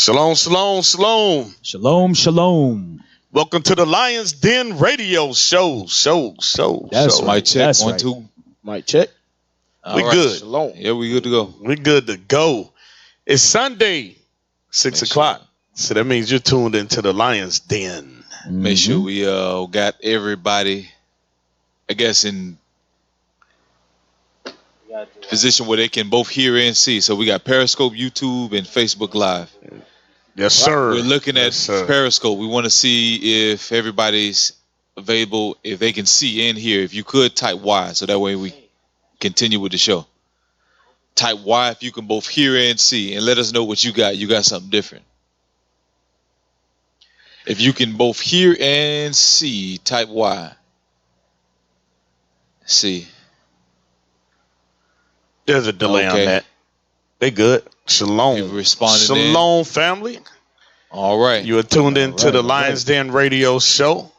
Shalom, shalom, shalom. Shalom, shalom. Welcome to the Lionz Den Radio Show. That's Mic check. That's 1, right. 2. Mic check. We good. Shalom. Yeah, we good to go. We good to go. It's Sunday, 6 o'clock. So that means you're tuned into the Lionz Den. Make sure we got everybody, I guess, in position where they can both hear and see. So we got Periscope, YouTube, and Facebook Live. Yes, sir. We're looking at Yes, sir. Periscope. We want to see if everybody's available, if they can see and hear. If you could, type Y, so that way we continue with the show. Type Y if you can both hear and see, and let us know what you got. You got something different. If you can both hear and see, type Y. See. There's a delay Okay. on that. They good. Shalom. You've responded Shalom, family. All right. You are tuned into the Lionz Den Radio Show.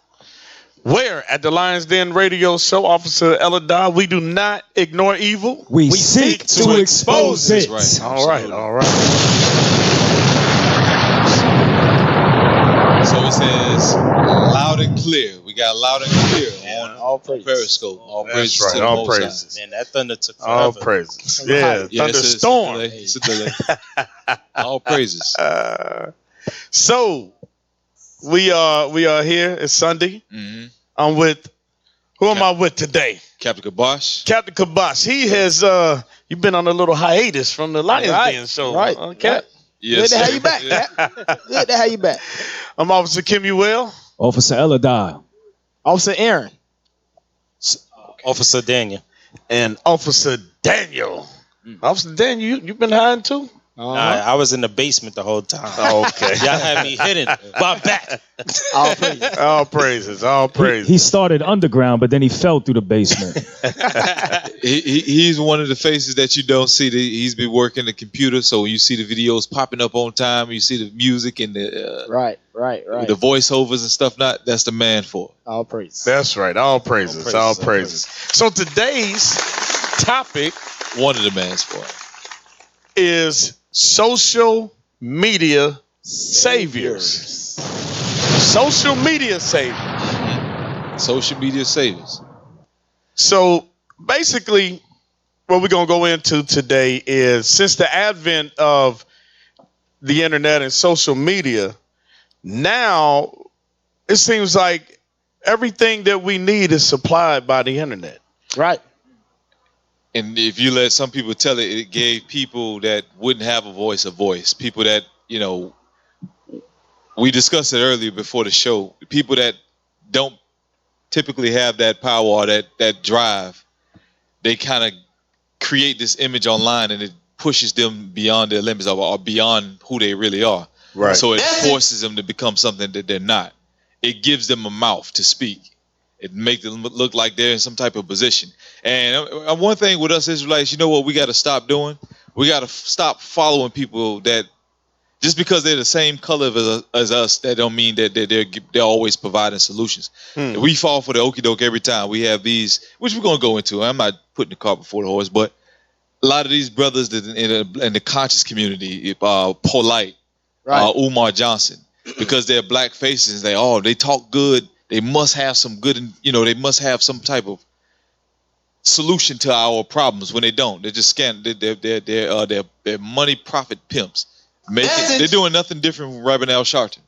Where at the Lionz Den Radio Show, Officer Eladar, we do not ignore evil. We seek to expose it. That's right. All right, all right. So it says loud and clear. We got loud and clear on All praises. Periscope. All That's praises right. to the All Most High. praises. Man, that thunder took forever. All praises. Yeah, Yeah, thunderstorm. It's a delay. All praises. So we are here. It's Sunday. Mm-hmm. I'm with who am I with today? Captain Kabosh. Captain Kabosh. He has you've been on a little hiatus from the Lionz Den show. Right. Cap. Yes, Good to have sir. you back, Yeah. Cap. Good to have you back. I'm Officer Kim Well. Officer Eladar. Officer Aaron. Officer Daniel. And Officer Daniel. Officer Daniel, you've been hiding too? I was in the basement the whole time. Okay. Y'all had me hidden by back. All praises. All praises. All praises. He started underground, but then he fell through the basement. He's one of the faces that you don't see. He's been working the computer, so when you see the videos popping up on time, you see the music and the Right. the voiceovers and stuff. That's the man for it. All praises. That's right. All praises. All praises, all praises. So today's topic One of the mans for it. is social media saviors. Social media saviors. Social media saviors. So basically, what we're going to go into today is since the advent of the internet and social media, now it seems like everything that we need is supplied by the internet. Right. And if you let some people tell it, it gave people that wouldn't have a voice. People that, we discussed it earlier before the show. People that don't typically have that power or that drive, they kind of create this image online and it pushes them beyond their limits or beyond who they really are. Right. So it forces them to become something that they're not. It gives them a mouth to speak. It makes them look like they're in some type of position. And one thing with us Israelites, you know what we got to stop doing? We got to stop following people that just because they're the same color as us, that don't mean that they're always providing solutions. We fall for the okie doke every time. We have these, which we're going to go into. I'm not putting the cart before the horse, but a lot of these brothers that in the conscious community, Polite, Right. Umar Johnson, because they're black faces, they talk good. They must have some good, they must have some type of solution to our problems. When they don't, they're just they're money profit pimps. They're doing nothing different from Rabbi Al Sharton.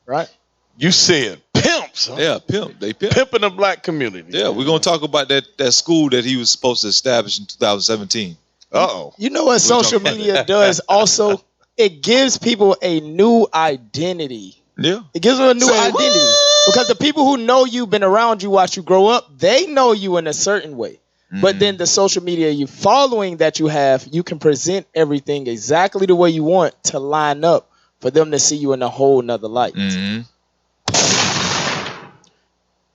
Right. You said pimps. Huh? Yeah, pimp. They pimp. Pimping the black community. Yeah, we're gonna talk about that school that he was supposed to establish in 2017. Uh-oh. You know what social media does also? It gives people a new identity. Yeah. It gives them a new identity. Because the people who know you, been around you, watch you grow up, they know you in a certain way. But then the social media you following that you have, you can present everything exactly the way you want to line up for them to see you in a whole nother light. Mm-hmm.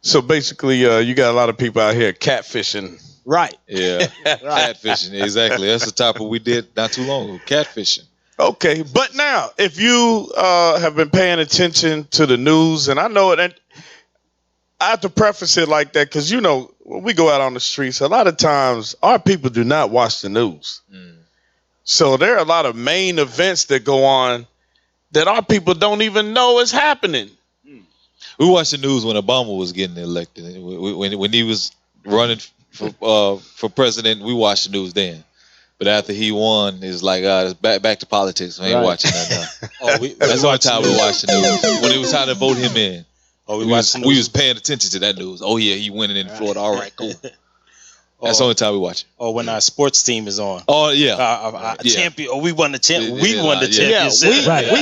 So basically, you got a lot of people out here catfishing. Right. Yeah. Catfishing. Exactly. That's the topic we did not too long ago. Catfishing. Okay, but now, if you have been paying attention to the news, and I know it, and I have to preface it like that because, when we go out on the streets, a lot of times our people do not watch the news. So there are a lot of main events that go on that our people don't even know is happening. We watched the news when Obama was getting elected. When he was running for president, we watched the news then. But after he won, it's like it's back to politics. We ain't watching that now. That's the only time we watched the news. When it was time to vote him in. Oh, we was paying attention to that news. Oh yeah, he winning in Florida. All right, cool. That's the only time we watch it. Or when our sports team is on. Oh yeah, champion. Oh, we won the champion. We won the Yeah. championship. Right.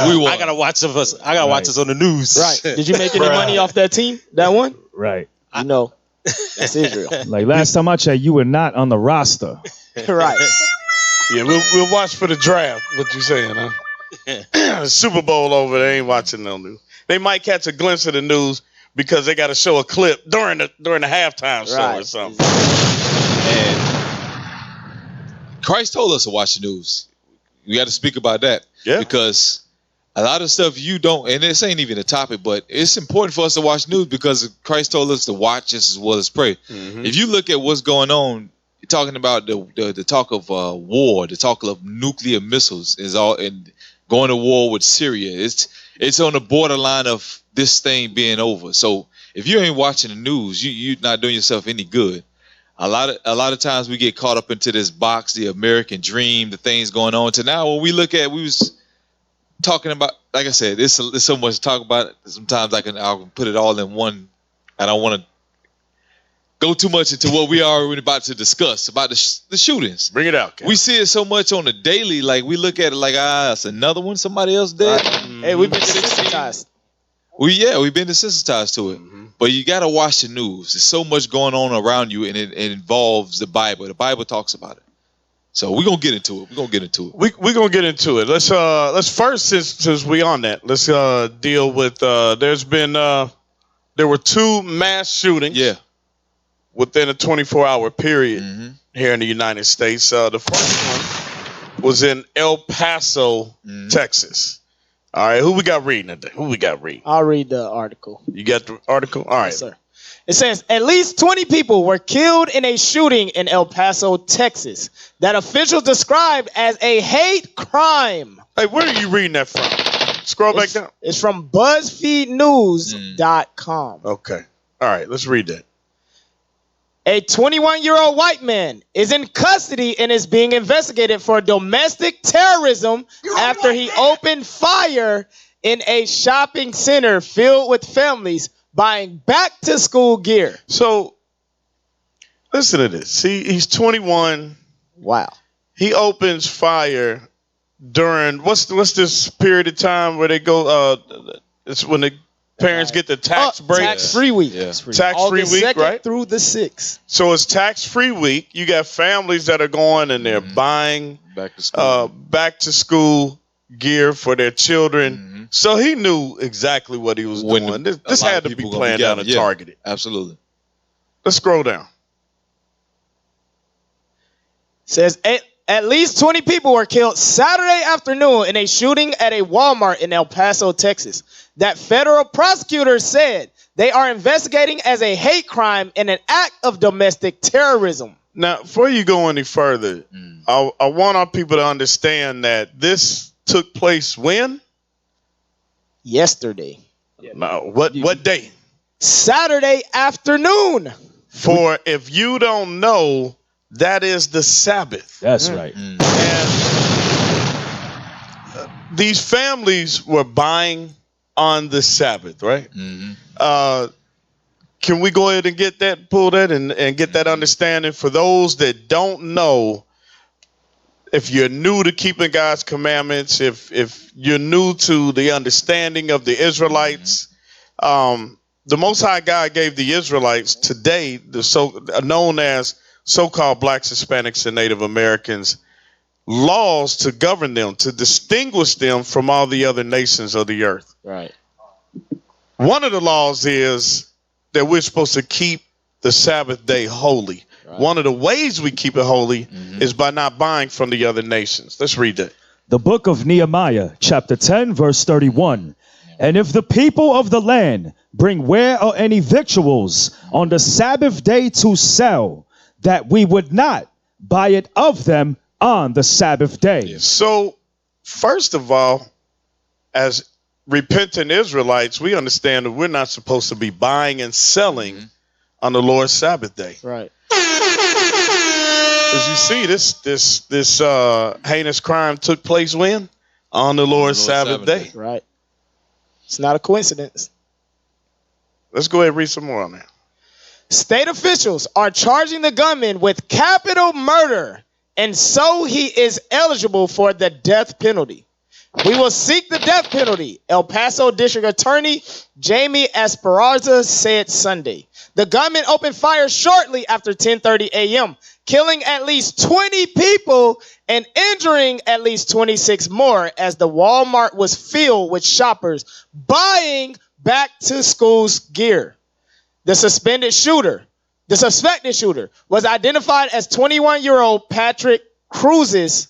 we won. I gotta watch us. I gotta watch us on the news. Right. Did you make any money off that team? That one? Right. You know, that's Israel. Like last time I checked, you were not on the roster. Right. Yeah, we'll watch for the draft. What you saying, huh? Super Bowl over there, ain't watching no news. They might catch a glimpse of the news because they got to show a clip during the halftime show or something. And Christ told us to watch the news. We got to speak about that. Yeah. Because a lot of stuff you don't, and this ain't even a topic, but it's important for us to watch news because Christ told us to watch just as well as pray. Mm-hmm. If you look at what's going on, you're talking about the talk of war, the talk of nuclear missiles is all, and going to war with Syria. It's on the borderline of this thing being over. So if you ain't watching the news, you're not doing yourself any good. A lot of times we get caught up into this box, the American dream, the things going on. To now, when we look at, we was talking about, like I said, there's so much to talk about. Sometimes I'll put it all in one. I don't want to go too much into what we are about to discuss about the shootings. Bring it out, Ken. We see it so much on the daily. Like we look at it like, it's another one. Somebody else did. Hey, we've been desensitized. We've been desensitized to it. Mm-hmm. But you got to watch the news. There's so much going on around you, and it involves the Bible. The Bible talks about it. So we're gonna get into it. We're gonna get into it. Let's first, since we on that, let's deal with. There were 2 mass shootings. Yeah. Within a 24-hour period here in the United States. The first one was in El Paso, Texas. All right, who we got reading today? I'll read the article. You got the article? All right. Yes, sir. It says, at least 20 people were killed in a shooting in El Paso, Texas, that officials described as a hate crime. Hey, where are you reading that from? Scroll back down. It's from BuzzFeedNews.com. Okay. All right, let's read that. A 21-year-old white man is in custody and is being investigated for domestic terrorism after he opened fire in a shopping center filled with families buying back-to-school gear. So, listen to this. See, he's 21. Wow. He opens fire during, what's this period of time where they go, it's when the parents get the tax break. Tax-free week. Yeah. Tax-free week, 2nd right? through the 6th. So it's tax-free week. You got families that are going and they're buying back to school gear for their children. So he knew exactly what he was doing. This had to be planned out and targeted. Absolutely. Let's scroll down. Says at least 20 people were killed Saturday afternoon in a shooting at a Walmart in El Paso, Texas, that federal prosecutors said they are investigating as a hate crime and an act of domestic terrorism. Now, before you go any further, I want our people to understand that this took place when? Yesterday. No, what day? Saturday afternoon. For if you don't know, that is the Sabbath. That's right. And these families were buying on the Sabbath, right? Can we go ahead and pull that and get that understanding for those that don't know? If you're new to keeping God's commandments, if you're new to the understanding of the Israelites, the Most High God gave the Israelites today, known as so-called blacks, Hispanics, and Native Americans, laws to govern them, to distinguish them from all the other nations of the earth. Right. One of the laws is that we're supposed to keep the Sabbath day holy. Right. One of the ways we keep it holy is by not buying from the other nations. Let's read that. The book of Nehemiah, chapter 10, verse 31. And if the people of the land bring ware or any victuals on the Sabbath day to sell, that we would not buy it of them on the Sabbath day. So, first of all, as repentant Israelites, we understand that we're not supposed to be buying and selling on the Lord's Sabbath day. Right. As you see, this heinous crime took place when? On the Lord's Sabbath day. Right. It's not a coincidence. Let's go ahead and read some more on that. State officials are charging the gunman with capital murder, and so he is eligible for the death penalty. We will seek the death penalty, El Paso District Attorney Jamie Esperanza said Sunday. The gunman opened fire shortly after 10:30 a.m., killing at least 20 people and injuring at least 26 more as the Walmart was filled with shoppers buying back-to-school gear. The suspected shooter was identified as 21-year-old Patrick Cruz's.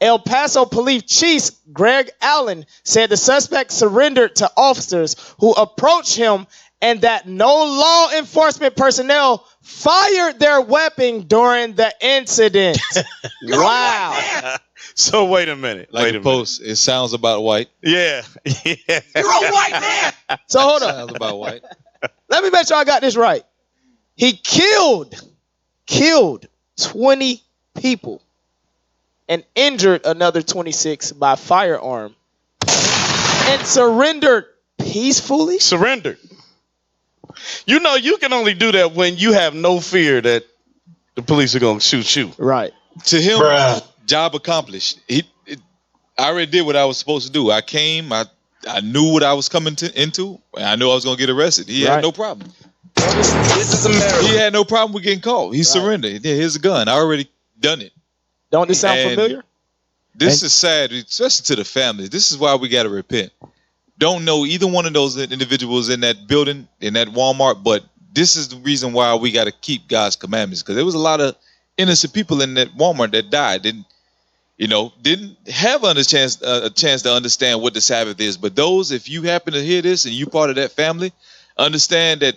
El Paso Police Chief Greg Allen said the suspect surrendered to officers who approached him and that no law enforcement personnel fired their weapon during the incident. Wow. So wait a minute. Like the post, it sounds about white. Yeah. Yeah. You're a white man. So hold on. Sounds about white. Let me make sure I got this right. He killed 20 people and injured another 26 by firearm and surrendered peacefully. Surrendered. You know, you can only do that when you have no fear that the police are going to shoot you. Right. To him, Bruh. job accomplished. I already did what I was supposed to do. I came. I knew what I was coming into. And I knew I was going to get arrested. He had no problem. This is America. He had no problem with getting caught. He surrendered. Yeah, here's a gun. I already done it. Don't this sound And familiar? This is sad, especially to the families. This is why we got to repent. Don't know either one of those individuals in that building, in that Walmart, but this is the reason why we got to keep God's commandments, because there was a lot of innocent people in that Walmart that died. Didn't have a chance to understand what the Sabbath is. But those, if you happen to hear this and you part of that family, understand that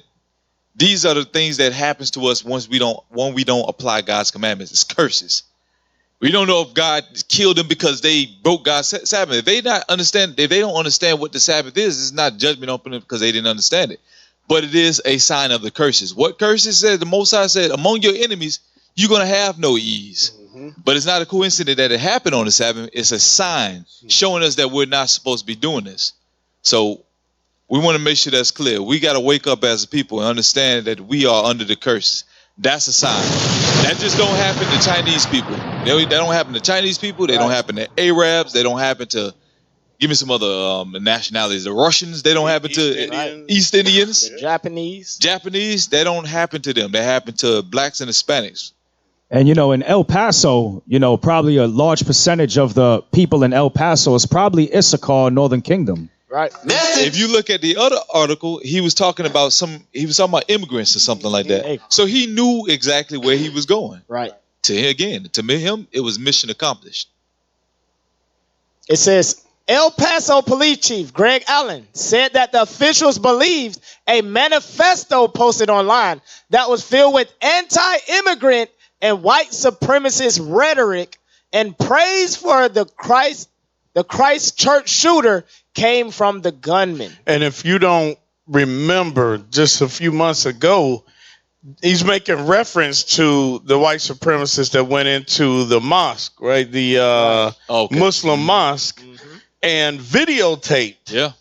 these are the things that happens to us when we don't apply God's commandments. It's curses. We don't know if God killed them because they broke God's Sabbath. If they don't understand what the Sabbath is, it's not judgment on them because they didn't understand it. But it is a sign of the curses. What curses said? The Most High said, among your enemies, you're going to have no ease. But it's not a coincidence that it happened on the Sabbath. It's a sign showing us that we're not supposed to be doing this. So we want to make sure that's clear. We got to wake up as a people and understand that we are under the curse. That's a sign. That just don't happen to Chinese people. They don't happen to Chinese people. They don't happen to Arabs. They don't happen to, give me some other nationalities. The Russians. They don't happen to East Indians. Japanese. They don't happen to them. They happen to blacks and Hispanics. And, in El Paso, probably a large percentage of the people in El Paso is probably Issachar, Northern Kingdom. Right. If you look at the other article, he was talking about immigrants or something like that. So he knew exactly where he was going. Right. To him, it was mission accomplished. It says, El Paso Police Chief Greg Allen said that the officials believed a manifesto posted online that was filled with anti-immigrant and white supremacist rhetoric and praise for the Christchurch shooter came from the gunman. And if you don't remember, just a few months ago, he's making reference to the white supremacists that went into the mosque, right? The Muslim mosque, and videotaped,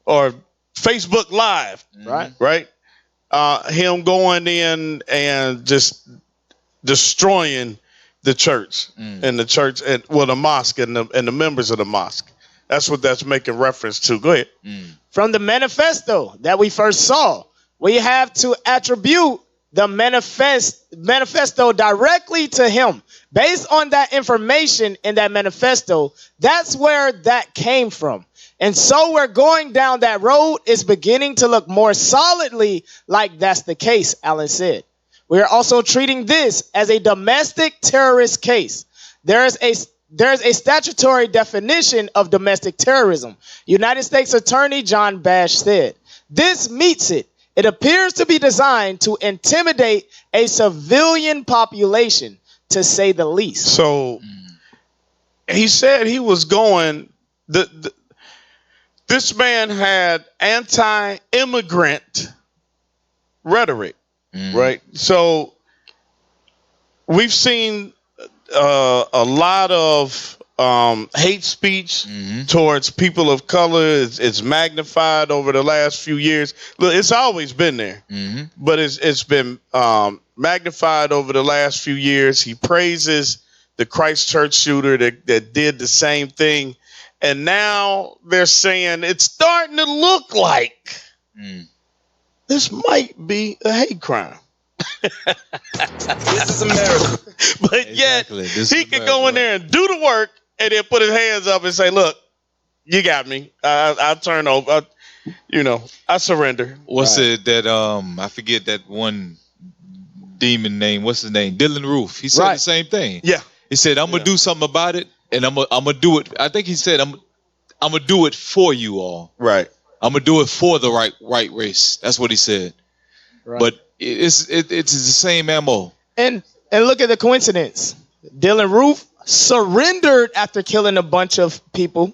or Facebook Live, right? Him going in and just destroying the church and the mosque and the members of the mosque. That's what that's making reference to. Go ahead. From the manifesto that we first saw, we have to attribute the manifesto directly to him. Based on that information in that manifesto, that's where that came from. And so we're going down that road. It's beginning to look more solidly like that's the case, Allen said. We are also treating this as a domestic terrorist case. There's a statutory definition of domestic terrorism. United States Attorney John Bash said, this meets it. It appears to be designed to intimidate a civilian population, to say the least. So he said he was going, this man had anti-immigrant rhetoric, right? So we've seen a lot of hate speech towards people of color. It's magnified over the last few years. Look, it's always been there, but it's been magnified over the last few years. He praises the Christchurch shooter that did the same thing. And now they're saying it's starting to look like this might be a hate crime. This is America. But yet, he could go in there and do the work and then put his hands up and say, look, you got me. I'll turn over. I surrender. What's it that, I forget that one demon name. What's his name? Dylan Roof. He said the same thing. Yeah. He said, I'm going to do something about it. And I'm gonna do it. I think he said, I'm gonna do it for you all. Right. I'm gonna do it for the right race. That's what he said. Right. But it's the same ammo. And look at the coincidence. Dylan Roof surrendered after killing a bunch of people.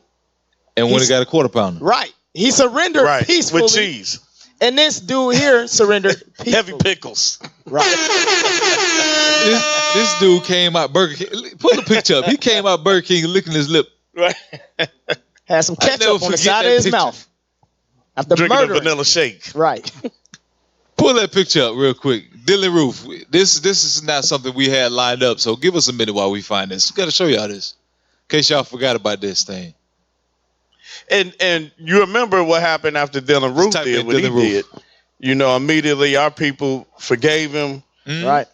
And when he got a quarter pounder. Right. He surrendered peacefully. With cheese. And this dude here surrendered peacefully. Heavy pickles. Right. This dude came out Burger King. Pull the picture up. He came out Burger King licking his lip. Right. Had some ketchup on the side of his mouth. After drinking murdering. a vanilla shake. Right. Pull that picture up real quick. Dylan Roof. This is not something we had lined up, so give us a minute while we find this. We got to show y'all this. In case y'all forgot about this thing. And you remember what happened after Dylan Roof did what he did. Immediately our people forgave him. Right.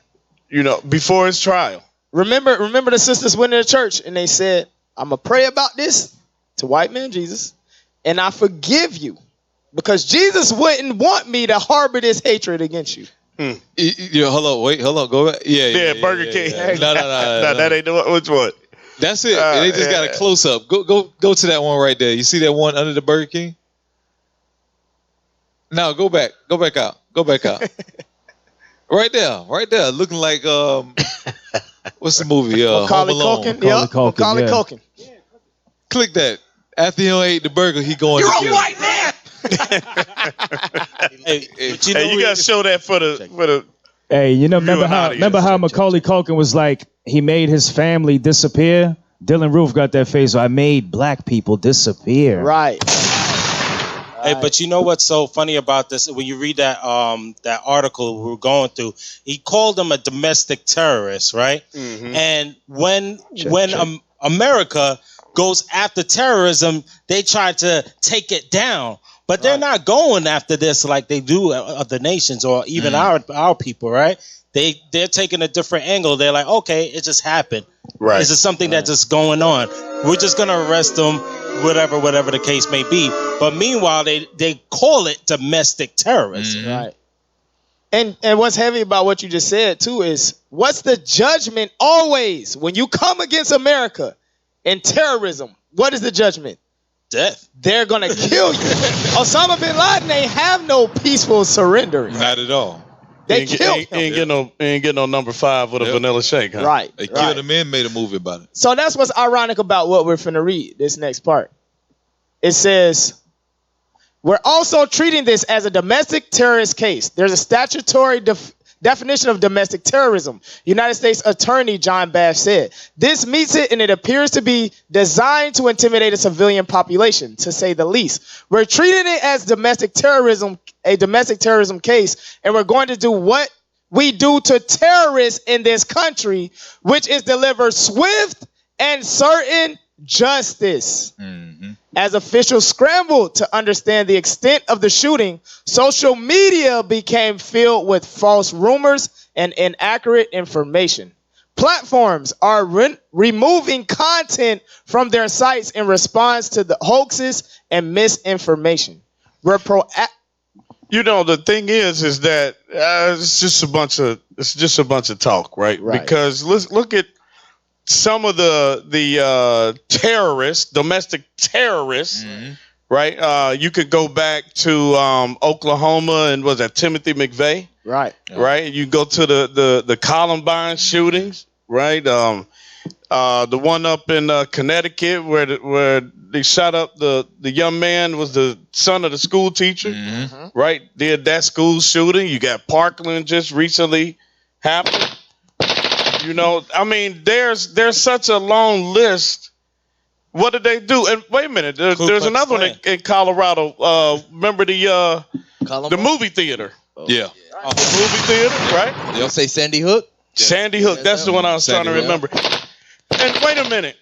Before his trial. Remember the sisters went to the church and they said, I'm going to pray about this to white man Jesus, and I forgive you because Jesus wouldn't want me to harbor this hatred against you. Hold on, go back. Yeah, Burger King. Yeah. No, that ain't the one. Which one? That's it. They just got a close up. Go to that one right there. You see that one under the Burger King? No, go back out. Right there, looking like what's the movie? Macaulay Culkin. Macaulay Culkin. Click that. After he ate the burger, he going. You're a white man. You gotta show that for the. Hey, remember how Macaulay Culkin was like, he made his family disappear? Dylan Roof got that face. I made black people disappear. Right. Hey, but you know what's so funny about this? When you read that that article we were going through, he called him a domestic terrorist, right? Mm-hmm. And when America goes after terrorism, they try to take it down. But they're not going after this like they do other nations or even our people, right? They're taking a different angle. They're like, okay, it just happened. Right. This is something that's just going on. We're just gonna arrest them, whatever the case may be. But meanwhile, they call it domestic terrorism. Right. And what's heavy about what you just said too is, what's the judgment always when you come against America in terrorism? What is the judgment? Death. They're gonna kill you. Osama bin Laden ain't have no peaceful surrendering. Not at all. They killed him. Ain't get no number 5 with a vanilla shake, huh? Right. They killed him and made a movie about it. So that's what's ironic about what we're finna read, this next part. It says, we're also treating this as a domestic terrorist case. There's a statutory definition of domestic terrorism. United States Attorney John Bash said, this meets it and it appears to be designed to intimidate a civilian population, to say the least. We're treating it as a domestic terrorism case, and we're going to do what we do to terrorists in this country, which is deliver swift and certain justice. As officials scrambled to understand the extent of the shooting, social media became filled with false rumors and inaccurate information. Platforms are removing content from their sites in response to the hoaxes and misinformation. The thing is that it's just a bunch of talk, right? Because let's look at some of the terrorists, domestic terrorists, right? You could go back to Oklahoma and was that Timothy McVeigh, right? Right. You go to the Columbine shootings, right? The one up in Connecticut where they shot up the young man was the son of the school teacher, right? Did that school shooting. You got Parkland just recently happened. You know, I mean, there's such a long list. What did they do? And wait a minute, there's another one in Colorado. Remember the movie theater? Yeah. The movie theater, right? You'll say Sandy Hook? Sandy Hook. That's the one I was trying to remember. And wait a minute.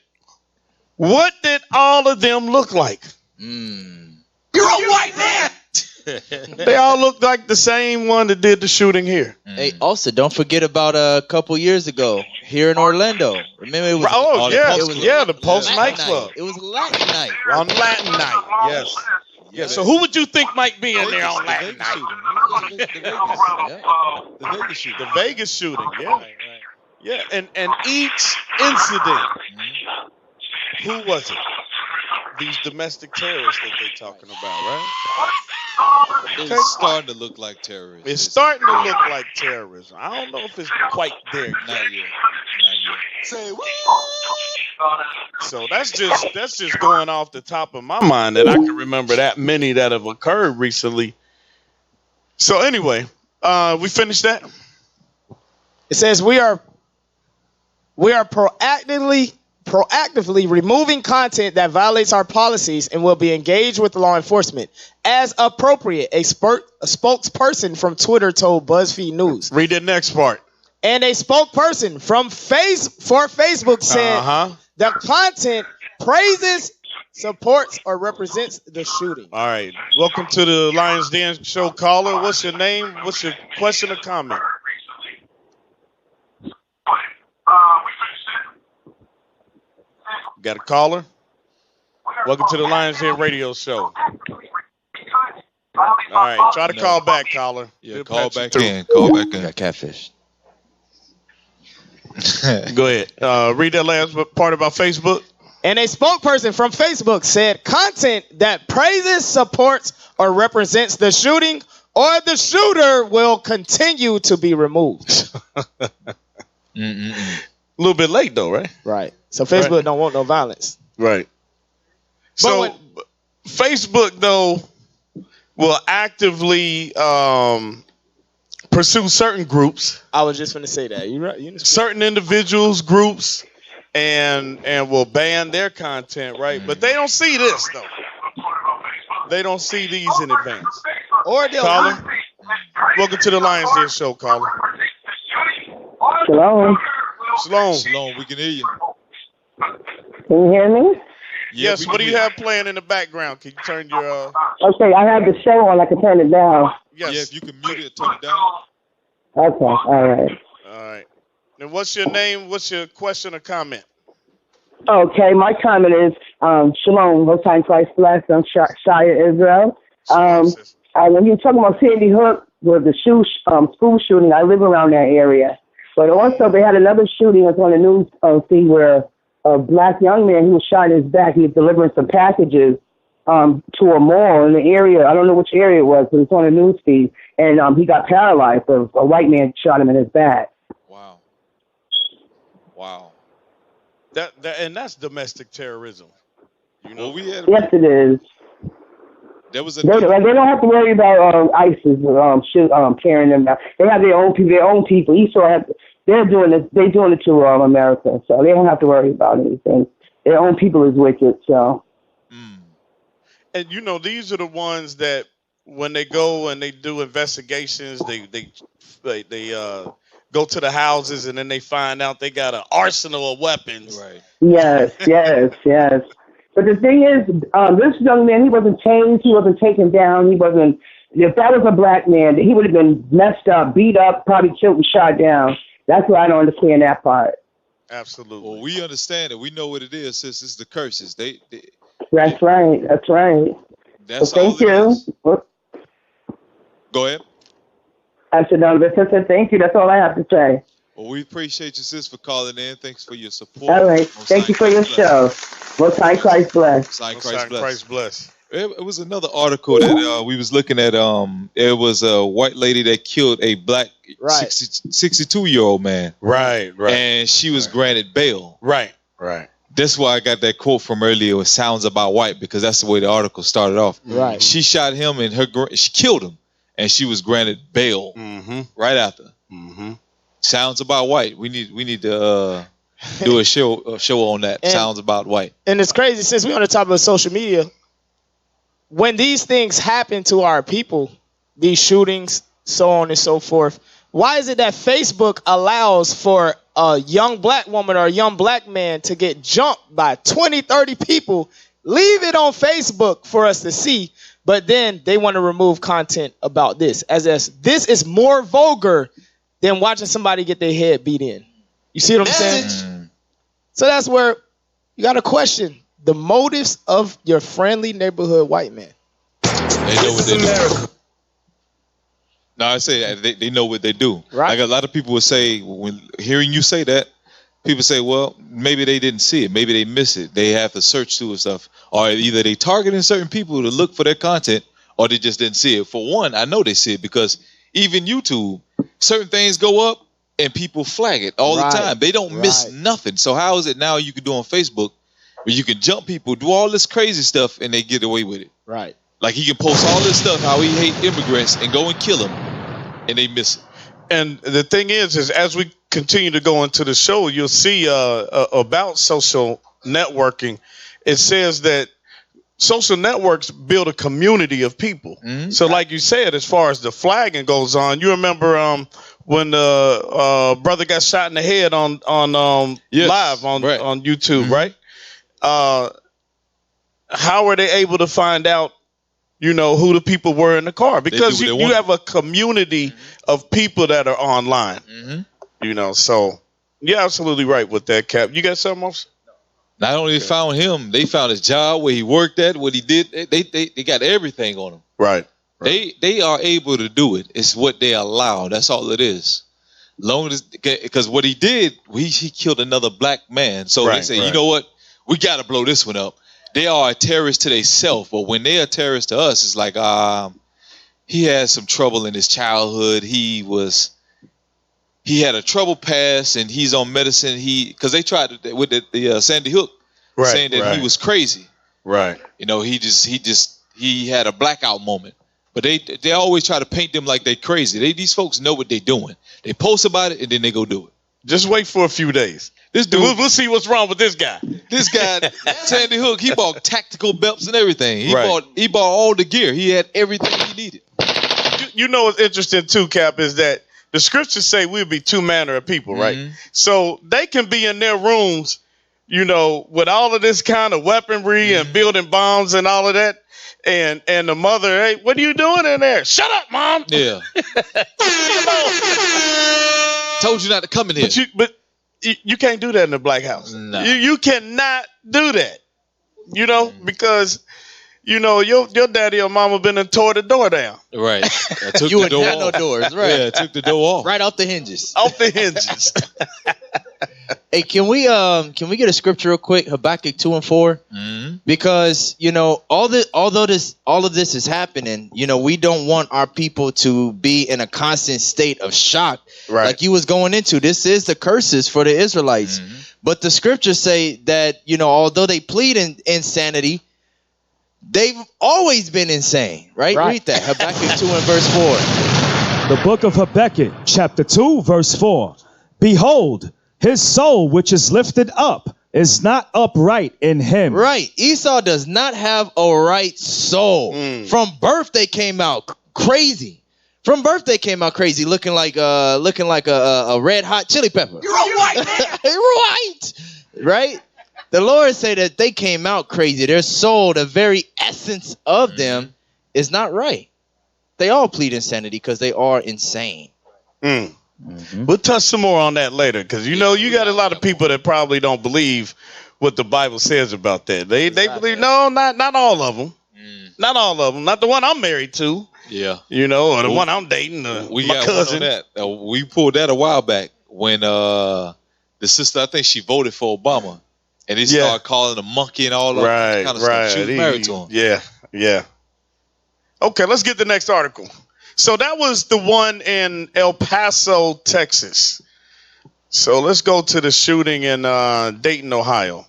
What did all of them look like? You're a white man. They all look like the same one that did the shooting here. Hey, also, don't forget about a couple years ago here in Orlando. Remember it was the Post nightclub. It was Latin night. On Latin night, yes. Yeah, so who would you think might be in there on Latin night? The Vegas shooting, yeah. Yeah, and each incident, who was it? These domestic terrorists that they're talking about, right? It's starting to look like terrorism. It's starting to look like terrorism. I don't know if it's quite there yet. Not yet. Say what? So that's just going off the top of my mind that I can remember that many that have occurred recently. So anyway, we finished that. It says we are proactively removing content that violates our policies and will be engaged with law enforcement as appropriate. A spokesperson from Twitter told BuzzFeed News. Read the next part. And a spokesperson from Facebook said the content praises, supports, or represents the shooting. All right. Welcome to the Lionz Den Show, caller. What's your name? What's your question or comment? Got a caller? Welcome to the Lionz Den Radio Show. All right. Try to call back, caller. Yeah, call back in. Call back in. Got catfish. Go ahead. Read that last part about Facebook. And a spokesperson from Facebook said content that praises, supports, or represents the shooting or the shooter will continue to be removed. A little bit late though, right? Right. So Facebook don't want no violence. Right. So Facebook though will actively pursue certain groups. I was just going to say that. You're right. Certain individuals, groups, and will ban their content, right? But they don't see this though. They don't see these in advance. Or they'll caller, welcome to the Lionz Den Show, caller. Shalom. Shalom. Shalom, we can hear you. Can you hear me? Yes, what do you have playing in the background? Can you turn your Okay, I have the show on. I can turn it down. Yes. Yeah, if you can mute it, turn it down. Okay, all right. All right. And what's your name? What's your question or comment? Okay, my comment is Shalom, Most High Christ bless. I'm Shia Israel. When you're talking about Sandy Hook with the school shooting, I live around that area. But also they had another shooting that's on the news feed where a black young man who was shot in his back. He was delivering some packages to a mall in the area. I don't know which area it was, but it's on the news feed. And he got paralyzed. A white man shot him in his back. Wow. Wow. And that's domestic terrorism. You know, Yes, it is. There was They don't have to worry about ISIS carrying them down. They have their own people. They're doing it. They're doing it to America, so they don't have to worry about anything. Their own people is wicked. So. And you know, these are the ones that when they go and they do investigations, they go to the houses and then they find out they got an arsenal of weapons. Right. Yes. But the thing is, this young man, he wasn't changed. He wasn't taken down. He wasn't. If that was a black man, he would have been messed up, beat up, probably killed and shot down. That's why I don't understand that part. Absolutely. Well, we understand it. We know what it is. Since it's the curses. That's right. That's right. That's well, thank you. Go ahead. I said, thank you. That's all I have to say. Well, we appreciate you, sis, for calling in. Thanks for your support. All right. Thank you for your show. Most High Christ bless. Christ bless. It was another article that we was looking at. It was a white lady that killed a black 62-year-old man. Right. And she was granted bail. Right. Right. That's why I got that quote from earlier. It sounds about white, because that's the way the article started off. Right. She shot him and she killed him, and she was granted bail right after. Sounds about white. We need to do a show on that. Sounds about white. And it's crazy, since we're on the topic of social media, when these things happen to our people, these shootings, so on and so forth, why is it that Facebook allows for a young black woman or a young black man to get jumped by 20, 30 people, leave it on Facebook for us to see, but then they want to remove content about this, as this is more vulgar than watching somebody get their head beat in. You see what I'm saying? So that's where you got to question the motives of your friendly neighborhood white man. They know what they do. No, I say they know what they do. Right. Like a lot of people would say, when hearing you say that, people say, well, maybe they didn't see it. Maybe they miss it. They have to search through and stuff. Or either they targeting certain people to look for their content, or they just didn't see it. For one, I know they see it because even YouTube, certain things go up and people flag it all the time. They don't miss nothing. So how is it now you can do on Facebook where you can jump people, do all this crazy stuff, and they get away with it? Right. Like he can post all this stuff, how he hate immigrants, and go and kill them, and they miss it. And the thing is as we continue to go into the show, you'll see about social networking. It says that social networks build a community of people. So like you said, as far as the flagging goes on, you remember when the brother got shot in the head on live on YouTube, right? How were they able to find out, you know, who the people were in the car? Because you have a community of people that are online. You know, so you're absolutely right with that, Cap. You got something else? Not only they found him, they found his job, where he worked at, what he did. They got everything on him. Right. They are able to do it. It's what they allow. That's all it is. Long as, because what he did, he killed another black man. So they say, you know what? We got to blow this one up. They are a terrorist to themselves, but when they are terrorists to us, it's like he had some trouble in his childhood. He had a trouble past, and he's on medicine. Because they tried to, with the Sandy Hook, saying that he was crazy. Right. You know, he had a blackout moment. But they always try to paint them like they crazy. These folks know what they're doing. They post about it, and then they go do it. Just wait for a few days. This dude, we'll see what's wrong with this guy. This guy, Sandy Hook, he bought tactical belts and everything. He bought all the gear. He had everything he needed. You know what's interesting too, Cap, is that the scriptures say we'll be two manner of people, right? So they can be in their rooms, you know, with all of this kind of weaponry and building bombs and all of that. And the mother, hey, what are you doing in there? Shut up, Mom. Yeah. Told you not to come in here. But you can't do that in the black house. No. You cannot do that. You know, because you know your daddy or mama been and tore the door down. Right. You wouldn't have no doors, right? Yeah, took the door off. Right off the hinges. Off the hinges. Hey, can we get a scripture real quick? Habakkuk 2:4. Because, you know, although all of this is happening, you know, we don't want our people to be in a constant state of shock. Right. Like you was going into. This is the curses for the Israelites. But the scriptures say that, you know, although they plead insanity, they've always been insane. Right? Read that. Habakkuk 2 and verse 4. The book of Habakkuk, chapter 2, verse 4. Behold, his soul which is lifted up is not upright in him. Right. Esau does not have a right soul. From birth they came out crazy. From birth they came out crazy, looking like a red hot chili pepper. You're a white man. Right. Right? The Lord said that they came out crazy. Their soul, the very essence of them, is not right. They all plead insanity because they are insane. We'll touch some more on that later, because you know you got a lot of people that probably don't believe what the Bible says about that. They believe not all of them, not all of them, not the one I'm married to. Yeah, you know, or the one I'm dating. We my got cousin. one on that. We pulled that a while back when the sister, I think she voted for Obama, and they started calling him a monkey and all that kind of stuff. She was married to him. Yeah. Okay, let's get the next article. So that was the one in El Paso, Texas. So let's go to the shooting in Dayton, Ohio.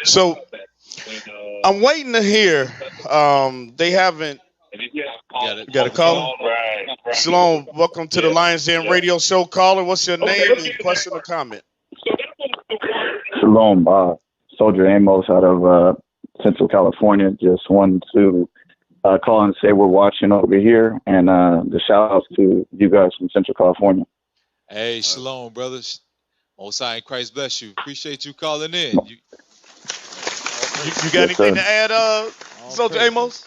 So I'm waiting to hear. They haven't. Got a caller? Right. Shalom, welcome to the Lionz Den radio show. Caller, what's your name and question or comment? Shalom, Soldier Amos out of Central California. Just wanted to call and say we're watching over here, and the shout outs to you guys from Central California. Hey, shalom, brothers. Most High in Christ bless you. Appreciate you calling in. You got anything to add, Soldier Amos?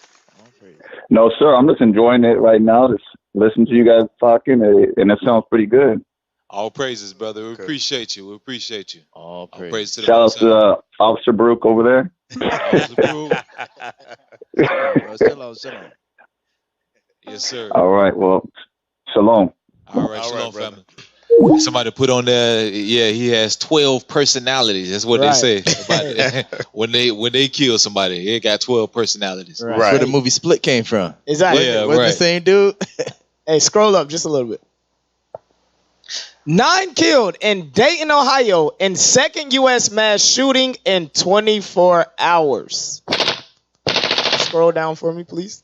No, sir. I'm just enjoying it right now. Just listen to you guys talking, and it sounds pretty good. All praises, brother. We appreciate you. We appreciate you. All praises to the Shout out to Officer Brook over there. Yes, sir. All right. Well, shalom. All right, shalom, family. Somebody put on there, yeah, he has 12 personalities. That's what they say about it. when they kill somebody. He got 12 personalities. Right. That's where the movie Split came from. Exactly. Yeah, Wasn't the same dude? Hey, scroll up just a little bit. 9 killed in Dayton, Ohio, in second U.S. mass shooting in 24 hours. Scroll down for me, please.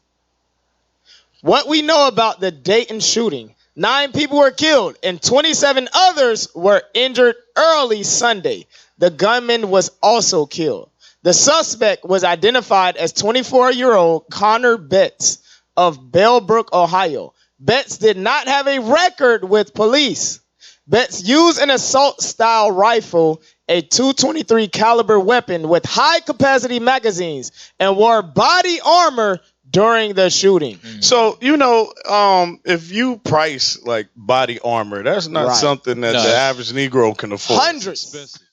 What we know about the Dayton shooting: 9 people were killed and 27 others were injured early Sunday. The gunman was also killed. The suspect was identified as 24-year-old Connor Betts of Bellbrook, Ohio. Betts did not have a record with police. Betts used an assault-style rifle, a .223 caliber weapon with high-capacity magazines, and wore body armor during the shooting. So, if you price like body armor, that's not something that the average Negro can afford. Hundreds.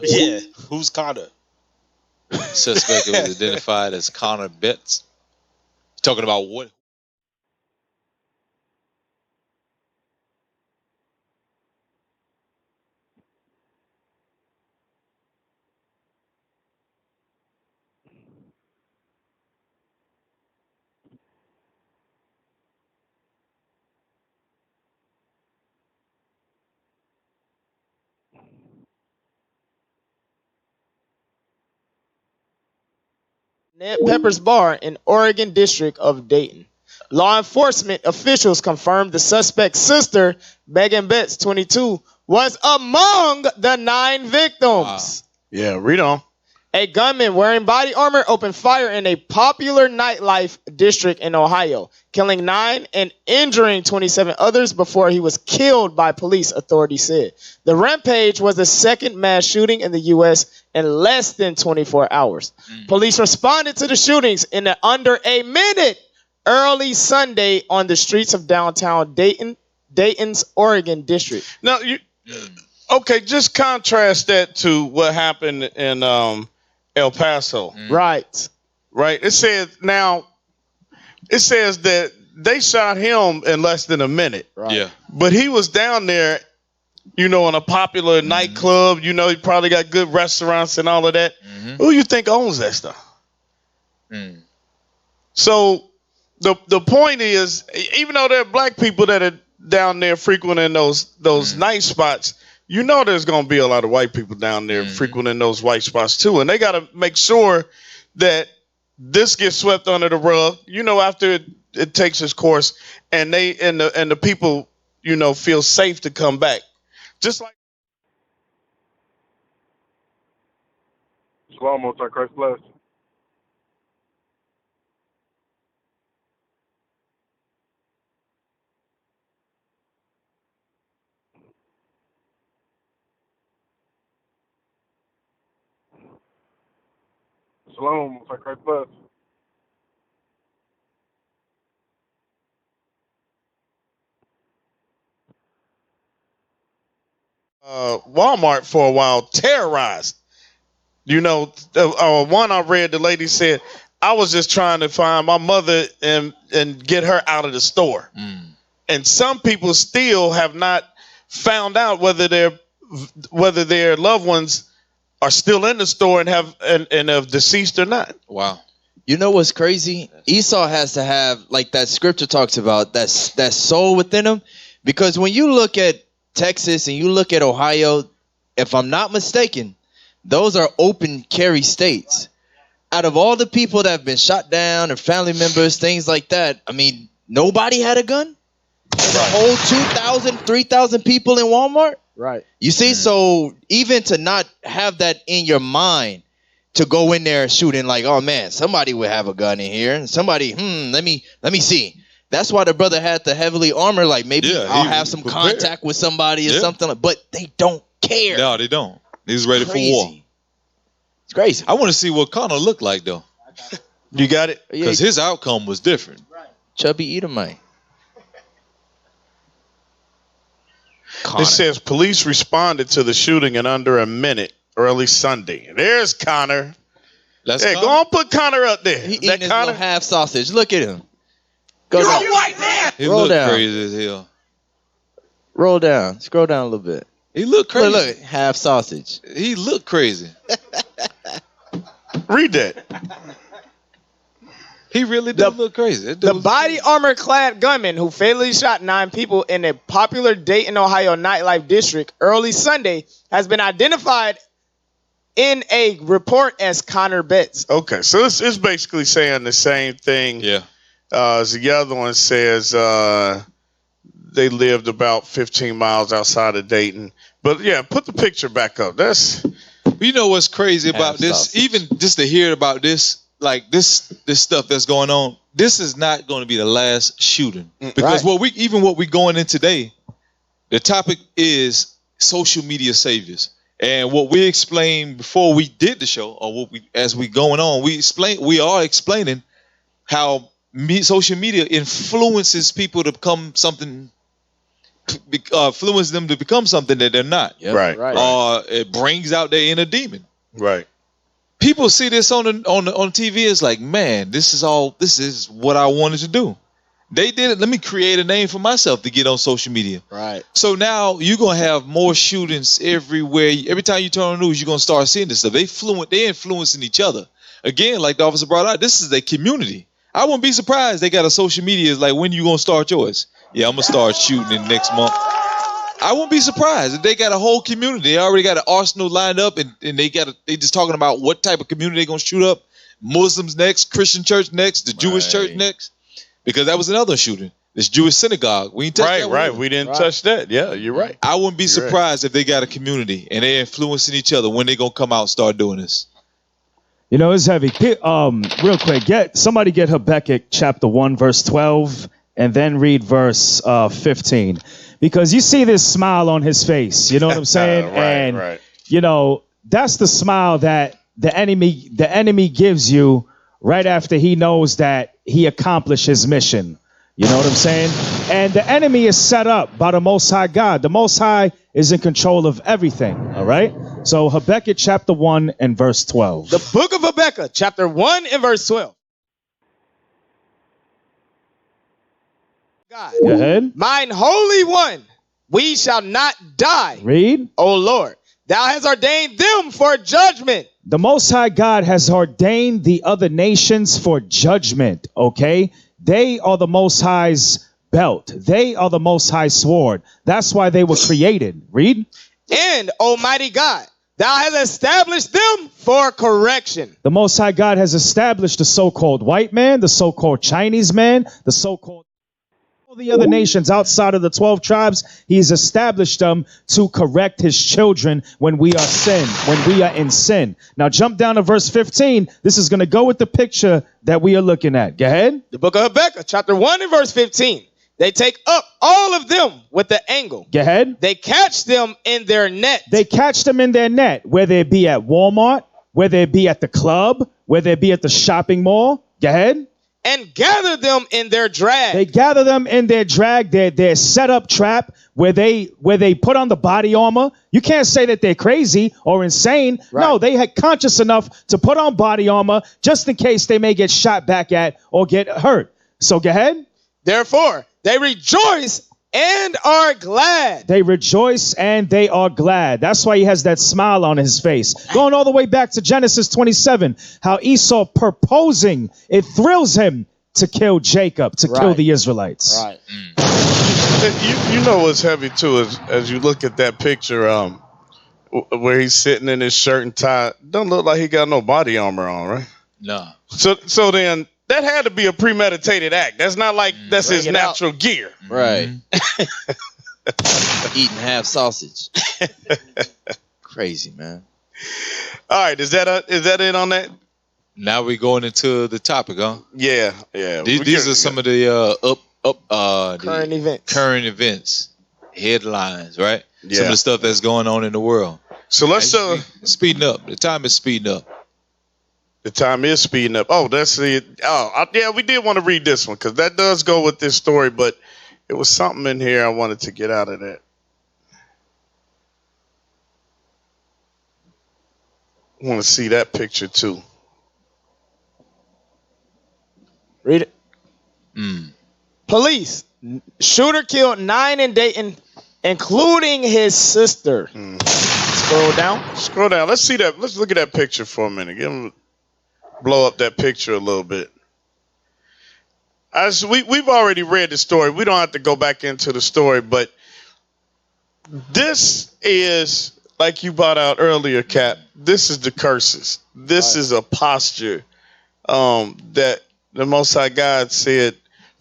Yeah, who's Connor? Suspect was identified as Connor Betts. Talking about what? Ned Pepper's Bar in Oregon District of Dayton. Law enforcement officials confirmed the suspect's sister, Megan Betts, 22, was among the 9 victims. Yeah, read on. A gunman wearing body armor opened fire in a popular nightlife district in Ohio, killing 9 and injuring 27 others before he was killed by police, authorities said. The rampage was the second mass shooting in the U.S. in less than 24 hours. Police responded to the shootings in under a minute early Sunday on the streets of downtown Dayton's Oregon District. Now, okay, just contrast that to what happened in El Paso. Right. It says that they shot him in less than a minute. Right. Yeah. But he was down there, in a popular nightclub. He probably got good restaurants and all of that. Who you think owns that stuff? So the point is, even though there are black people that are down there frequenting those night spots, there's going to be a lot of white people down there frequenting those white spots too. And they got to make sure that this gets swept under the rug, after it takes its course, and the people, feel safe to come back. Just like Shalom, Most High Christ bless. Shalom, Most High Christ bless. Walmart for a while, terrorized. You know, one I read, the lady said, I was just trying to find my mother and get her out of the store. And some people still have not found out whether their loved ones are still in the store and have deceased or not. Wow. You know what's crazy? Esau has to have, like that scripture talks about, that soul within him. Because when you look at Texas and you look at Ohio, if I'm not mistaken, those are open carry states. Out of all the people that have been shot down or family members, things like that, I mean, nobody had a gun? The whole 2,000, 3,000 people in Walmart? Right. You see, so even to not have that in your mind, to go in there shooting like, oh man, somebody would have a gun in here, and somebody, let me see. That's why the brother had to heavily armor, like maybe I'll have some contact with somebody or something, but they don't care. No, they don't. He's ready for war. It's crazy. I want to see what Connor looked like though. You got it? Because his outcome was different. Chubby Edomite. It says police responded to the shooting in under a minute early Sunday. There's Connor. Hey, go on, put Connor up there. He eating his little half sausage. Look at him. You're a white man. He looked crazy as hell. Roll down. Scroll down a little bit. He looked crazy. Look, half sausage. He looked crazy. Read that. He really did look crazy. The body armor clad gunman who fatally shot 9 people in a popular Dayton, Ohio nightlife district early Sunday has been identified in a report as Connor Betts. Okay, so it's basically saying the same thing. Yeah. As the other one says, they lived about 15 miles outside of Dayton. But yeah, put the picture back up. You know what's crazy about this? Sausage. Even just to hear about this. Like this stuff that's going on, this is not going to be the last shooting. Because what we going in today, the topic is social media saviors. And what we explained before we did the show, or as we going on, we are explaining how social media influences people to become something, influence them to become something that they're not. Yep. Right. It brings out their inner demon. Right. People see this on TV. It's like, man, this is what I wanted to do. They did it. Let me create a name for myself to get on social media. Right. So now you're gonna have more shootings everywhere. Every time you turn on the news, you're gonna start seeing this stuff. They're influencing each other. Again, like the officer brought out, this is a community. I wouldn't be surprised they got a social media. It's like, when you gonna start yours? Yeah, I'm gonna start shooting in next month. I wouldn't be surprised if they got a whole community. They already got an arsenal lined up, and they just talking about what type of community they're gonna shoot up. Muslims next, Christian church next, the Jewish church next. Because that was another shooting. This Jewish synagogue. We didn't touch that. Right. We didn't touch that. Yeah, you're right. I wouldn't be surprised if they got a community and they're influencing each other when they gonna come out and start doing this. You know, it's heavy. Real quick, somebody get Habakkuk chapter 1, verse 12, and then read verse 15. Because you see this smile on his face, you know what I'm saying? Right. You know, that's the smile that the enemy gives you right after he knows that he accomplished his mission. You know what I'm saying? And the enemy is set up by the Most High God. The Most High is in control of everything, all right? So Habakkuk chapter 1 and verse 12. The book of Habakkuk, chapter 1 and verse 12. God. Go ahead. Mine holy one, we shall not die. Read. O Lord, thou hast ordained them for judgment. The Most High God has ordained the other nations for judgment, okay? They are the Most High's belt. They are the Most High's sword. That's why they were created. Read. And, Almighty God, thou hast established them for correction. The Most High God has established the so-called white man, the so-called Chinese man, the so-called all the other nations outside of the 12 tribes. He's established them to correct his children when we are in sin. Now jump down to verse 15. This is going to go with the picture that we are looking at. Go ahead. The book of Habakkuk, chapter 1 and verse 15. They take up all of them with the angle. Go ahead. They catch them in their net. They catch them in their net, whether it be at Walmart, whether it be at the club, whether it be at the shopping mall. Go ahead. and gather them in their drag. They gather them in their drag, their set up trap where they put on the body armor. You can't say that they're crazy or insane. Right. No, they had conscious enough to put on body armor just in case they may get shot back at or get hurt. So go ahead. Therefore, they rejoice and are glad. They rejoice and they are glad. That's why he has that smile on his face. Going all the way back to Genesis 27, how Esau proposing, it thrills him to kill Jacob, to kill the Israelites. Right. You know what's heavy too is as you look at that picture, where he's sitting in his shirt and tie. Don't look like he got no body armor on, right? No. So then that had to be a premeditated act. That's not like that's his natural gear. Right. Eating half sausage. Crazy, man. All right, is that it on that? Now we're going into the topic, huh? Yeah. These are some of the current events, headlines, right? Yeah. Some of the stuff that's going on in the world. So let's speeding up. The time is speeding up. The time is speeding up. Oh, that's it. Yeah, we did want to read this one because that does go with this story, but it was something in here I wanted to get out of that. I want to see that picture too. Read it. Police. Shooter killed 9 in Dayton, including his sister. Scroll down. Scroll down. Let's see that. Let's look at that picture for a minute. Blow up that picture a little bit. As we've already read the story. We don't have to go back into the story, but this is, like you brought out earlier, Cap, this is the curses. This is a posture that the Most High God said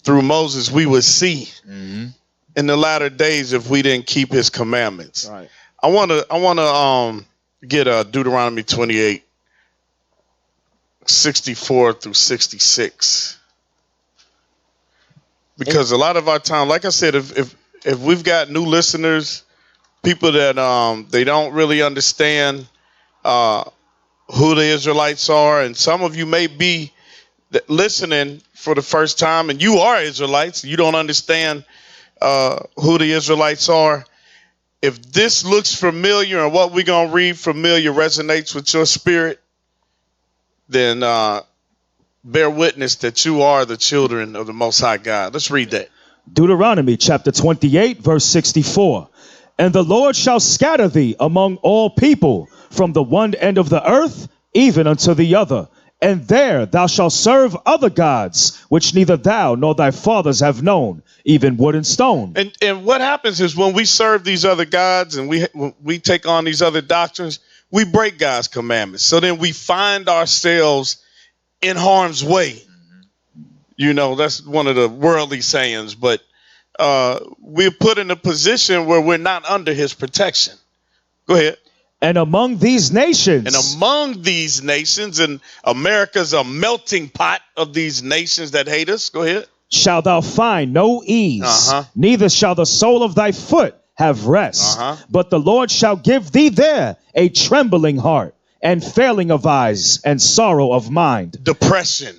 through Moses we would see in the latter days if we didn't keep his commandments. Right. I wanna get Deuteronomy 28, 64 through 66. Because a lot of our time, like I said, if we've got new listeners, people that they don't really understand who the Israelites are, and some of you may be listening for the first time, and you are Israelites, you don't understand who the Israelites are. If this looks familiar and what we're going to read familiar resonates with your spirit, then bear witness that you are the children of the Most High God. Let's read that. Deuteronomy chapter 28, verse 64. And the Lord shall scatter thee among all people from the one end of the earth even unto the other. And there thou shalt serve other gods, which neither thou nor thy fathers have known, even wood and stone. And what happens is when we serve these other gods and we take on these other doctrines, we break God's commandments. So then we find ourselves in harm's way. You know, that's one of the worldly sayings, but we're put in a position where we're not under his protection. Go ahead. And among these nations. And America's a melting pot of these nations that hate us. Go ahead. Shalt thou find no ease, neither shall the sole of thy foot have rest. But the Lord shall give thee there a trembling heart, and failing of eyes, and sorrow of mind. Depression.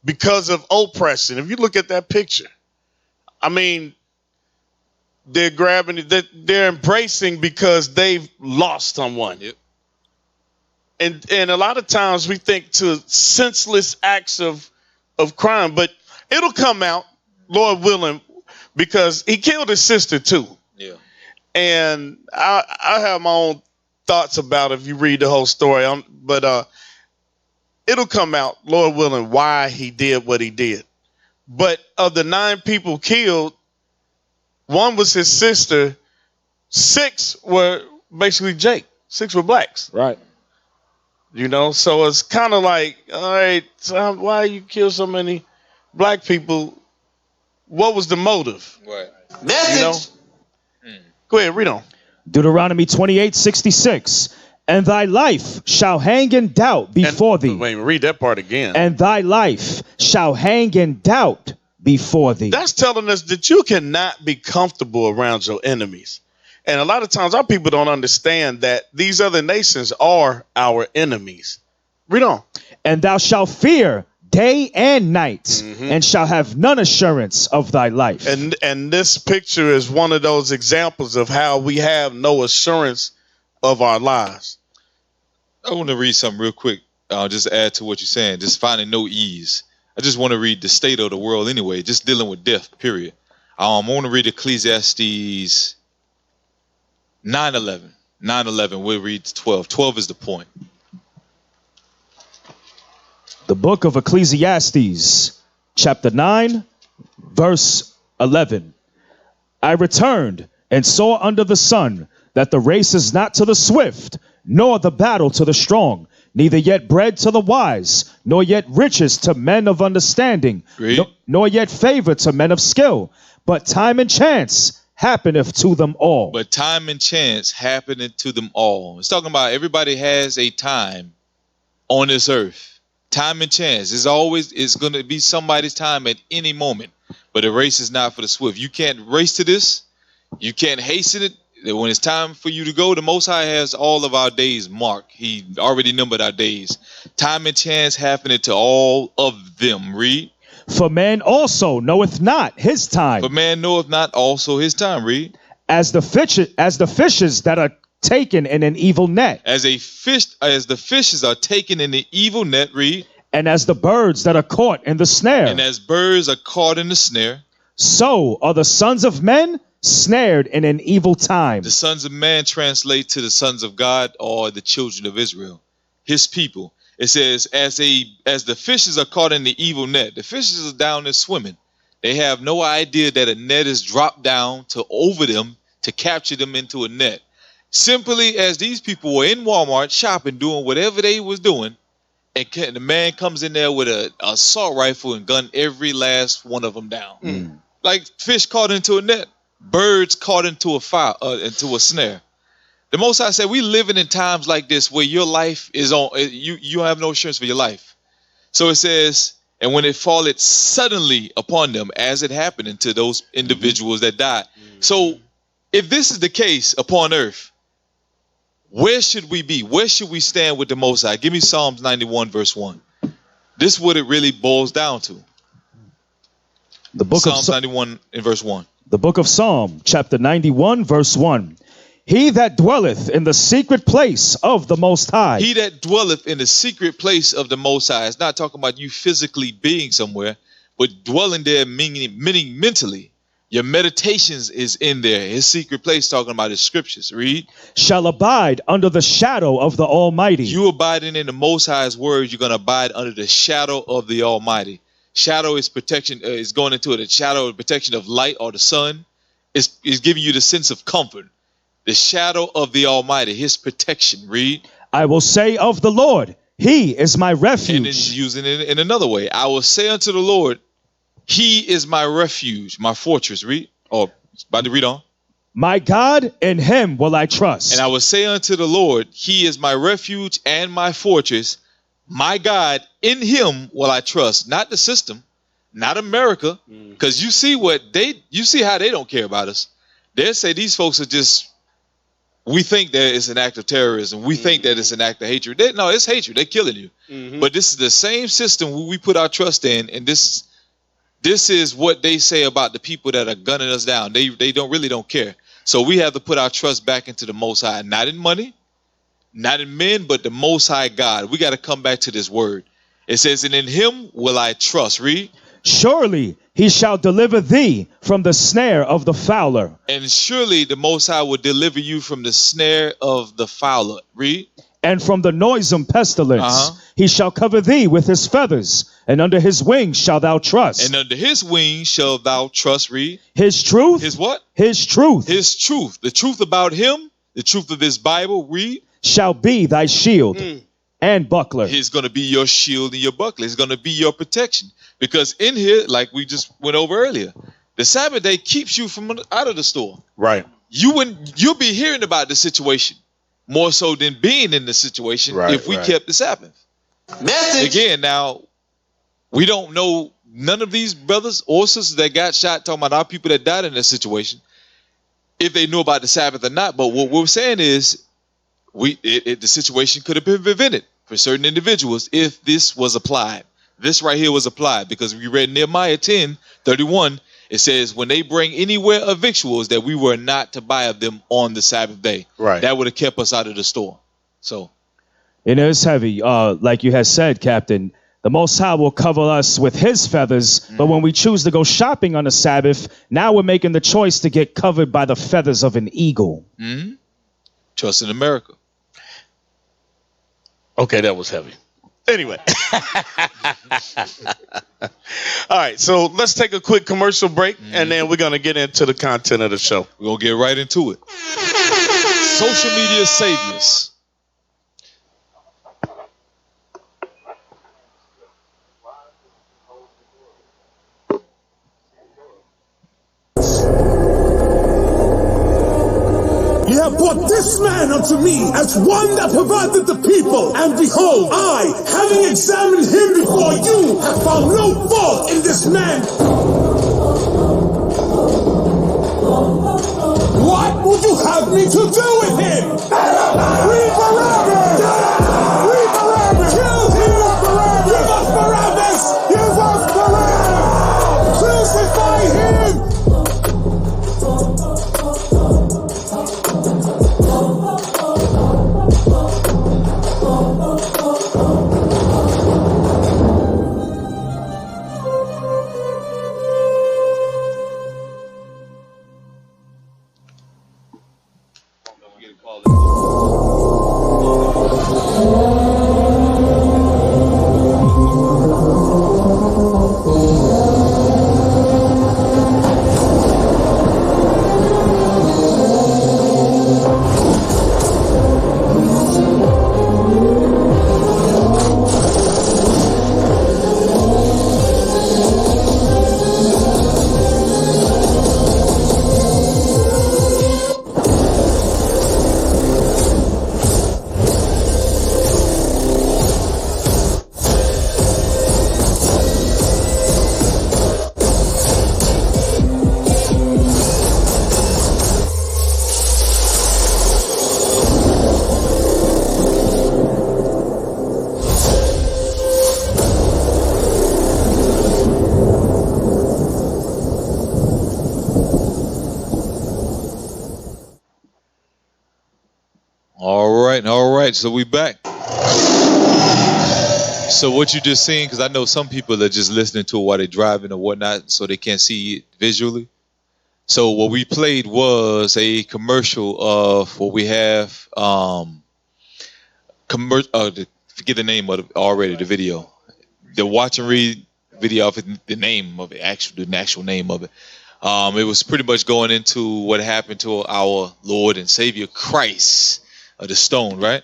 Because of oppression. If you look at that picture, I mean, they're grabbing it, they're embracing because they've lost someone. Yep. And a lot of times we think to senseless acts of crime, but it'll come out, Lord willing, because he killed his sister too. Yeah. And I have my own thoughts about it if you read the whole story. But it'll come out, Lord willing, why he did what he did. But of the 9 people killed, 1 was his sister. 6 were basically Jake. 6 were blacks. Right. You know, so it's kind of like, all right, so why you kill so many black people? What was the motive? Right. You know? Go ahead, read on. Deuteronomy 28, 66. And thy life shall hang in doubt before thee. Wait, read that part again. And thy life shall hang in doubt before thee. That's telling us that you cannot be comfortable around your enemies. And a lot of times our people don't understand that these other nations are our enemies. Read on. And thou shalt fear day and night, and shall have none assurance of thy life. And this picture is one of those examples of how we have no assurance of our lives. I want to read something real quick. Just add to what you're saying. Just finding no ease. I just want to read the state of the world anyway. Just dealing with death. Period. I want to read Ecclesiastes 9:11. 9:11. We'll read 12. 12 is the point. The book of Ecclesiastes, chapter 9, verse 11. I returned and saw under the sun that the race is not to the swift, nor the battle to the strong, neither yet bread to the wise, nor yet riches to men of understanding, nor yet favor to men of skill, but time and chance happeneth to them all. But time and chance happeneth to them all. It's talking about everybody has a time on this earth. Time and chance is always, it's going to be somebody's time at any moment. But the race is not for the swift. You can't race to this. You can't hasten it. When it's time for you to go, the Most High has all of our days marked. He already numbered our days. Time and chance happening to all of them. Read. For man also knoweth not his time. For man knoweth not also his time. Read. As the fishes that are taken in an evil net. As the fishes are taken in the evil net. Read. And as the birds that are caught in the snare. And as birds are caught in the snare. So are the sons of men snared in an evil time. The sons of man translate to the sons of God, or the children of Israel, his people. It says, as the fishes are caught in the evil net. The fishes are down there swimming. They have no idea that a net is dropped down to over them to capture them into a net. Simply as these people were in Walmart shopping, doing whatever they was doing, and the man comes in there with an assault rifle and gun every last one of them down. Like fish caught into a net. Birds caught into a snare. The Most High said, we living in times like this where your life is on, you have no assurance for your life. So it says, and when it falleth suddenly upon them, as it happened to those individuals that died. So if this is the case upon earth, where should we be? Where should we stand with the Most High? Give me Psalms 91 verse 1. This is what it really boils down to. The book Psalms 91 in verse 1. The book of Psalm, chapter 91, verse 1. He that dwelleth in the secret place of the Most High. He that dwelleth in the secret place of the Most High. It's not talking about you physically being somewhere, but dwelling there meaning mentally. Your meditations is in there. His secret place, talking about his scriptures. Read. Shall abide under the shadow of the Almighty. You abiding in the Most High's words, you're going to abide under the shadow of the Almighty. Shadow is protection, is going into it. The shadow of protection of light or the sun is giving you the sense of comfort. The shadow of the Almighty, his protection. Read. I will say of the Lord, he is my refuge. And it's using it in another way. I will say unto the Lord, he is my refuge, my fortress. Read. Oh, about to read on. My God, in him will I trust. And I will say unto the Lord, he is my refuge and my fortress. My God, in him will I trust. Not the system, not America. Because you see how they don't care about us. They say these folks are just, we think that it's an act of terrorism. We think that it's an act of hatred. No, it's hatred. They're killing you. But this is the same system we put our trust in. And this is what they say about the people that are gunning us down. They don't care. So we have to put our trust back into the Most High. Not in money, not in men, but the Most High God. We got to come back to this word. It says, and in him will I trust. Read. Surely he shall deliver thee from the snare of the fowler. And surely the Most High will deliver you from the snare of the fowler. Read. And from the noisome pestilence. He shall cover thee with his feathers, and under his wings shalt thou trust. And under his wings shalt thou trust. Read. His truth. His what? His truth. His truth. The truth about him. The truth of this Bible. Read. Shall be thy shield and buckler. He's going to be your shield and your buckler. It's going to be your protection. Because in here, like we just went over earlier, the Sabbath day keeps you from out of the store. Right. You'll be hearing about the situation more so than being in the situation if we kept the Sabbath. Message. Again, now, we don't know none of these brothers or sisters that got shot, talking about our people that died in that situation, if they knew about the Sabbath or not. But what we're saying is, the situation could have been prevented for certain individuals if this was applied. this right here was applied, because we read Nehemiah 10:31. It says, when they bring anywhere of victuals, that we were not to buy of them on the Sabbath day. Right. That would have kept us out of the store. So It is heavy. Like you had said, Captain, the Most High will cover us with his feathers, but when we choose to go shopping on the Sabbath, now we're making the choice to get covered by the feathers of an eagle. Trust in America. Okay, that was heavy. Anyway. All right, so let's take a quick commercial break, and then we're going to get into the content of the show. We're going to get right into it. Social media saviors. You have brought this man unto me as one that provided the people. And behold, I, having examined him before you, have found no fault in this man. What would you have me to do with him? Free Barabbas! Free Barabbas! Kill him! Give us Barabbas! Give us Barabbas! Crucify him! All right, so we back. So what you just seen, because I know some people are just listening to it while they're driving or whatnot, so they can't see it visually. So what we played was a commercial of what we have. Forget the name of it already. The video, the watch and read video of it, the name of it, the actual name of it. It was pretty much going into what happened to our Lord and Savior Christ. The stone, right?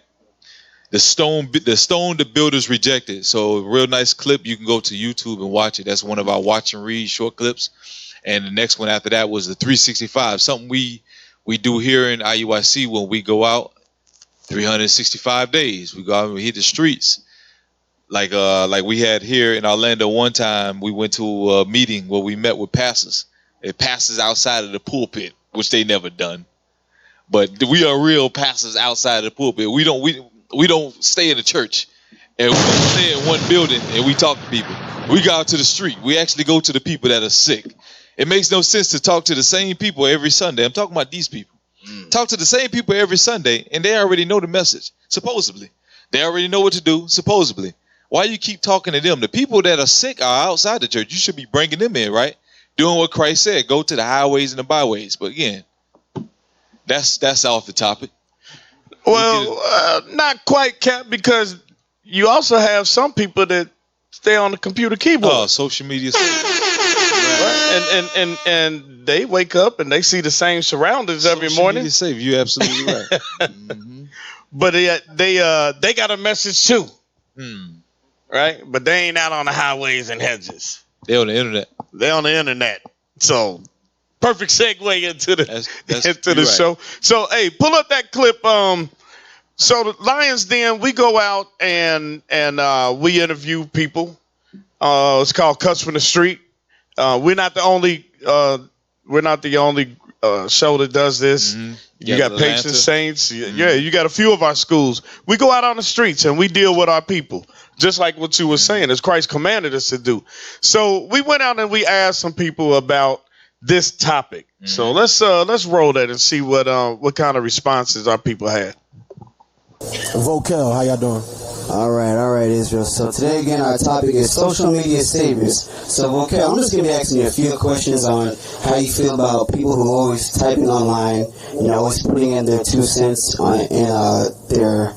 The stone the builders rejected. So real nice clip. You can go to YouTube and watch it. That's one of our watch and read short clips. And the next one after that was the 365. Something we do here in IUIC when we go out 365 days. We go out and we hit the streets. Like we had here in Orlando one time, we went to a meeting where we met with pastors. It pastors outside of the pulpit, which they never done. But we are real pastors outside of the pulpit. We don't stay in the church, and we don't stay in one building and we talk to people. We go out to the street. We actually go to the people that are sick. It makes no sense to talk to the same people every Sunday. I'm talking about these people. Talk to the same people every Sunday, and they already know the message. Supposedly, they already know what to do. Supposedly, why you keep talking to them? The people that are sick are outside the church. You should be bringing them in, right? Doing what Christ said. Go to the highways and the byways. But again, that's off the topic. Well, not quite, Cap, because you also have some people that stay on the computer keyboard. Oh, social media. Right? And they wake up and they see the same surroundings every morning. Social media you're absolutely right. But they got a message too, right? But they ain't out on the highways and hedges. They on the internet. They on the internet. So perfect segue into the show. So hey, pull up that clip. So the Lionz Den, we go out and we interview people. It's called Cuts from the Street. We're not the only show that does this. Mm-hmm. You got Patient Saints. Yeah, you got a few of our schools. We go out on the streets and we deal with our people, just like what you were saying, as Christ commanded us to do. So we went out and we asked some people about this topic. So let's roll that and see what kind of responses our people had. Vocal, how y'all doing? All right, Israel. So today again, our topic is social media saviors. So, okay, I'm just going to be asking you a few questions on how you feel about people who are always typing online, always putting in their 2 cents on their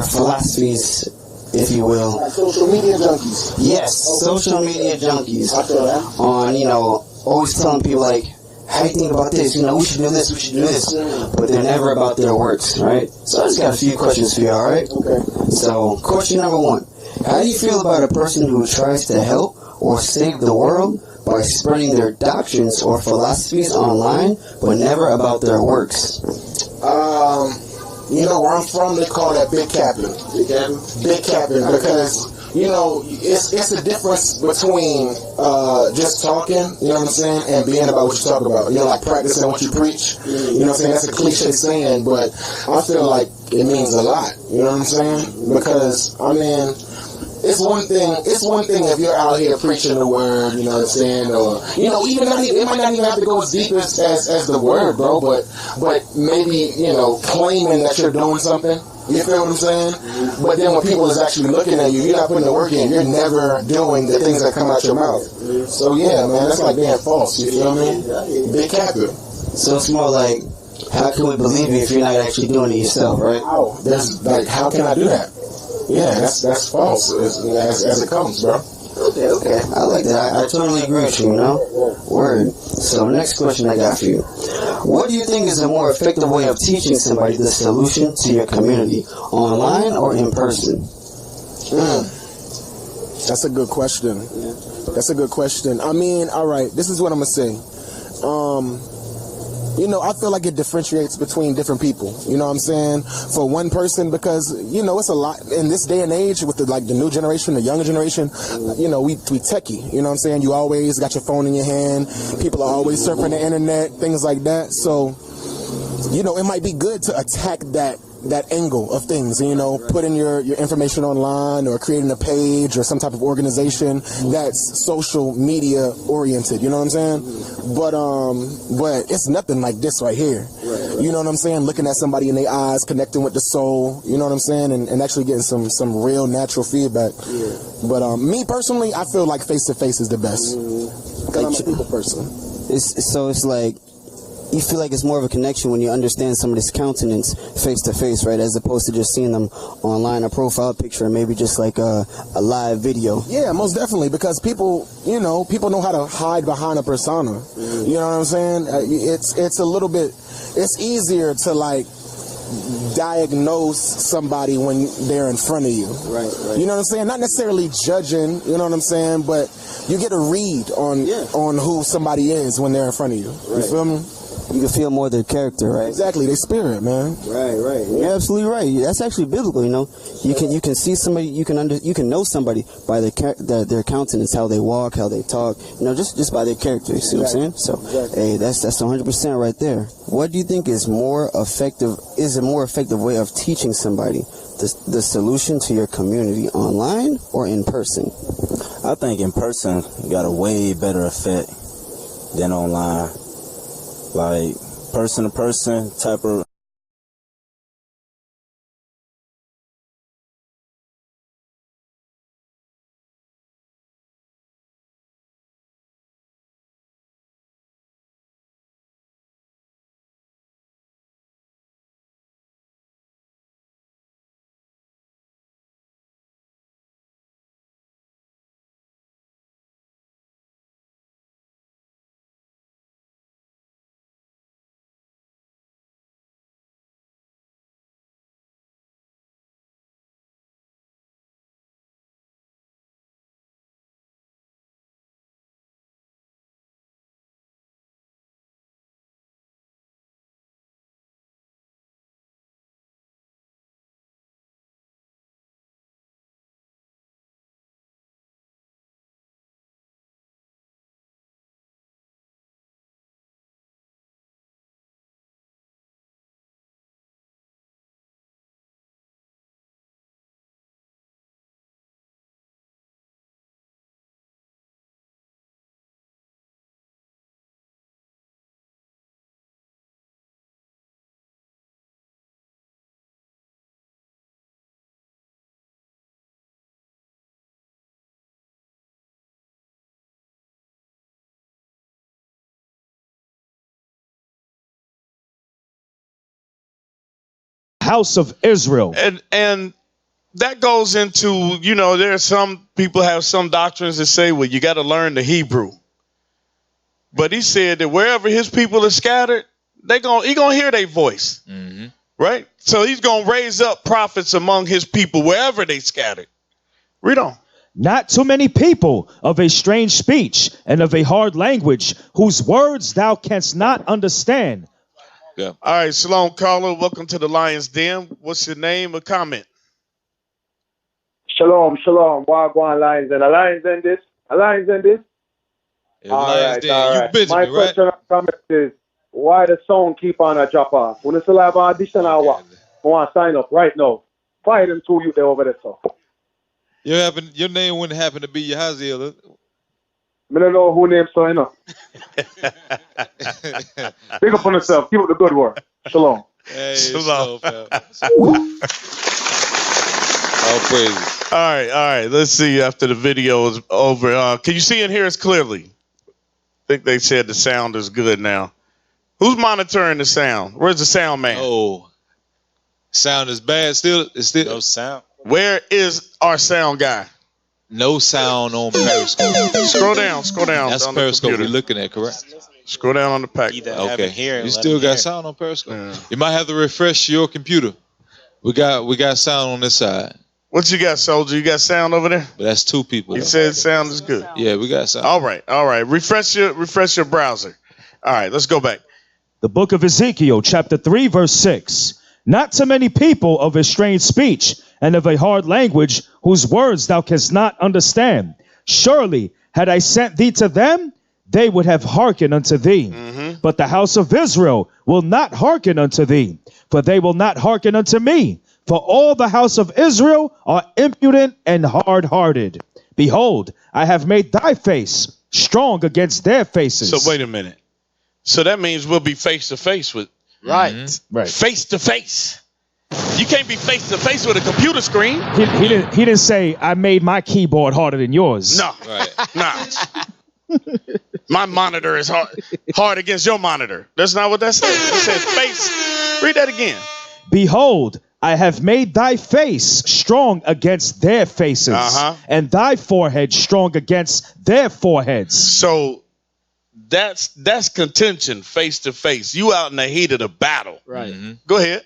philosophies, if you will. Like social media junkies. Yes, social media junkies. I feel that. On, always telling people like, how do you think about this? We should do this, we should do this. But they're never about their works, right? So I just got a few questions for you, all right? Okay. So, question number 1. How do you feel about a person who tries to help or save the world by spreading their doctrines or philosophies online, but never about their works? Where I'm from, they call that big capping. Big capping, because it's a difference between just talking, you know what I'm saying, and being about what you talk about. Like practicing what you preach. You know what I'm saying? That's a cliche saying, but I feel like it means a lot. You know what I'm saying? Because it's one thing if you're out here preaching the word, you know what I'm saying, or it might not even have to go as deep as the word, bro, but maybe claiming that you're doing something. You feel what I'm saying? But then when people is actually looking at you, you're not putting the work in. You're never doing the things that come out your mouth. So yeah, man, that's like being false. You feel me? Big capping. So it's more like, how can we believe you if you're not actually doing it yourself, right? Oh, there's like, how can I do that? Yeah, that's false as it comes, bro. Okay. I like that. I totally agree with you, Word. So next question I got for you. What do you think is a more effective way of teaching somebody the solution to your community, online or in person? That's a good question. That's a good question. All right, this is what I'm going to say. I feel like it differentiates between different people. You know what I'm saying? For one person, because, it's a lot in this day and age with the new generation, the younger generation, we techie. You know what I'm saying? You always got your phone in your hand. People are always surfing the internet, things like that. So, it might be good to attack that angle of things, putting your information online or creating a page or some type of organization that's social media oriented, you know what I'm saying? But it's nothing like this right here. You know what I'm saying? Looking at somebody in their eyes, connecting with the soul, you know what I'm saying? And actually getting some real natural feedback. But me personally, I feel like face to face is the best. Because I'm a people person. It's like, you feel like it's more of a connection when you understand somebody's countenance face to face, right? As opposed to just seeing them online, a profile picture, and maybe just like a live video. Yeah, most definitely, because people know how to hide behind a persona. You know what I'm saying? It's a little bit, it's easier to like diagnose somebody when they're in front of you. Right. You know what I'm saying? Not necessarily judging, you know what I'm saying, but you get a read on who somebody is when they're in front of you. Right. You feel me? You can feel more their character, right? Exactly, their spirit, man. Right. You're absolutely right. That's actually biblical. You can see somebody, you can know somebody by their countenance, how they walk, how they talk. Just by their character. You see what I'm saying? So, hey, that's 100% right there. What do you think is more effective? Is a more effective way of teaching somebody the solution to your community, online or in person? I think in person got a way better effect than online. Like person to person type of house of Israel. And that goes into, there are some people have some doctrines that say, well, you got to learn the Hebrew. But he said that wherever his people are scattered, he gonna hear their voice. Mm-hmm. Right? So he's going to raise up prophets among his people wherever they scattered. Read on. Not too many people of a strange speech and of a hard language, whose words thou canst not understand. Yeah. All right, shalom, caller. Welcome to the Lion's Den. What's your name or comment? Shalom, shalom. Wagwan Lions and Alliance in this. Alliance in this. Yeah, Lion's Den. All You right. busy, My right? question and comment is, why the sound keep on a drop off? When it's a live audition or what? I want to sign up right now. Fire them two you there over there, so. Your name wouldn't happen to be Yahaziel. I don't know who named so, Big up on yourself. Keep up the good work. Shalom. Hey, Shalom. All praises. All right. Let's see after the video is over. Can you see and hear us clearly? I think they said the sound is good now. Who's monitoring the sound? Where's the sound man? Oh, sound is bad. Still, No sound. Where is our sound guy? No sound on Periscope. Scroll down. That's on the Periscope computer. we're looking at, correct? Scroll down on the pack. Okay. Here You still got sound on Periscope. Yeah. You might have to refresh your computer. We got sound on this side, What you got, soldier? You got sound over there? but that's two people. He though. said sound is good. Yeah, we got sound. All right. Refresh your browser. All right, let's go back. The book of Ezekiel, chapter 3, verse 6. Not to many people of a strange speech and of a hard language, whose words thou canst not understand. Surely, had I sent thee to them, they would have hearkened unto thee. Mm-hmm. But the house of Israel will not hearken unto thee, for they will not hearken unto me. For all the house of Israel are impudent and hard-hearted. Behold, I have made thy face strong against their faces. So wait a minute. So that means we'll be face to face with. Right. Right. Face to face. You can't be face to face with a computer screen. He didn't say, I made my keyboard harder than yours. No. Right. Nah. My monitor is hard against your monitor. That's not what that says. It says face. Read that again. Behold, I have made thy face strong against their faces, and thy forehead strong against their foreheads. So that's contention face to face. You out in the heat of the battle. Right. Mm-hmm. Go ahead.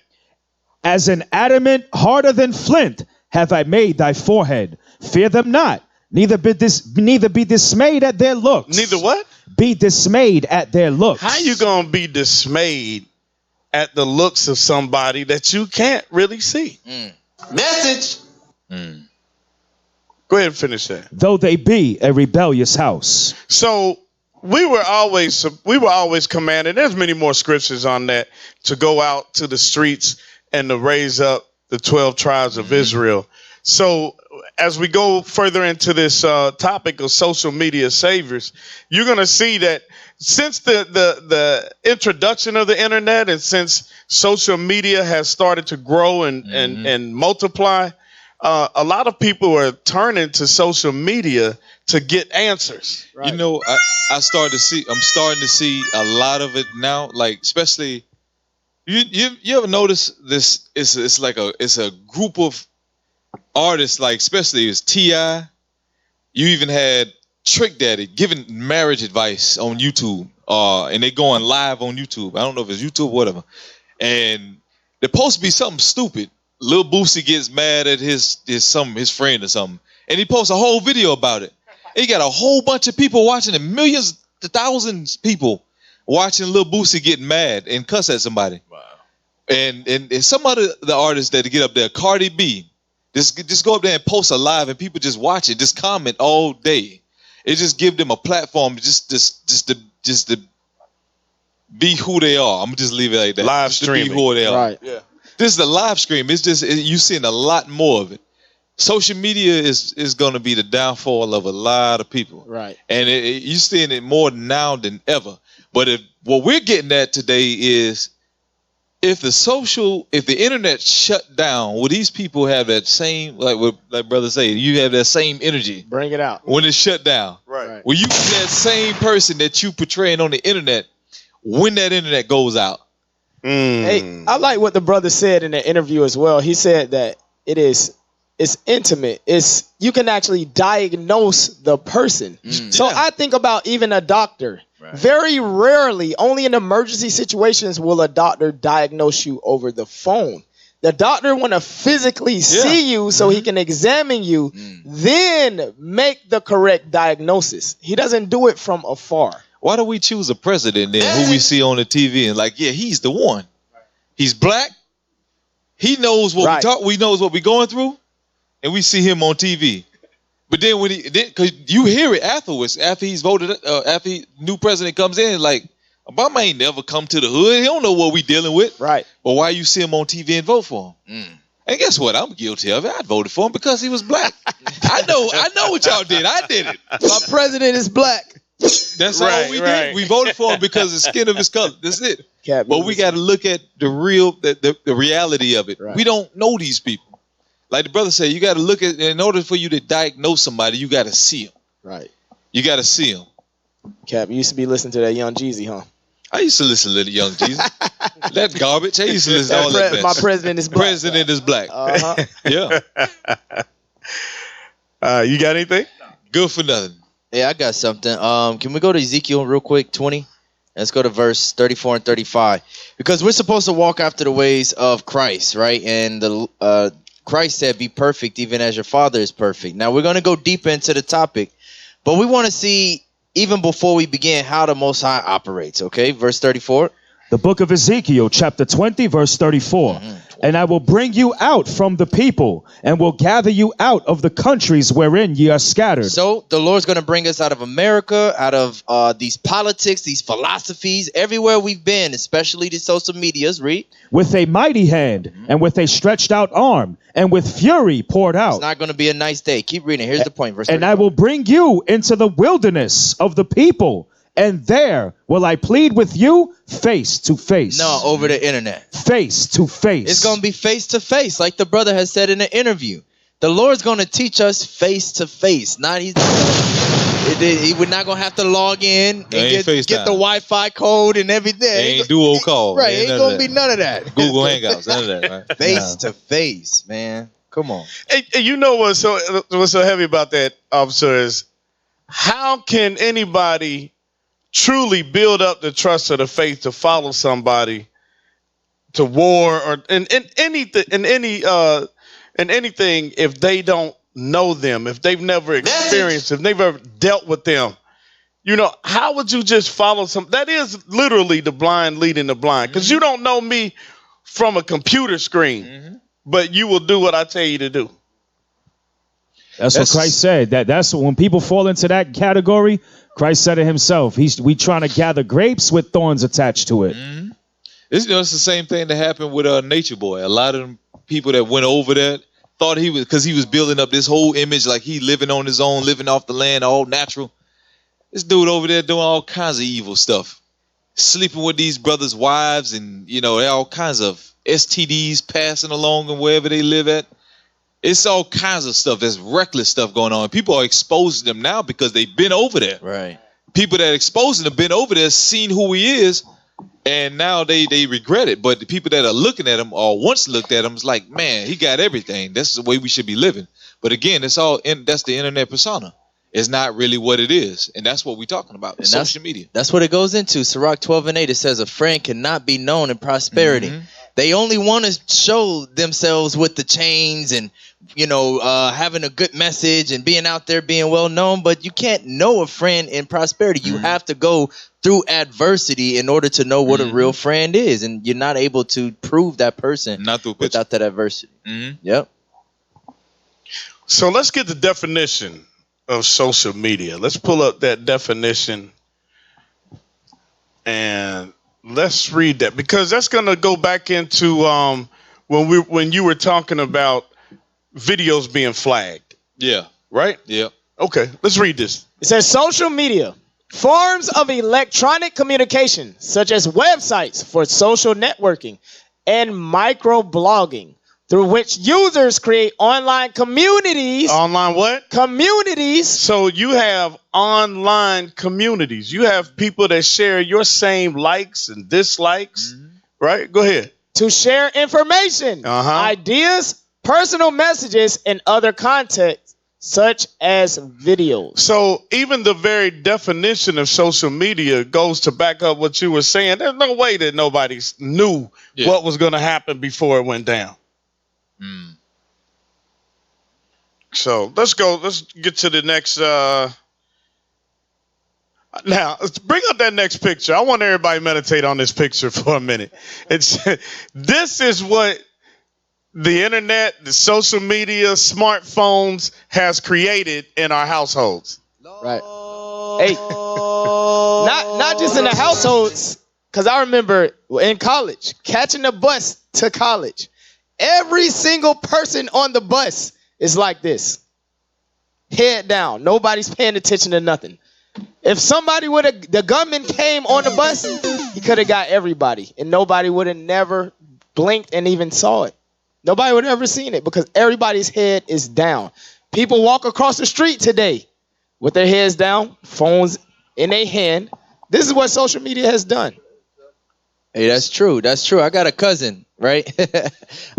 As an adamant harder than flint have I made thy forehead. Fear them not, neither be dismayed at their looks. Neither what? Be dismayed at their looks. How you gonna be dismayed at the looks of somebody that you can't really see? Message. Go ahead and finish that. Though they be a rebellious house. So we were always commanded. There's many more scriptures on that, to go out to the streets and to raise up the 12 tribes of Israel. So as we go further into this topic of social media saviors, you're going to see that since the introduction of the internet, and since social media has started to grow and multiply, a lot of people are turning to social media to get answers. Right. You know, I'm starting to see a lot of it now, like especially you ever notice this? It's like a group of artists, like especially it's T.I. You even had Trick Daddy giving marriage advice on YouTube, and they going live on YouTube. I don't know if it's YouTube or whatever. And they're supposed to be something stupid. Lil Boosie gets mad at his friend or something, and he posts a whole video about it. And he got a whole bunch of people watching it, millions to thousands of people watching Lil Boosie get mad and cuss at somebody. Wow. And some of the artists that get up there, Cardi B, just go up there and post a live, and people just watch it, just comment all day. It just give them a platform just to be who they are. I'm gonna just leave it like that. Live just streaming. to be who they are. Right. Yeah. This is the live stream. It's just you seeing a lot more of it. Social media is going to be the downfall of a lot of people. Right. And you're seeing it more now than ever. But what we're getting at today is, if the internet shut down, will these people have that same, like brother say, you have that same energy? Bring it out. When it's shut down. Right. Will you be that same person that you portraying on the internet when that internet goes out? Hey, I like what the brother said in the interview as well. He said that it's intimate. You can actually diagnose the person. So I think about even a doctor. Right. Very rarely, only in emergency situations will a doctor diagnose you over the phone. The doctor want to physically see you so he can examine you, then make the correct diagnosis. He doesn't do it from afar. Why do we choose a president then who we see on the TV and like, yeah, he's the one. He's black. He knows what we talk. We knows what we're going through, and we see him on TV. But then when because you hear it afterwards, after he's voted, new president comes in, like Obama ain't never come to the hood. He don't know what we dealing with. Right. But why you see him on TV and vote for him? And guess what? I'm guilty of it. I voted for him because he was black. I know what y'all did. I did it. My president is black. That's all we did. We voted for him because of the skin of his color. That's it. But we got to look at the reality of it. Right. We don't know these people. Like the brother said, you got to look at, in order for you to diagnose somebody, you got to see them. Right. You got to see them. Cap, you used to be listening to that Young Jeezy, huh? I used to listen to the Young Jeezy. That garbage. I used to listen to all that mess. My president is black. President is black. Yeah. You got anything? Good for nothing. Yeah, I got something. Can we go to Ezekiel real quick, 20? Let's go to verse 34 and 35. Because we're supposed to walk after the ways of Christ, right? And Christ said, be perfect even as your Father is perfect. Now, we're going to go deeper into the topic, but we want to see, even before we begin, how the Most High operates, okay? Verse 34. The book of Ezekiel, chapter 20, verse 34. And I will bring you out from the people, and will gather you out of the countries wherein ye are scattered. So the Lord's going to bring us out of America, out of these politics, these philosophies, everywhere we've been, especially the social medias, read. With a mighty hand, and with a stretched out arm, and with fury poured out. It's not going to be a nice day. Keep reading. Here's the point, verse 34. And I will bring you into the wilderness of the people, and there will I plead with you face to face. No, over the internet. Face to face. It's going to be face to face, like the brother has said in the interview. The Lord's going to teach us face to face. We're not going to have to log in and get the Wi-Fi code and everything. Ain't dual call. Right, ain't going to be none of that. Google Hangouts, none of that. Right? Face to face, man. Come on. Hey, you know what's so heavy about that, officer, is how can anybody truly build up the trust of the faith to follow somebody to war or in anything if they don't know them, if they've never experienced, if they've ever dealt with them? You know, how would you just follow some? That is literally the blind leading the blind, because you don't know me from a computer screen, but you will do what I tell you to do. That's what Christ said. That's when people fall into that category. Christ said it himself. We trying to gather grapes with thorns attached to it. It's the same thing that happened with Nature Boy. A lot of them people that went over that thought he was, because he was building up this whole image like he living on his own, living off the land, all natural. This dude over there doing all kinds of evil stuff, sleeping with these brothers' wives, and all kinds of STDs passing along and wherever they live at. It's all kinds of stuff. There's reckless stuff going on. People are exposing them now because they've been over there. Right. People that exposing have been over there, seen who he is, and now they regret it. But the people that are looking at him or once looked at him is like, man, he got everything. This is the way we should be living. But again, that's the internet persona. It's not really what it is. And that's what we're talking about, and social media. That's what it goes into. Sirach 12 and 8, it says a friend cannot be known in prosperity. They only want to show themselves with the chains and, having a good message and being out there, being well known. But you can't know a friend in prosperity. You have to go through adversity in order to know what a real friend is. And you're not able to prove that person without that adversity. Yep. So let's get the definition of social media. Let's pull up that definition and let's read that, because that's going to go back into when you were talking about videos being flagged. Yeah. Right? Yeah. Okay, let's read this. It says social media, forms of electronic communication such as websites for social networking and microblogging, through which users create online communities. Online what? Communities. So you have online communities. You have people that share your same likes and dislikes, right? Go ahead. To share information, ideas, personal messages, and other content, such as videos. So even the very definition of social media goes to back up what you were saying. There's no way that nobody knew what was going to happen before it went down. So let's go. Let's get to the next. Now, let's bring up that next picture. I want everybody to meditate on this picture for a minute. This is what the internet, the social media, smartphones has created in our households. Right. Hey, not just in the households, because I remember in college, catching the bus to college. Every single person on the bus is like this. Head down. Nobody's paying attention to nothing. If somebody the gunman came on the bus, he could have got everybody, and nobody would have never blinked and even saw it. Nobody would have ever seen it because everybody's head is down. People walk across the street today with their heads down, phones in their hand. This is what social media has done. Hey, that's true. That's true. I got a cousin, right?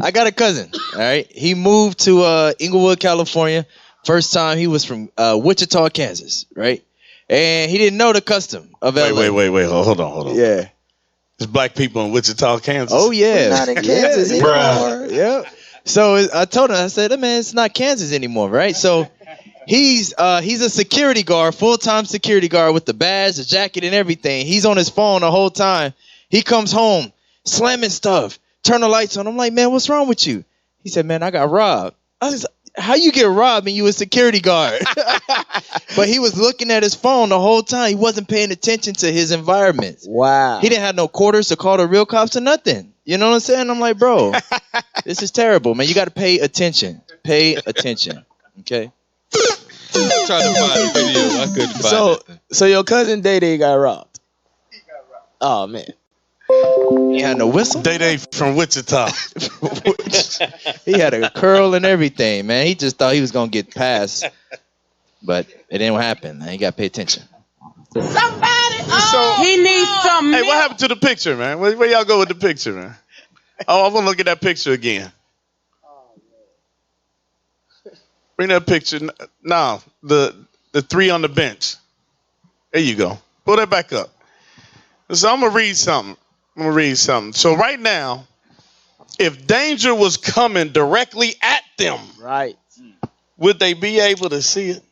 I got a cousin, all right? He moved to Inglewood, California. First time he was from Wichita, Kansas, right? And he didn't know the custom of LA. Wait. Hold on. Yeah. There's black people in Wichita, Kansas. Oh, yeah. We're not in Kansas anymore. Yeah. So I told him, I said, man, it's not Kansas anymore, right? So he's a security guard, full-time security guard with the badge, the jacket, and everything. He's on his phone the whole time. He comes home, slamming stuff, turn the lights on. I'm like, man, what's wrong with you? He said, man, I got robbed. I was how you get robbed and you a security guard? But he was looking at his phone the whole time. He wasn't paying attention to his environment. Wow. He didn't have no quarters to call the real cops or nothing. You know what I'm saying? I'm like, bro, this is terrible, man. You got to pay attention. Pay attention. Okay? I'm trying to find a video. I couldn't find it. So your cousin Day got robbed. Oh, man. He had no whistle. Day from Wichita. He had a curl and everything, man. He just thought he was gonna get past, but it didn't happen. Man. He got to pay attention. He needs some. Hey, what happened to the picture, man? Where y'all go with the picture, man? Oh, I'm gonna look at that picture again. Bring that picture. No, the three on the bench. There you go. Pull that back up. So I'm gonna read something. So right now, if danger was coming directly at them, right, would they be able to see it?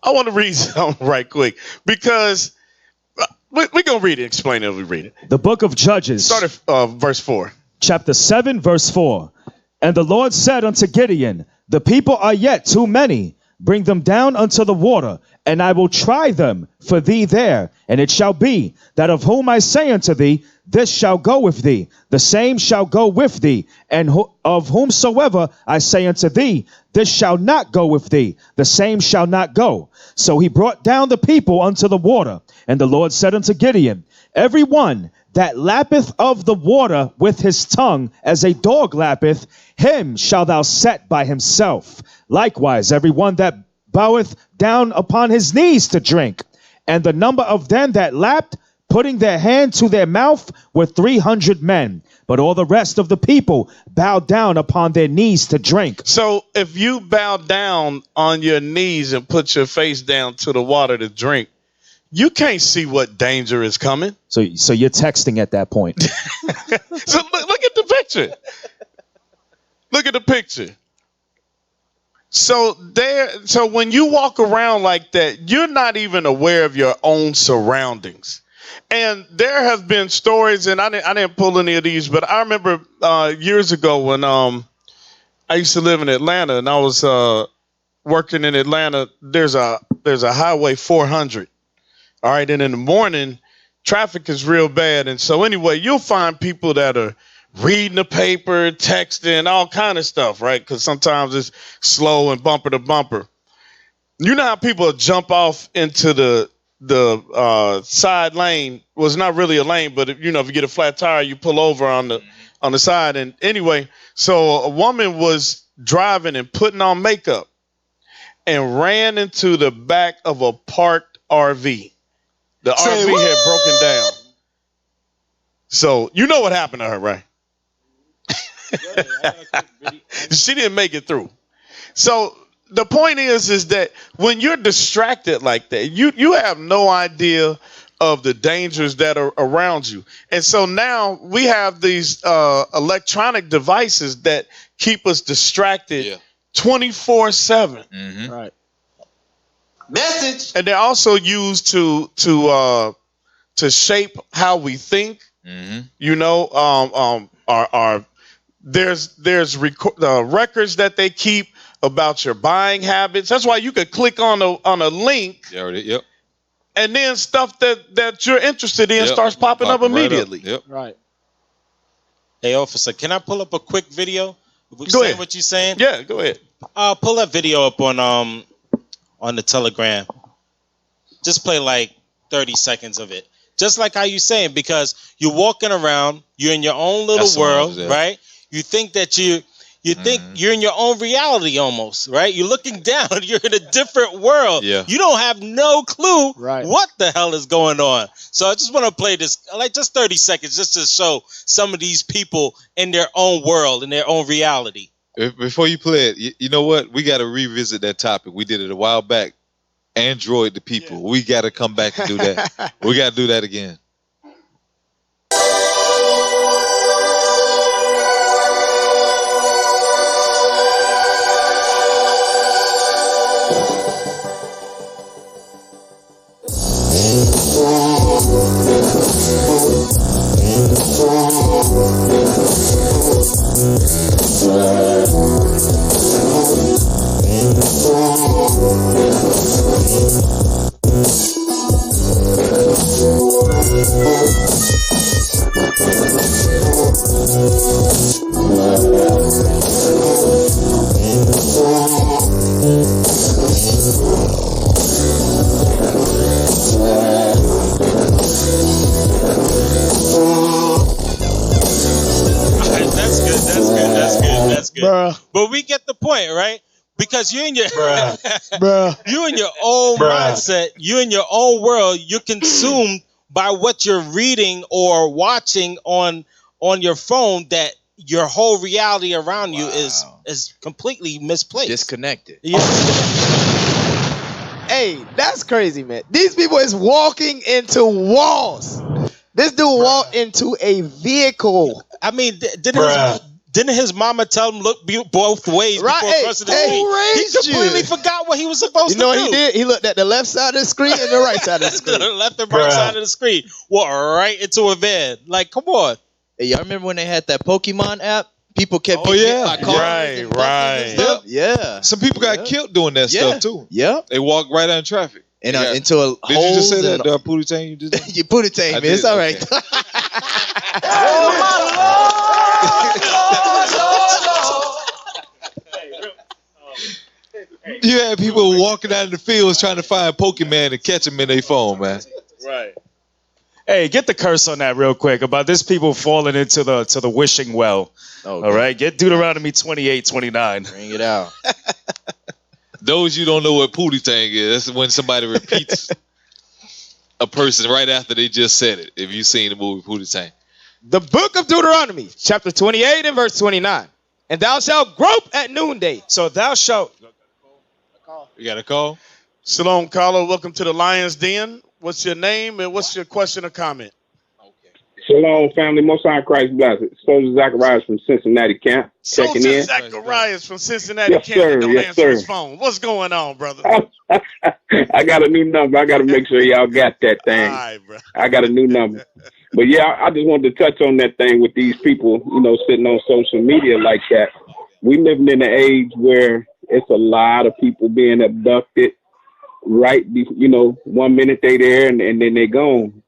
I want to read something right quick because we're going to read it, explain it as we read it. The book of Judges. Start at verse 4. Chapter 7, verse 4. And the Lord said unto Gideon, the people are yet too many. Bring them down unto the water, and I will try them for thee there. And it shall be that of whom I say unto thee, this shall go with thee, the same shall go with thee. And of whomsoever I say unto thee, this shall not go with thee, the same shall not go. So he brought down the people unto the water. And the Lord said unto Gideon, every one that lappeth of the water with his tongue as a dog lappeth, him shalt thou set by himself. Likewise, every one that boweth down upon his knees to drink. And the number of them that lapped, putting their hand to their mouth, were 300 men. But all the rest of the people bowed down upon their knees to drink. So if you bow down on your knees and put your face down to the water to drink, you can't see what danger is coming. So you're texting at that point. So look at the picture. Look at the picture. So when you walk around like that, you're not even aware of your own surroundings. And there have been stories, and I didn't pull any of these, but I remember years ago when I used to live in Atlanta, and I was working in Atlanta. There's a Highway 400. All right, and in the morning, traffic is real bad. And so anyway, you'll find people that are reading the paper, texting, all kind of stuff, right? Because sometimes it's slow and bumper to bumper. You know how people jump off into the side lane? Well, it's not really a lane, but if you get a flat tire, you pull over on the side. And anyway, so a woman was driving and putting on makeup and ran into the back of a parked RV. The RV had broken down. So you know what happened to her, right? She didn't make it through. So the point is that when you're distracted like that, you have no idea of the dangers that are around you. And so now we have these electronic devices that keep us distracted 24/7. Mm-hmm. Right. Message. And they're also used to shape how we think. Mm-hmm. You know, there's records that they keep about your buying habits. That's why you could click on a link. Yep. And then stuff that you're interested in starts popping up immediately. Yep. Right. Hey, officer, can I pull up a quick video? Go ahead. What you're saying? Yeah, go ahead. Pull that video up on the Telegram. Just play like 30 seconds of it. Just like how you saying, because you're walking around, you're in your own little world, right? You think that you think you're in your own reality almost, right? You're looking down, you're in a different world. Yeah. You don't have no clue Right. what the hell is going on. So I just want to play this, like just 30 seconds, just to show some of these people in their own world, in their own reality. Before you play it, you know what? We got to revisit that topic. We did it a while back. Android the people. We got to come back and do that. We got to do that again. That's good. Bruh. But we get the point, right? Because you're in your Bruh. you in your own mindset, you in your own world, you're consumed by what you're reading or watching on your phone, that your whole reality around you is completely misplaced. Disconnected. Yeah. Hey, that's crazy, man. These people is walking into walls. This dude walked into a vehicle. I mean, didn't his mama tell him look both ways before crossing the street? He completely forgot what he was supposed to do. You know what he did? He looked at the left side of the screen and the right side of the screen. The left and right side of the screen. Walked right into a van. Like, come on. Hey, y'all remember when they had that Pokemon app? People kept Oh, getting yeah. hit by cars and buses and stuff. Yeah. Some people got killed doing that stuff too. Yep. They walked right out in traffic. And into a Did you just say that? Pootie Tang? You did that? You Pootie Tang, man. It's all right. You had people walking out in the fields trying to find Pokemon and catch them in their phone, man. Right. Hey, get the curse on that real quick about this people falling into the wishing well. Okay. All right, get Deuteronomy 28:29. Bring it out. Those you don't know what Pootie Tang is, that's when somebody repeats a person right after they just said it. If you've seen the movie Pootie Tang. The book of Deuteronomy, chapter 28 and verse 29. And thou shalt grope at noonday. So thou shalt. You got a call? Shalom, caller. Welcome to the Lion's Den. What's your name and what's your question or comment? Shalom, family. Most High Christ bless it. Soldier Zacharias from Cincinnati camp. Checking Soldier in. Zacharias from Cincinnati Yes, camp. sir. Don't Yes, answer sir. his phone. What's going on, brother? I got a new number. I got to make sure y'all got that thing. All right, bro. I got a new number. But yeah, I just wanted to touch on that thing with these people, sitting on social media like that. We living in an age where it's a lot of people being abducted. Right, 1 minute they there and then they gone.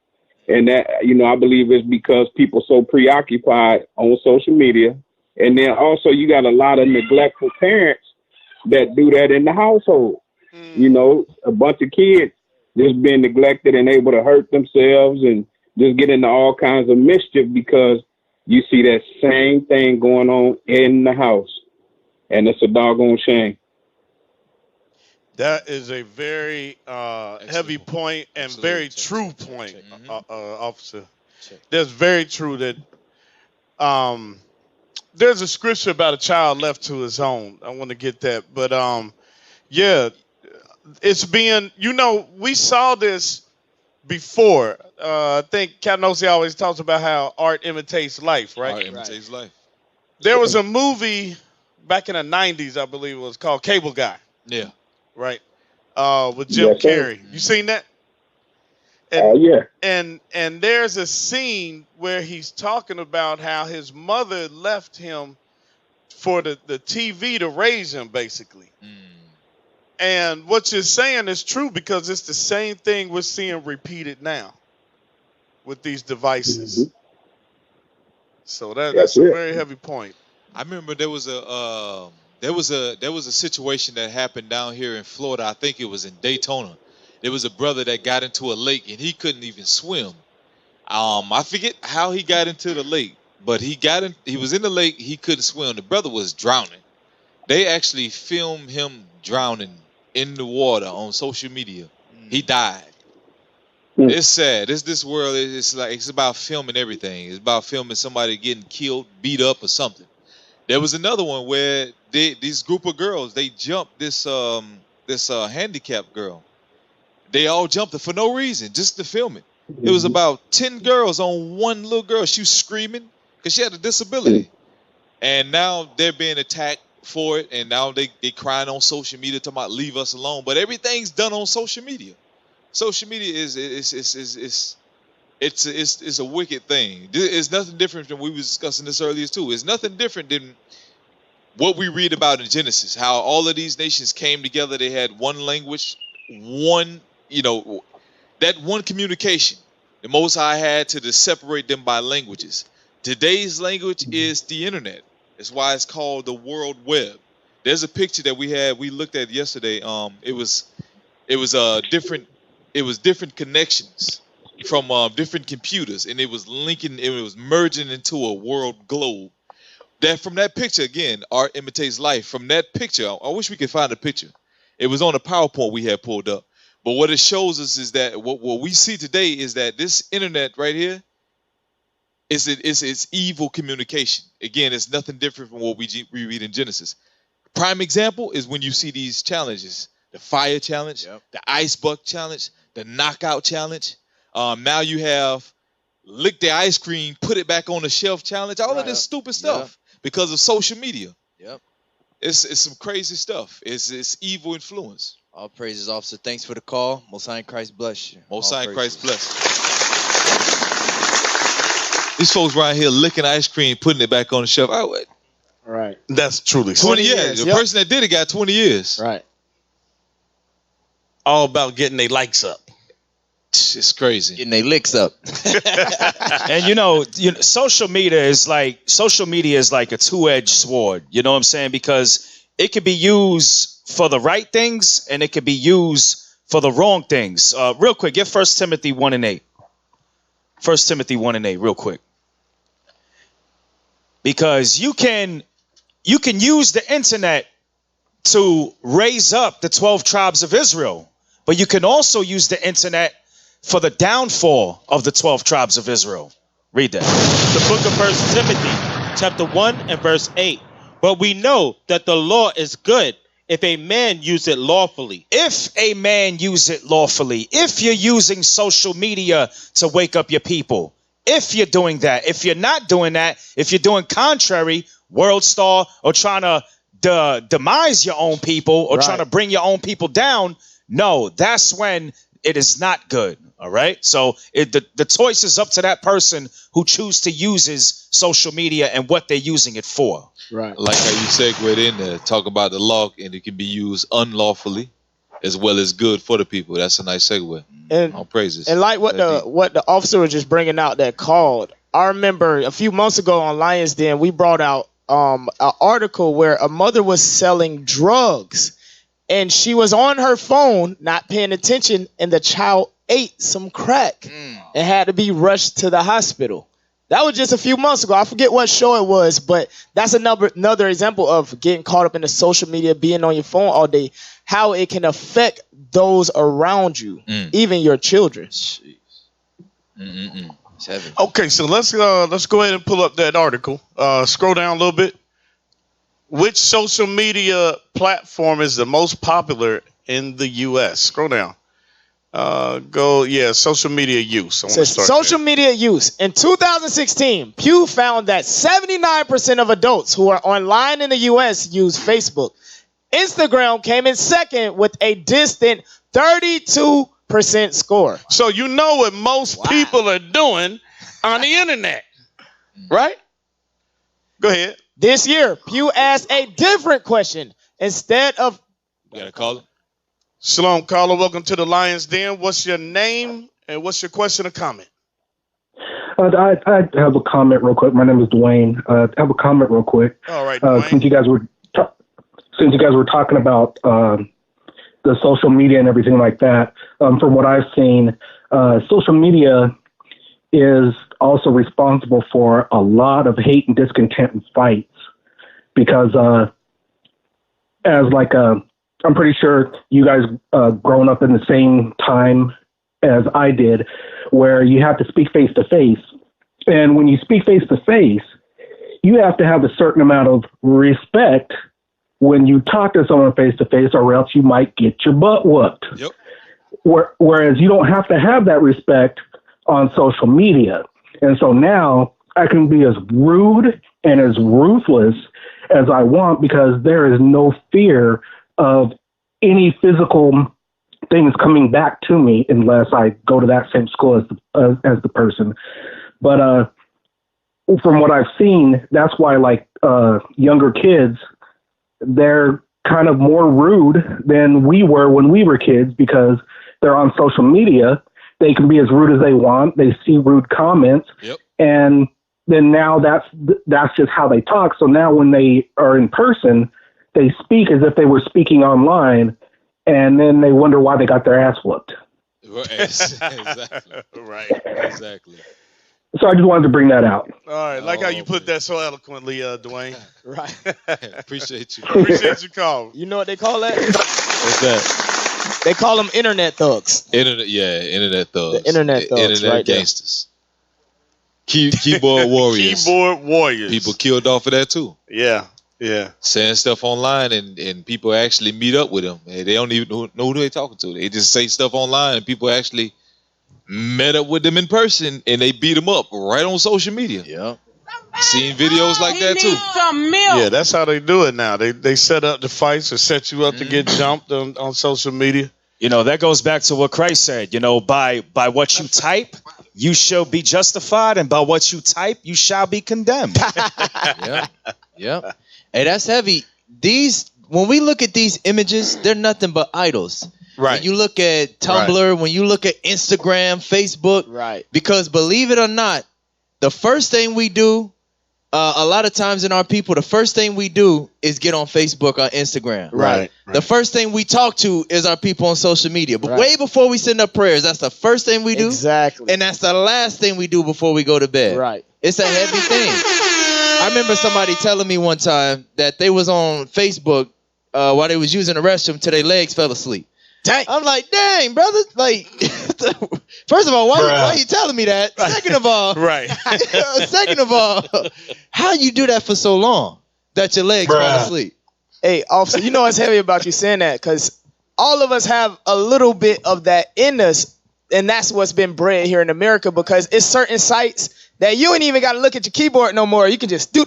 And that, I believe it's because people so preoccupied on social media. And then also you got a lot of neglectful parents that do that in the household. A bunch of kids just being neglected and able to hurt themselves and just get into all kinds of mischief because you see that same thing going on in the house. And it's a doggone shame. That is a very heavy point and very true point, officer. that's very true that there's a scripture about a child left to his own. I want to get that. But yeah, it's being, we saw this before. I think Catnosi always talks about how art imitates life, right? Art imitates life. There was a movie back in the 90s, I believe it was called Cable Guy. Yeah. Right. With Jim Yes, sir. Carrey. You seen that? Yeah. And there's a scene where he's talking about how his mother left him for the TV to raise him, basically. And what you're saying is true because it's the same thing we're seeing repeated now with these devices. So that's a very heavy point. I remember there was a situation that happened down here in Florida. I think it was in Daytona. There was a brother that got into a lake and he couldn't even swim. I forget how he got into the lake, but he was in the lake, he couldn't swim. The brother was drowning. They actually filmed him drowning in the water on social media. He died. It's sad. This world it's about filming everything. It's about filming somebody getting killed, beat up, or something. There was another one where these group of girls, they jumped this handicapped girl. They all jumped her for no reason, just to film it. It was about 10 girls on one little girl. She was screaming because she had a disability. And now they're being attacked for it. And now they crying on social media talking about leave us alone. But everything's done on social media. Social media is a wicked thing. It's nothing different than we were discussing this earlier too. It's nothing different than what we read about in Genesis. How all of these nations came together. They had one language, that one communication. The Most High had to separate them by languages. Today's language is the internet. That's why it's called the World Web. There's a picture that we looked at yesterday. It was different connections from different computers, and it was merging into a world globe. From that picture, again, art imitates life. From that picture, I wish we could find a picture. It was on a PowerPoint we had pulled up. But what it shows us is that what we see today is that this internet right here it's evil communication. Again, it's nothing different from what we read in Genesis. Prime example is when you see these challenges: the fire challenge, the ice bucket challenge, the knockout challenge. Now you have lick the ice cream, put it back on the shelf challenge. All of this stupid stuff because of social media. It's some crazy stuff. It's evil influence. All praises, officer. Thanks for the call. Most High in Christ bless you. Most High in Christ bless. These folks right here licking ice cream, putting it back on the shelf. Right. That's truly 20 years. The person that did it got 20 years. Right. All about getting their likes up. It's crazy. Getting their licks up. And social media is like a two-edged sword. You know what I'm saying? Because it could be used for the right things and it could be used for the wrong things. Real quick, get 1 Timothy 1:8. 1 Timothy 1:8, real quick. Because you can use the internet to raise up the 12 tribes of Israel, but you can also use the internet for the downfall of the 12 tribes of Israel. Read that. The book of 1 Timothy, chapter 1 and verse 8. But we know that the law is good if a man use it lawfully. If a man use it lawfully, if you're using social media to wake up your people, if you're doing that, if you're not doing that, if you're doing contrary, World Star, or trying to demise your own people or trying to bring your own people down, no, that's when it is not good. All right. So the choice is up to that person who choose to uses social media and what they're using it for. Right. Like how you segued in there, talk about the law, and it can be used unlawfully as well as good for the people. That's a nice segue. And all praises. And like what the officer was just bringing out that called. I remember a few months ago on Lionz Den, we brought out an article where a mother was selling drugs, and she was on her phone, not paying attention, and the child ate some crack and had to be rushed to the hospital. That was just a few months ago. I forget what show it was, but that's another example of getting caught up in the social media, being on your phone all day, how it can affect those around you, even your children. It's heavy. Okay, so let's go ahead and pull up that article. Scroll down a little bit. Which social media platform is the most popular in the U.S.? Scroll down. Social media use. Social media use. In 2016, Pew found that 79% of adults who are online in the U.S. use Facebook. Instagram came in second with a distant 32% score. So you know what most people are doing on the internet, right? Go ahead. This year, Pew asked a different question instead of... You got a caller? Shalom, caller. Welcome to the Lionz Den. What's your name and what's your question or comment? I have a comment real quick. My name is Dwayne. I have a comment real quick. All right, Dwayne. Since you guys were talking about the social media and everything like that, from what I've seen, social media is also responsible for a lot of hate and discontent and fights because I'm pretty sure you guys grown up in the same time as I did, where you have to speak face to face. And when you speak face to face, you have to have a certain amount of respect when you talk to someone face to face, or else you might get your butt whooped. Yep. Whereas you don't have to have that respect on social media. And so now I can be as rude and as ruthless as I want because there is no fear of any physical things coming back to me unless I go to that same school as the person. But from what I've seen, that's why younger kids, they're kind of more rude than we were when we were kids because they're on social media. They can be as rude as they want. They see rude comments. Yep. And then now that's just how they talk. So now when they are in person, they speak as if they were speaking online, and then they wonder why they got their ass whooped. Exactly. Right. Exactly. So I just wanted to bring that out. All right. Like how you put that so eloquently, Dwayne. Right. Appreciate you. Appreciate your call. You know what they call that? What's that? They call them internet thugs. Internet thugs. The internet thugs, Internet right there. gangsters. Keyboard warriors. Keyboard warriors. People killed off of that too. Yeah. Yeah. Saying stuff online and people actually meet up with them. They don't even know who they're talking to. They just say stuff online and people actually met up with them in person and they beat them up right on social media. Yeah. Seen videos like that too. Some milk. Yeah, that's how they do it now. They set up the fights or set you up to get jumped on social media. You know, that goes back to what Christ said. You know, by what you type, you shall be justified, and by what you type, you shall be condemned. Yeah. Hey, that's heavy. When we look at these images, they're nothing but idols. Right. When you look at Tumblr, when you look at Instagram, Facebook, right? Because believe it or not, the first thing we do, a lot of times in our people, the first thing we do is get on Facebook or Instagram. Right. The first thing we talk to is our people on social media. But way before we send up prayers, that's the first thing we do. Exactly. And that's the last thing we do before we go to bed. Right. It's a heavy thing. I remember somebody telling me one time that they was on Facebook while they was using the restroom till their legs fell asleep. Dang. I'm like, dang, brother. Like, first of all, why are you telling me that? Second of all, second of all, how you do that for so long that your legs fall asleep? Hey, officer, you know what's heavy about you saying that? Because all of us have a little bit of that in us, and that's what's been bred here in America, because it's certain sites that you ain't even got to look at your keyboard no more. You can just do,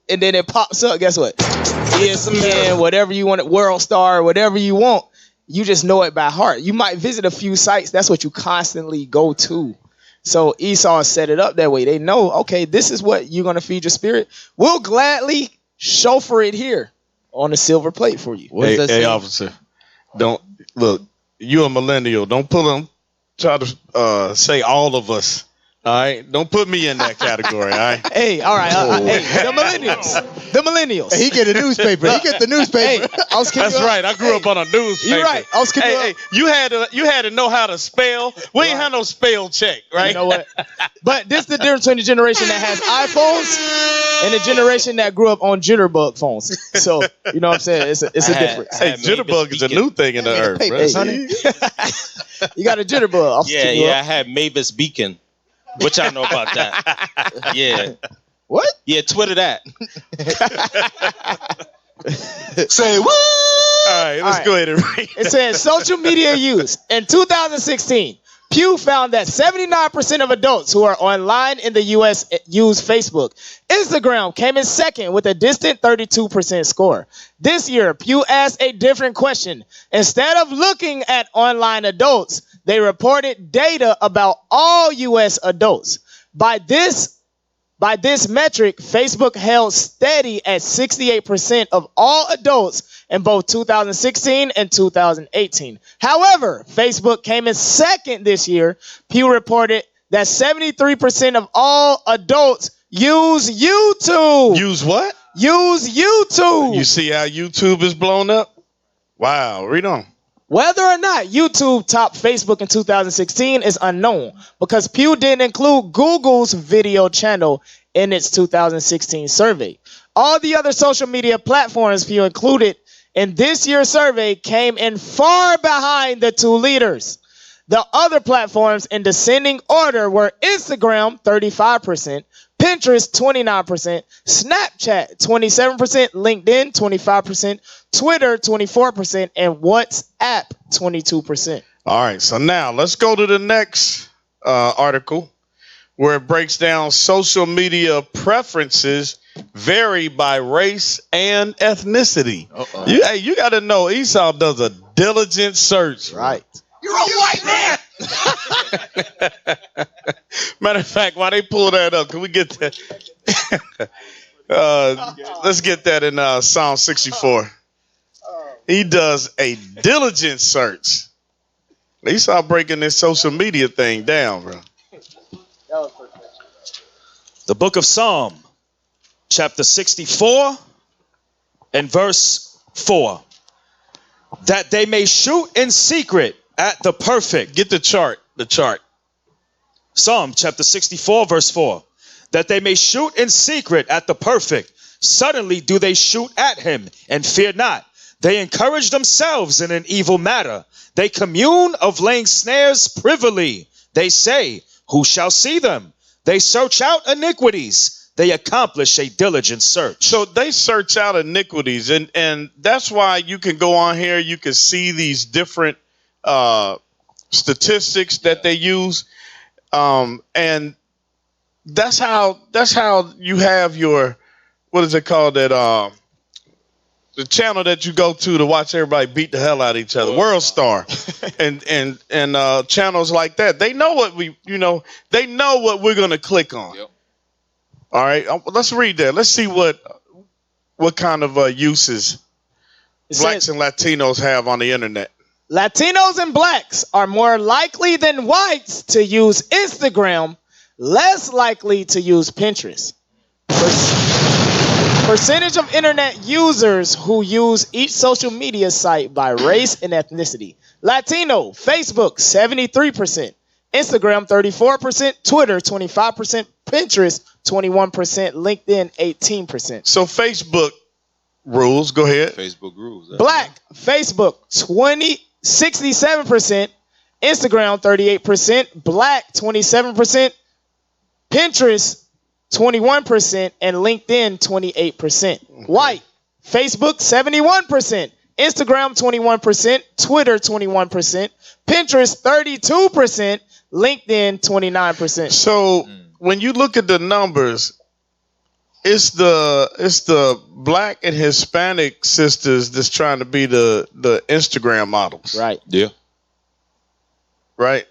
and then it pops up. Guess what? ESPN, whatever you want, World Star, whatever you want. You just know it by heart. You might visit a few sites. That's what you constantly go to. So Esau set it up that way. They know, okay, this is what you're going to feed your spirit. We'll gladly chauffeur it here on a silver plate for you. Hey, officer, don't look. You a millennial. Don't pull them. Try to say all of us. All right, don't put me in that category. All right. Hey, all right. Hey, the millennials. He get a newspaper. He get the newspaper. That's right. I grew up on a newspaper. You're right. Hey, you had to know how to spell. We ain't had no spell check, right? You know what? But this is the difference between the generation that has iPhones and the generation that grew up on jitterbug phones. So you know what I'm saying? It's a difference. Hey, jitterbug is a new thing in the earth, honey. You got a jitterbug. Yeah. I had Mavis Beacon. What y'all know about that? Yeah. What? Yeah, Twitter that. Say what? All right, let's go ahead and read. It says social media use. In 2016, Pew found that 79% of adults who are online in the U.S. use Facebook. Instagram came in second with a distant 32% score. This year, Pew asked a different question. Instead of looking at online adults, they reported data about all U.S. adults. By this metric, Facebook held steady at 68% of all adults in both 2016 and 2018. However, Facebook came in second this year. Pew reported that 73% of all adults use YouTube. Use what? Use YouTube. You see how YouTube is blown up? Wow, read on. Whether or not YouTube topped Facebook in 2016 is unknown because Pew didn't include Google's video channel in its 2016 survey. All the other social media platforms Pew included in this year's survey came in far behind the two leaders. The other platforms in descending order were Instagram, 35%, Pinterest, 29%, Snapchat, 27%, LinkedIn, 25%, Twitter, 24%, and WhatsApp, 22%. All right, so now let's go to the next article where it breaks down social media preferences vary by race and ethnicity. You got to know Esau does a diligent search. Right. You're a white man. Matter of fact, while they pull that up, can we get that? Let's get that in Psalm 64. He does a diligent search. Esau breaking this social media thing down, bro. The book of Psalm, chapter 64 and verse 4. That they may shoot in secret at the perfect. Get the chart. Psalm chapter 64 verse 4. That they may shoot in secret at the perfect. Suddenly do they shoot at him and fear not. They encourage themselves in an evil matter. They commune of laying snares privily. They say, who shall see them? They search out iniquities. They accomplish a diligent search. So they search out iniquities, and that's why you can go on here. You can see these different statistics that they use, and that's how you have your, what is it called, that the channel that you go to watch everybody beat the hell out of each other, World Star, and channels like that. They know what they know what we're gonna click on. Yep. All right, let's read that. Let's see what kind of uses blacks and Latinos have on the internet. Latinos and blacks are more likely than whites to use Instagram, less likely to use Pinterest. Percentage of internet users who use each social media site by race and ethnicity. Latino, Facebook, 73%. Instagram, 34%. Twitter, 25%. Pinterest, 21%. LinkedIn, 18%. So Facebook rules. Go ahead. Facebook rules. Black, Facebook, 67%. Instagram, 38%. Black, 27%. Pinterest, 21%, and LinkedIn 28%. White, Facebook 71%, Instagram 21%, Twitter 21%, Pinterest 32%, LinkedIn 29%. So when you look at the numbers, it's the black and Hispanic sisters that's trying to be the Instagram models. Right. Yeah. Right.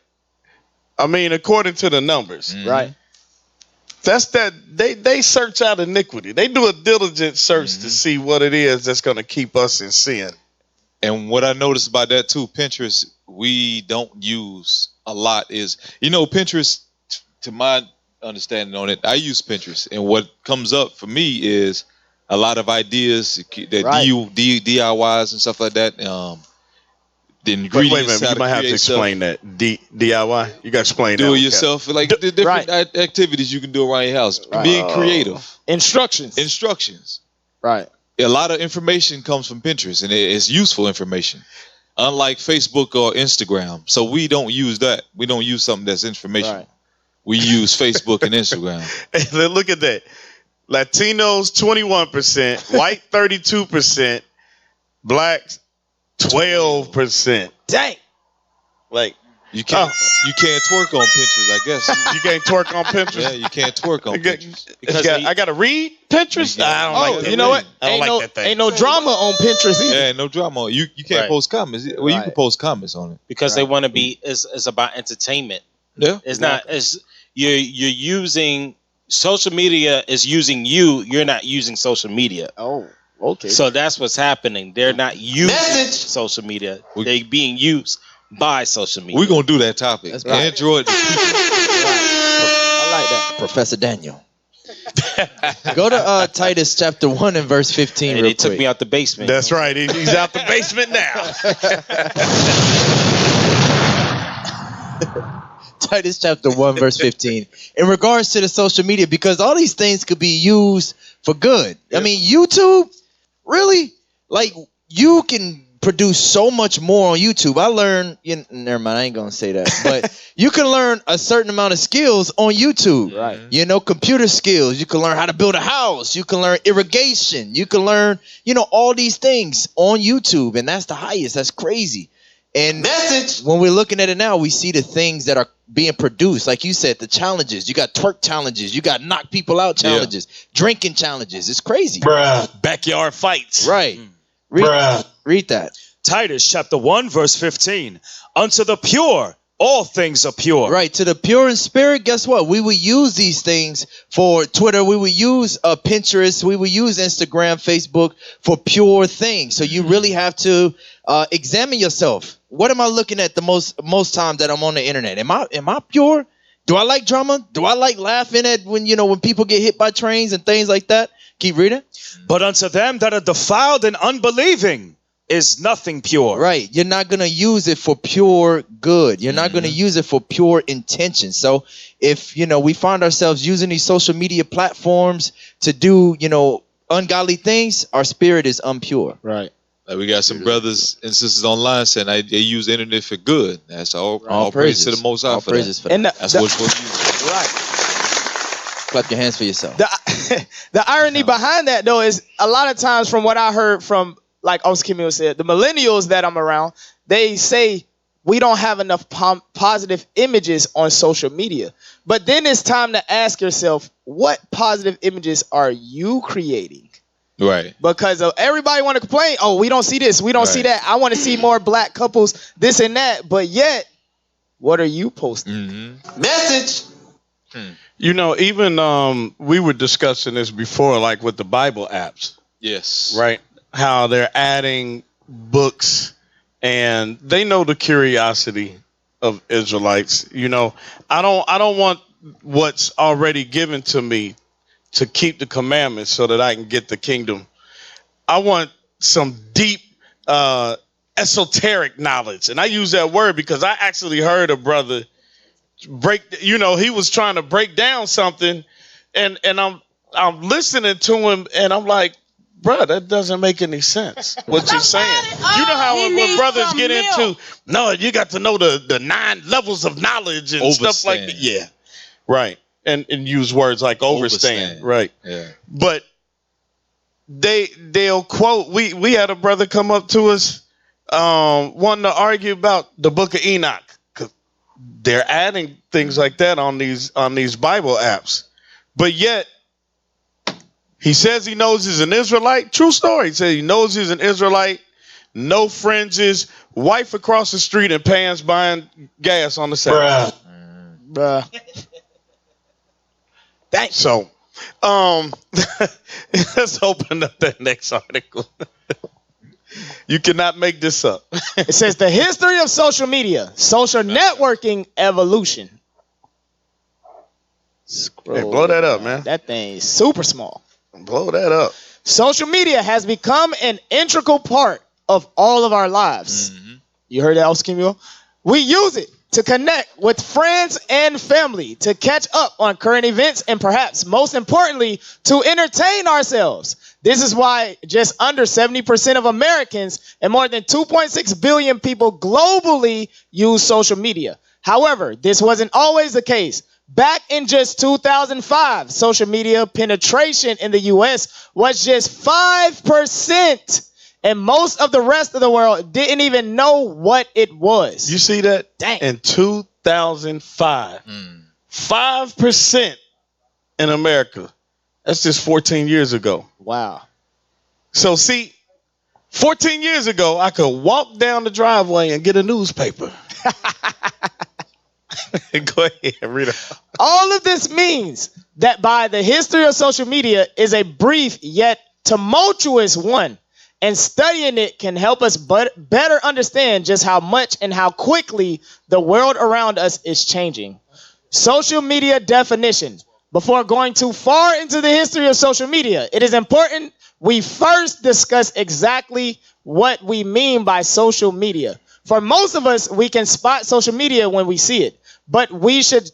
I mean, according to the numbers. Right. That's that they search out iniquity. They do a diligent search to see what it is that's going to keep us in sin. And what I noticed about that too, Pinterest, we don't use a lot is, Pinterest, to my understanding on it, I use Pinterest. And what comes up for me is a lot of ideas that DIYs and stuff like that. The ingredients. Wait a minute, you might have to explain that. DIY? You got to explain that. Do it yourself. Like the different activities you can do around your house. Being creative. Instructions. Right. A lot of information comes from Pinterest, and it's useful information. Unlike Facebook or Instagram. So we don't use that. We don't use something that's information. We use Facebook and Instagram. Hey, look at that. Latinos 21%, white 32%, blacks 12%. Dang. Like you can't twerk on Pinterest, I guess. You can't twerk on Pinterest. Yeah, you can't twerk on Pinterest. Because I gotta read Pinterest. I don't like that. You know what? I don't like that thing. Ain't no drama on Pinterest either. Yeah, no drama. You can't post comments. Well, you can post comments on it because they want to be. It's about entertainment. Yeah, it's not. It's you're using social media is using you. You're not using social media. Oh, okay. So that's what's happening. They're not using social media. They're being used by social media. We're gonna do that topic. That's right. Android. I like that, Professor Daniel. Go to Titus chapter 1 and verse 15. They took me out the basement. That's right. He's out the basement now. Titus chapter 1 verse 15. In regards to the social media, because all these things could be used for good. I mean, YouTube, really? Like, you can produce so much more on YouTube. I learned, never mind, I ain't gonna say that, but you can learn a certain amount of skills on YouTube. Right. You know, computer skills. You can learn how to build a house. You can learn irrigation. You can learn, all these things on YouTube, and that's the highest. That's crazy. And when we're looking at it now, we see the things that are being produced. Like you said, the challenges. You got twerk challenges. You got knock people out challenges. Drinking challenges. It's crazy. Backyard fights. Right. Read that. Titus chapter 1 verse 15. Unto the pure, all things are pure. Right. To the pure in spirit, guess what? We will use these things for Twitter. We will use Pinterest. We will use Instagram, Facebook for pure things. So you really have to examine yourself. What am I looking at the most time that I'm on the internet? Am I pure? Do I like drama? Do I like laughing at when people get hit by trains and things like that? Keep reading. But unto them that are defiled and unbelieving is nothing pure. Right. You're not going to use it for pure good. You're not going to use it for pure intention. So if, we find ourselves using these social media platforms to do, ungodly things, our spirit is impure. Right. Like we got some brothers and sisters online saying they use the internet for good. That's all praise to the Most High for that. For that. That's what it's supposed to use. Right. Clap your hands for yourself. The irony behind that, though, is a lot of times from what I heard from, like Oskimio said, the millennials that I'm around, they say we don't have enough positive images on social media. But then it's time to ask yourself, what positive images are you creating? Right. Because everybody want to complain, oh, we don't see this, we don't see that. I want to see more black couples, this and that. But yet, what are you posting? Message. Even we were discussing this before, like with the Bible apps. Yes. Right. How they're adding books and they know the curiosity of Israelites. I don't want what's already given to me to keep the commandments so that I can get the kingdom. I want some deep esoteric knowledge. And I use that word because I actually heard a brother he was trying to break down something and I'm listening to him and I'm like, bro, that doesn't make any sense. What you're saying. You know how when brothers get into, no, you got to know the 9 levels of knowledge and stuff like that. Yeah. Right. And use words like overstand. Right. Yeah. But they'll quote, we had a brother come up to us wanting to argue about the book of Enoch. They're adding things like that on these Bible apps. But yet he says he knows he's an Israelite. True story. He says he knows he's an Israelite. No fringes. Wife across the street in pants buying gas on the side. Bruh. Thanks. So, let's open up that next article. You cannot make this up. It says the history of social media, social networking evolution. Hey, blow that up, man. That thing is super small. Blow that up. Social media has become an integral part of all of our lives. You heard that, Oskimio? We use it to connect with friends and family, to catch up on current events, and perhaps most importantly, to entertain ourselves. This is why just under 70% of Americans and more than 2.6 billion people globally use social media. However, this wasn't always the case. Back in just 2005, social media penetration in the U.S. was just 5%. And most of the rest of the world didn't even know what it was. You see that? Dang. In 2005, 5% in America. That's just 14 years ago. Wow. So see, 14 years ago, I could walk down the driveway and get a newspaper. Go ahead, read it. All of this means that by the history of social media is a brief yet tumultuous one. And studying it can help us better understand just how much and how quickly the world around us is changing. Social media definition. Before going too far into the history of social media, it is important we first discuss exactly what we mean by social media. For most of us, we can spot social media when we see it, but we should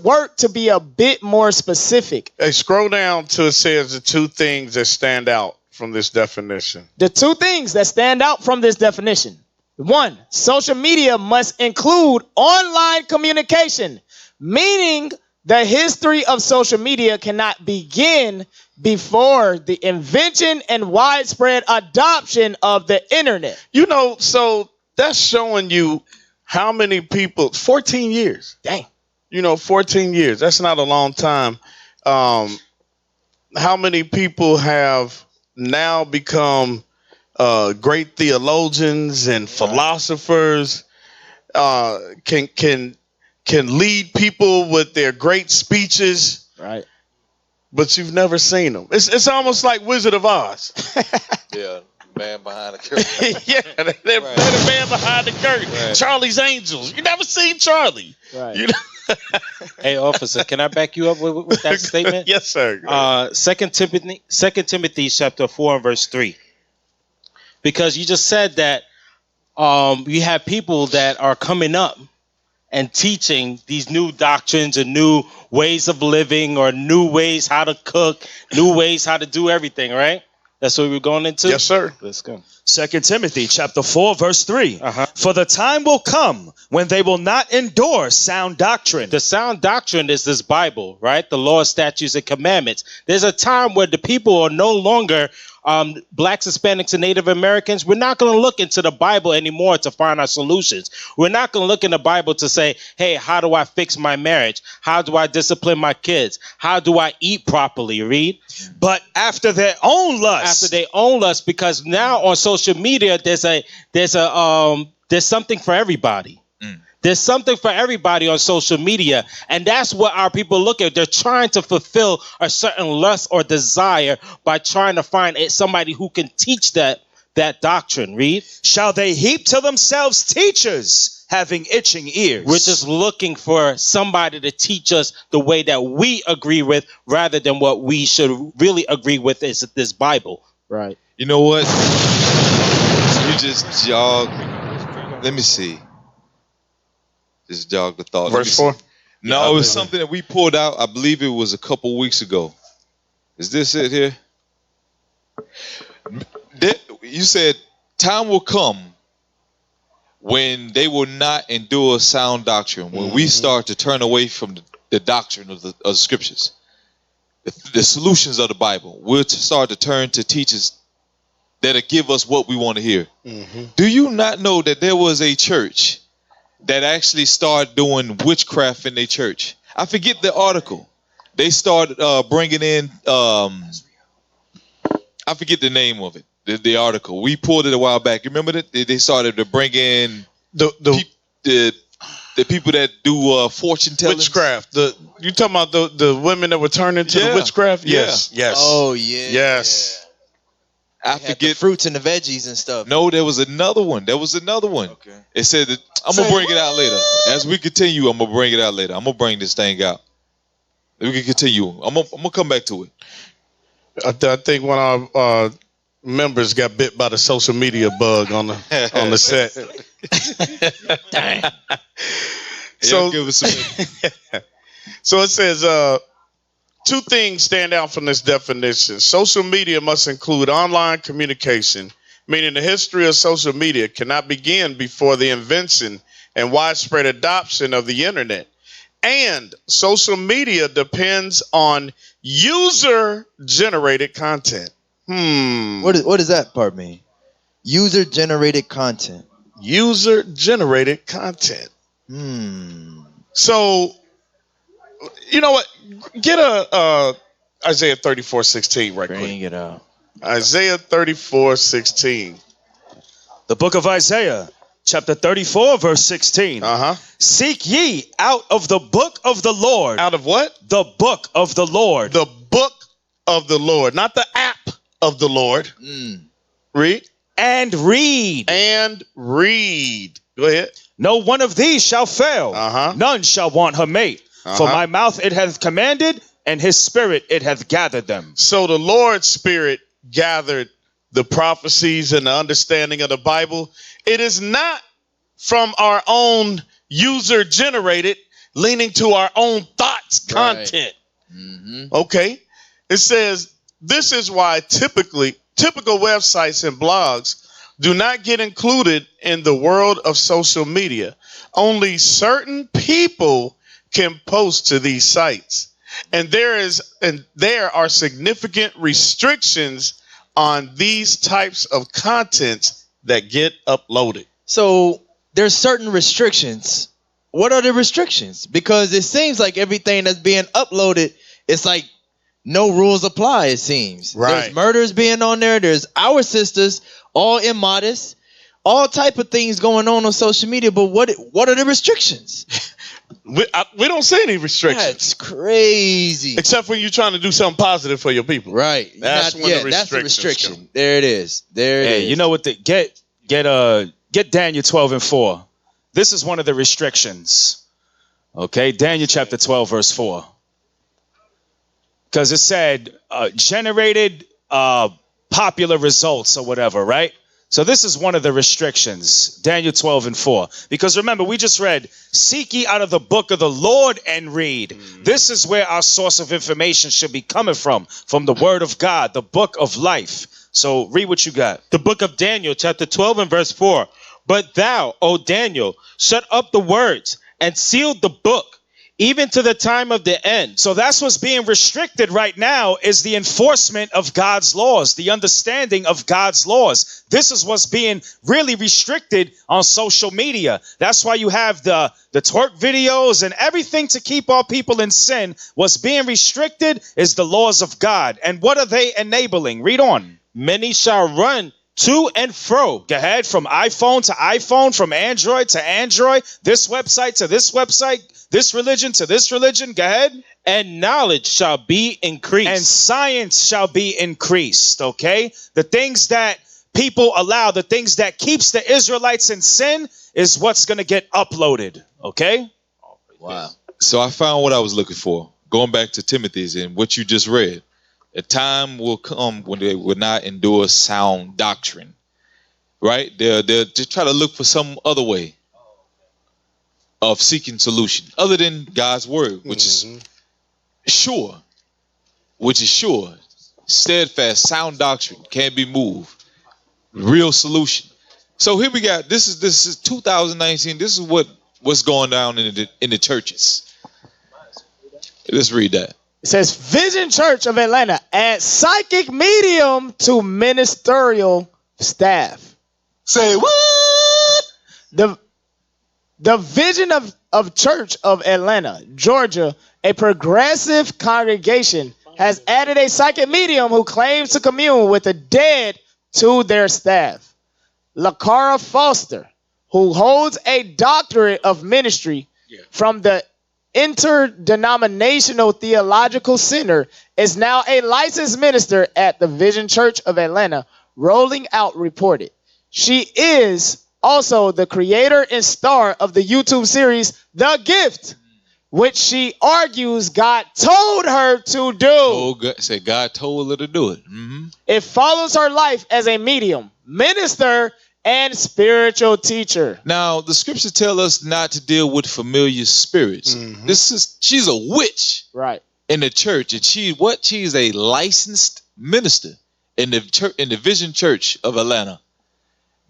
work to be a bit more specific. Hey, scroll down till it says the two things that stand out from this definition. The two things that stand out from this definition. One, social media must include online communication, meaning the history of social media cannot begin before the invention and widespread adoption of the internet. You know, so that's showing you how many people, 14 years. Dang. You know, 14 years. That's not a long time. How many people have now become great theologians and philosophers, can lead people with their great speeches, right? But you've never seen them. It's almost like Wizard of Oz. Yeah, man behind the curtain. Yeah, they're the man behind the curtain. Right. Charlie's Angels. You never seen Charlie. Right. You know? Hey, officer, can I back you up with that statement? Yes, sir. 2 Timothy chapter 4 and verse 3. Because you just said that you have people that are coming up and teaching these new doctrines and new ways of living, or new ways how to cook, new ways how to do everything, right? That's what we're going into? Yes, sir. Let's go. 2 Timothy chapter 4, verse 3. For the time will come when they will not endure sound doctrine. The sound doctrine is this Bible, right? The law, statutes, and commandments. There's a time where the people are no longer blacks, Hispanics, and Native Americans. We're not going to look into the Bible anymore to find our solutions. We're not going to look in the Bible to say, hey, how do I fix my marriage? How do I discipline my kids? How do I eat properly? Read. But after their own lust. After their own lust, because now on social media, there's something for everybody. There's something for everybody on social media, and that's what our people look at. They're trying to fulfill a certain lust or desire by trying to find somebody who can teach that doctrine. Read. Shall they heap to themselves teachers having itching ears? We're just looking for somebody to teach us the way that we agree with, rather than what we should really agree with is this Bible. Right. You know what? You just jog. Let me see. Just jog the thought. Verse 4? No, it was something that we pulled out. I believe it was a couple weeks ago. Is this it here? You said time will come when they will not endure sound doctrine, when we start to turn away from the doctrine of the scriptures, the solutions of the Bible. We'll start to turn to teachers that'll give us what we want to hear. Do you not know that there was a church that actually started doing witchcraft in their church? I forget the article. They started bringing in, I forget the name of it, the article. We pulled it a while back. You remember that? They started to bring in the people that do fortune telling. Witchcraft. You talking about the women that were turned into the witchcraft? Yes. Yes. Oh, yeah. Yes. I forget the fruits and the veggies and stuff. No, there was another one. Okay. It said that I'm gonna bring it out later. As we continue, I'm gonna bring it out later. I'm gonna bring this thing out. We can continue. I'm gonna come back to it. I think one of our members got bit by the social media bug on the set. Dang. So, give us some. So it says, two things stand out from this definition. Social media must include online communication, meaning the history of social media cannot begin before the invention and widespread adoption of the internet. And social media depends on user-generated content. What does that part mean? User-generated content. User-generated content. So, you know what? Get a Isaiah 34:16 right quick. Bring it out. Isaiah 34:16. The book of Isaiah, chapter 34, verse 16. Seek ye out of the book of the Lord. Out of what? The book of the Lord. The book of the Lord, not the app of the Lord. Read. And read. And read. Go ahead. No one of these shall fail. None shall want her mate. For my mouth it hath commanded, and his spirit it hath gathered them. So the Lord's spirit gathered the prophecies and the understanding of the Bible. It is not from our own user-generated, leaning to our own thoughts, content. Okay. It says, this is why typical websites and blogs do not get included in the world of social media. Only certain people can post to these sites. And there are significant restrictions on these types of contents that get uploaded. So there's certain restrictions. What are the restrictions? Because it seems like everything that's being uploaded, it's like no rules apply, it seems. Right. There's murders being on there. There's our sisters, all immodest, all type of things going on social media. But what are the restrictions? We don't see any restrictions. That's crazy. Except when you're trying to do something positive for your people. Right. That's when the that's the restrictions restriction. There it is. There it is. You know what? Get Daniel 12:4. This is one of the restrictions. Okay, Daniel chapter 12, verse 4. Because it said generated popular results or whatever, right? So this is one of the restrictions, Daniel 12:4. Because remember, we just read, seek ye out of the book of the Lord and read. This is where our source of information should be coming from the word of God, the book of life. So read what you got. The book of Daniel, chapter 12 and verse 4. But thou, O Daniel, shut up the words and seal the book, even to the time of the end. So that's what's being restricted right now, is the enforcement of God's laws, the understanding of God's laws. This is what's being really restricted on social media. That's why you have the twerk videos and everything to keep our people in sin. What's being restricted is the laws of God. And what are they enabling? Read on. Many shall run to and fro. Go ahead, from iPhone to iPhone, from Android to Android, this website to this website, this religion to this religion. Go ahead. And knowledge shall be increased. And science shall be increased, okay? The things that people allow, the things that keeps the Israelites in sin is what's going to get uploaded, okay? Wow. So I found what I was looking for. Going back to Timothy's and what you just read. A time will come when they will not endure sound doctrine, right? They'll try to look for some other way of seeking solution other than God's word, which is sure, steadfast, sound doctrine, can't be moved, real solution. So here we got, this is 2019. This is what's going down in the churches. Let's read that. It says, Vision Church of Atlanta adds psychic medium to ministerial staff. Say what? The Vision of Church of Atlanta, Georgia, a progressive congregation, has added a psychic medium who claims to commune with the dead to their staff. LaCara Foster, who holds a doctorate of ministry from the Interdenominational Theological Center, is now a licensed minister at the Vision Church of Atlanta, Rolling Out reported. She is also the creator and star of the YouTube series The Gift, which she argues God told her to do. Oh, God, say God told her to do it. It follows her life as a medium, minister, and spiritual teacher. Now, the scriptures tell us not to deal with familiar spirits. She's a witch, right, in the church, and she's a licensed minister in the Vision Church of Atlanta.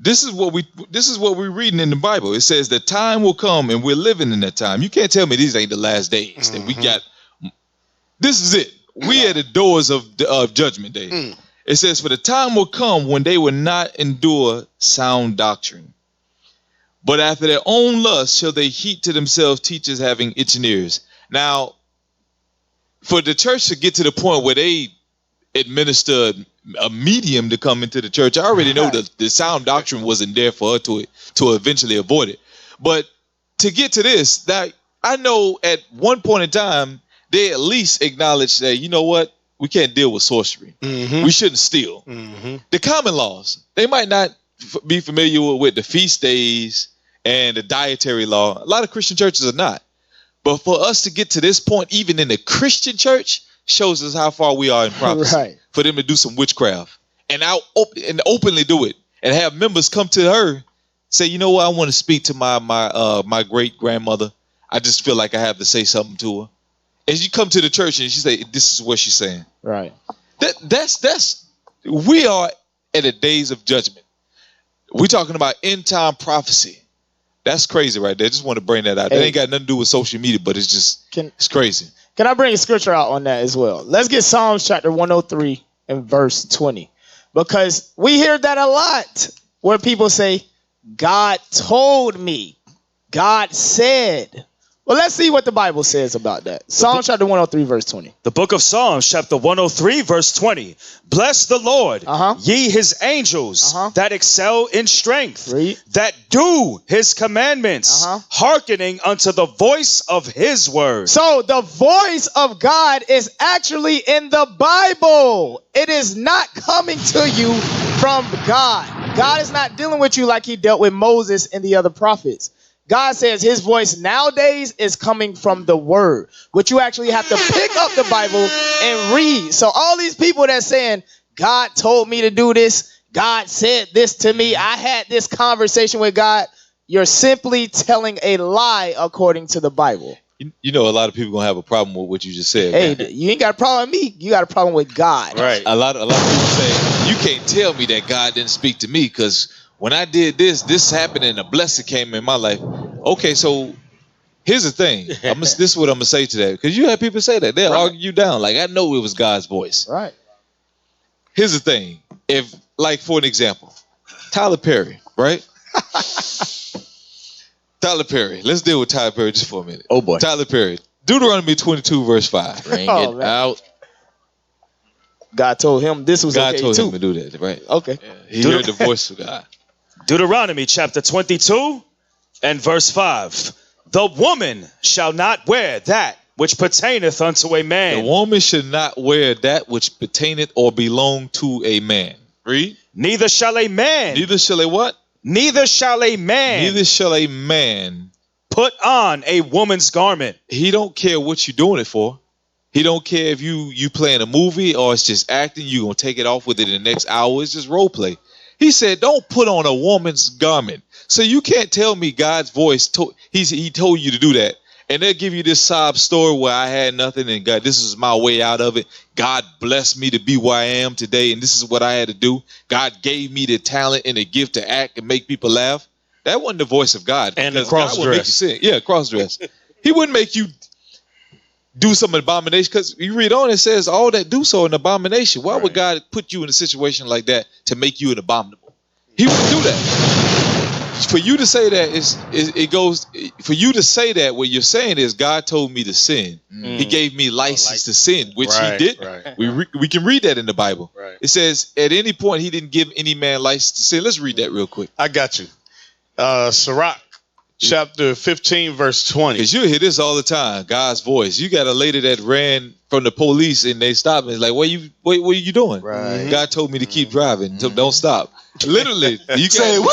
This is what we're reading in the Bible. It says the time will come, and we're living in that time. You can't tell me these ain't the last days that we got. This is it. We at the doors of Judgment Day. It says, for the time will come when they will not endure sound doctrine, but after their own lust shall they heap to themselves teachers having itching ears. Now, for the church to get to the point where they administered a medium to come into the church, I already know that the sound doctrine wasn't there for her to eventually avoid it. But to get to this, that I know at one point in time, they at least acknowledged that, you know what, we can't deal with sorcery. We shouldn't steal. The common laws, they might not be familiar with the feast days and the dietary law. A lot of Christian churches are not. But for us to get to this point, even in the Christian church, shows us how far we are in prophecy. Right. For them to do some witchcraft and openly do it, and have members come to her, say, you know what, I want to speak to my great grandmother. I just feel like I have to say something to her. And you come to the church and she say, this is what she's saying. Right. That's we are at the days of judgment. We're talking about end time prophecy. That's crazy right there. Just want to bring that out. That ain't got nothing to do with social media, but it's just it's crazy. Can I bring a scripture out on that as well? Let's get Psalms chapter 103 and verse 20. Because we hear that a lot where people say, God told me, God said. Well, let's see what the Bible says about that. Psalms chapter 103 verse 20. The book of Psalms chapter 103 verse 20. Bless the Lord, ye his angels that excel in strength, that do his commandments, hearkening unto the voice of his word. So the voice of God is actually in the Bible. It is not coming to you from God. God is not dealing with you like he dealt with Moses and the other prophets. God says his voice nowadays is coming from the word, which you actually have to pick up the Bible and read. So all these people that saying, God told me to do this, God said this to me, I had this conversation with God, you're simply telling a lie according to the Bible. You know, a lot of people gonna have a problem with what you just said. Hey, man. you ain't got a problem with me. You got a problem with God. Right. A lot of people say, you can't tell me that God didn't speak to me because when I did this happened and a blessing came in my life. Okay, so here's the thing. This is what I'm gonna say to that, because you have people say that they'll argue you down. Like, I know it was God's voice. Right. Here's the thing. If, like, for an example, Tyler Perry, right? Tyler Perry. Let's deal with Tyler Perry just for a minute. Oh boy. Tyler Perry. Deuteronomy 22 verse 5. Bring it out. God told him this was God okay told too. him to do that, right? Okay. Yeah. He heard the voice of God. Deuteronomy chapter 22 and verse 5. The woman shall not wear that which pertaineth unto a man. The woman should not wear that which pertaineth or belong to a man. Read. Neither shall a man. Neither shall a what? Neither shall a man. Neither shall a man put on a woman's garment. He don't care what you're doing it for. He don't care if you playing a movie or it's just acting. You gonna take it off with it in the next hour. It's just role play. He said, don't put on a woman's garment. So you can't tell me God's voice, he told you to do that. And they'll give you this sob story where I had nothing and God, this is my way out of it. God blessed me to be where I am today, and this is what I had to do. God gave me the talent and the gift to act and make people laugh. That wasn't the voice of God. And the God would make you cross-dress. sing. Yeah, cross-dress. He wouldn't make you do some abomination, because you read on, it says all that do so an abomination. Why would God put you in a situation like that to make you an abominable? He wouldn't do that. For you to say that, for you to say that, what you're saying is God told me to sin. He gave me license to sin, which he did. Right. We can read that in the Bible. Right. It says at any point he didn't give any man license to sin. Let's read that real quick. I got you. Sirach chapter 15 verse 20. Because you hear this all the time, God's voice. You got a lady that ran from the police and they stopped and it's like, what are you doing? Right. God told me to keep driving, so don't stop. Literally, you Say, got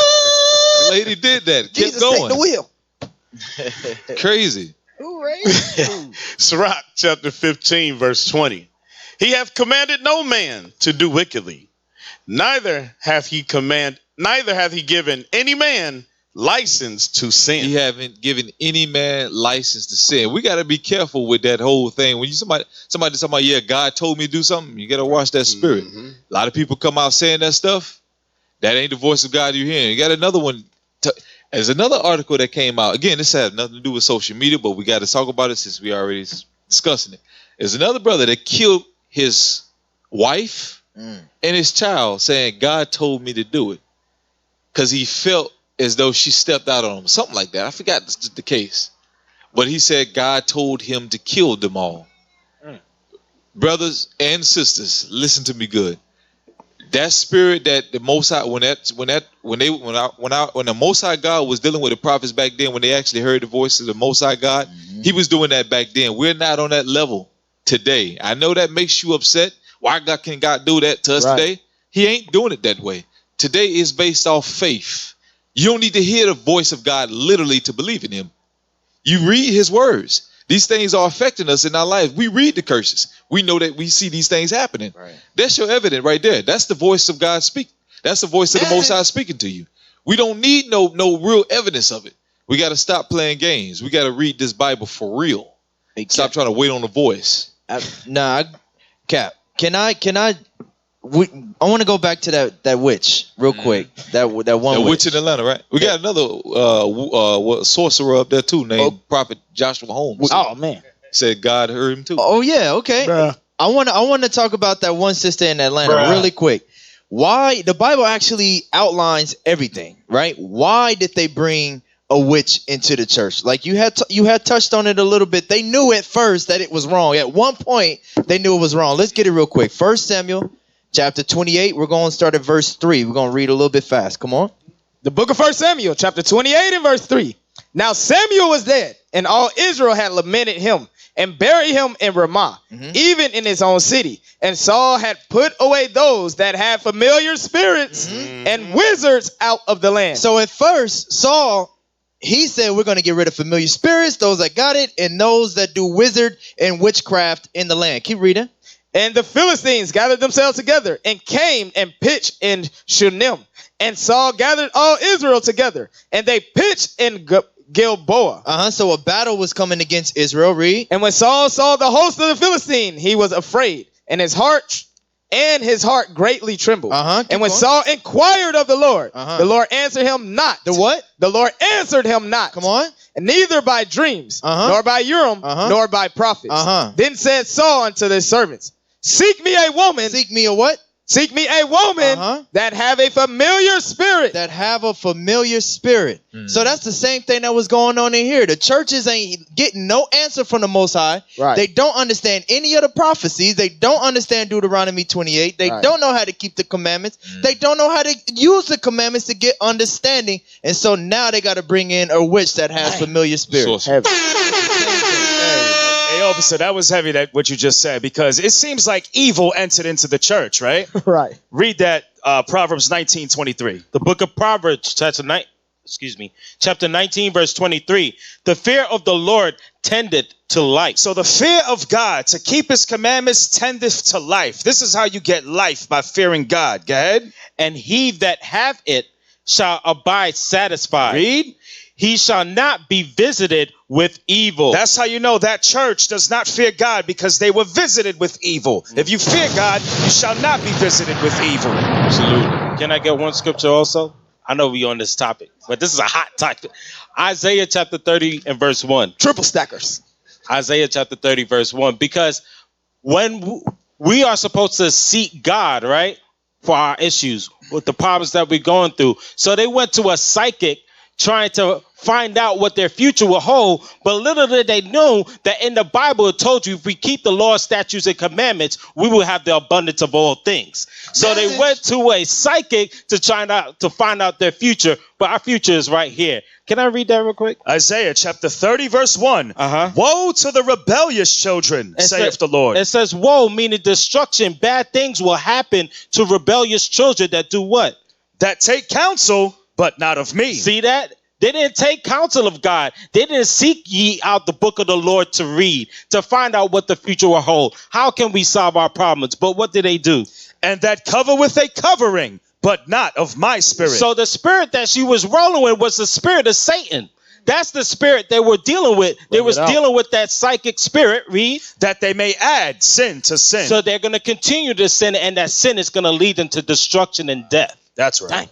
the lady did that. Kept Jesus, going. take the wheel. Crazy. Sirach chapter 15 verse 20. He hath commanded no man to do wickedly, neither hath he given any man license to sin. He haven't given any man license to sin. We got to be careful with that whole thing. When somebody talking about, yeah, God told me to do something, you got to watch that spirit. A lot of people come out saying that stuff. That ain't the voice of God you're hearing. You got another one. There's another article that came out. Again, this has nothing to do with social media, but we got to talk about it since we already discussing it. There's another brother that killed his wife and his child, saying God told me to do it because he felt as though she stepped out on him, something like that. I forgot the case, but he said God told him to kill them all. Brothers and sisters, listen to me good. That spirit that the Most High, when the Most High God was dealing with the prophets back then, when they actually heard the voice of the Most High God, he was doing that back then. We're not on that level today. I know that makes you upset. Why can God do that to us today? He ain't doing it that way. Today is based off faith. You don't need to hear the voice of God literally to believe in him. You read his words. These things are affecting us in our lives. We read the curses. We know that we see these things happening. Right. That's your evidence right there. That's the voice of God speaking. That's the voice of the Most High speaking to you. We don't need no real evidence of it. We got to stop playing games. We got to read this Bible for real. Hey, stop trying to wait on the voice. Cap. I want to go back to that witch real quick. That one witch in Atlanta, right? We got another sorcerer up there too, named Prophet Joshua Holmes. Oh man, said God heard him too. Oh yeah, okay. Bruh. I want to talk about that one sister in Atlanta really quick. Why the Bible actually outlines everything, right? Why did they bring a witch into the church? Like you had touched on it a little bit. They knew at first that it was wrong. At one point, they knew it was wrong. Let's get it real quick. 1 Samuel. Chapter 28, we're going to start at verse 3. We're going to read a little bit fast. Come on. The book of 1 Samuel, chapter 28 and verse 3. Now Samuel was dead, and all Israel had lamented him and buried him in Ramah, even in his own city. And Saul had put away those that had familiar spirits and wizards out of the land. So at first, Saul, he said we're going to get rid of familiar spirits, those that got it, and those that do wizard and witchcraft in the land. Keep reading. And the Philistines gathered themselves together and came and pitched in Shunem. And Saul gathered all Israel together, and they pitched in Gilboa. So a battle was coming against Israel. Read. And when Saul saw the host of the Philistine, he was afraid, and his heart greatly trembled. And when Saul inquired of the Lord answered him not. The what? The Lord answered him not. Come on. And neither by dreams, nor by Urim, nor by prophets. Then said Saul unto his servants, seek me a woman. Seek me a what? Seek me a woman that have a familiar spirit. That have a familiar spirit. So that's the same thing that was going on in here. The churches ain't getting no answer from the Most High. Right. They don't understand any of the prophecies. They don't understand Deuteronomy 28. They don't know how to keep the commandments. They don't know how to use the commandments to get understanding. And so now they got to bring in a witch that has familiar spirit. Hey, officer, that was heavy, that what you just said, because it seems like evil entered into the church, right? Right. Read that Proverbs 19:23. The book of Proverbs, chapter 19, verse 23. The fear of the Lord tendeth to life. So the fear of God, to keep his commandments, tendeth to life. This is how you get life, by fearing God. Go ahead. And he that hath it shall abide satisfied. Read. He shall not be visited with evil. That's how you know that church does not fear God, because they were visited with evil. If you fear God, you shall not be visited with evil. Absolutely. Can I get one scripture also? I know we on this topic, but this is a hot topic. Isaiah chapter 30 and verse 1. Triple stackers. Isaiah chapter 30 verse 1. Because when we are supposed to seek God, right, for our issues, with the problems that we're going through. So they went to a psychic trying to find out what their future will hold, but little did they know that in the Bible it told you if we keep the law, statutes, and commandments, we will have the abundance of all things. So they went to a psychic to find out their future, but our future is right here. Can I read that real quick? Isaiah chapter 30 verse 1. Woe to the rebellious children, saith the Lord. It says woe, meaning destruction. Bad things will happen to rebellious children that do what? That take counsel, but not of me. See that? They didn't take counsel of God. They didn't seek ye out the book of the Lord to read, to find out what the future will hold. How can we solve our problems? But what did they do? And that cover with a covering, but not of my spirit. So the spirit that she was rolling with was the spirit of Satan. That's the spirit they were dealing with. They was dealing with that psychic spirit, read. That they may add sin to sin. So they're going to continue to sin, and that sin is going to lead them to destruction and death. That's right. Dang.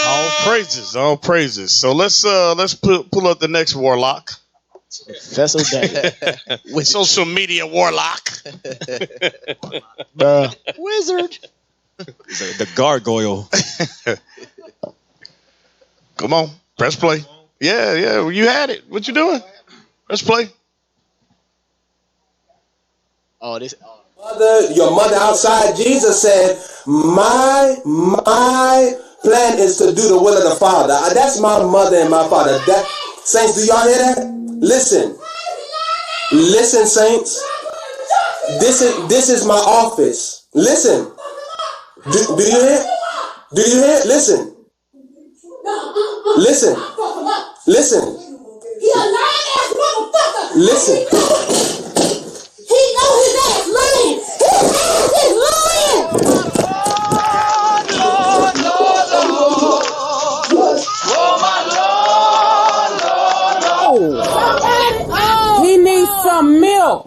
All praises, all praises. So let's pull up the next warlock. Vessel Day. With social media warlock. Wizard. The gargoyle. Come on, press play. Yeah, you had it. What you doing? Press play. Oh, this. Your mother outside, Jesus said, my plan is to do the will of the Father. That's my mother and my father. Saints, do y'all hear that? Listen, saints. This is my office. Listen. Do you hear? Do you hear? Listen. Listen. He a lying ass motherfucker. Listen. He know his ass lying. His ass is lying. He needs some milk.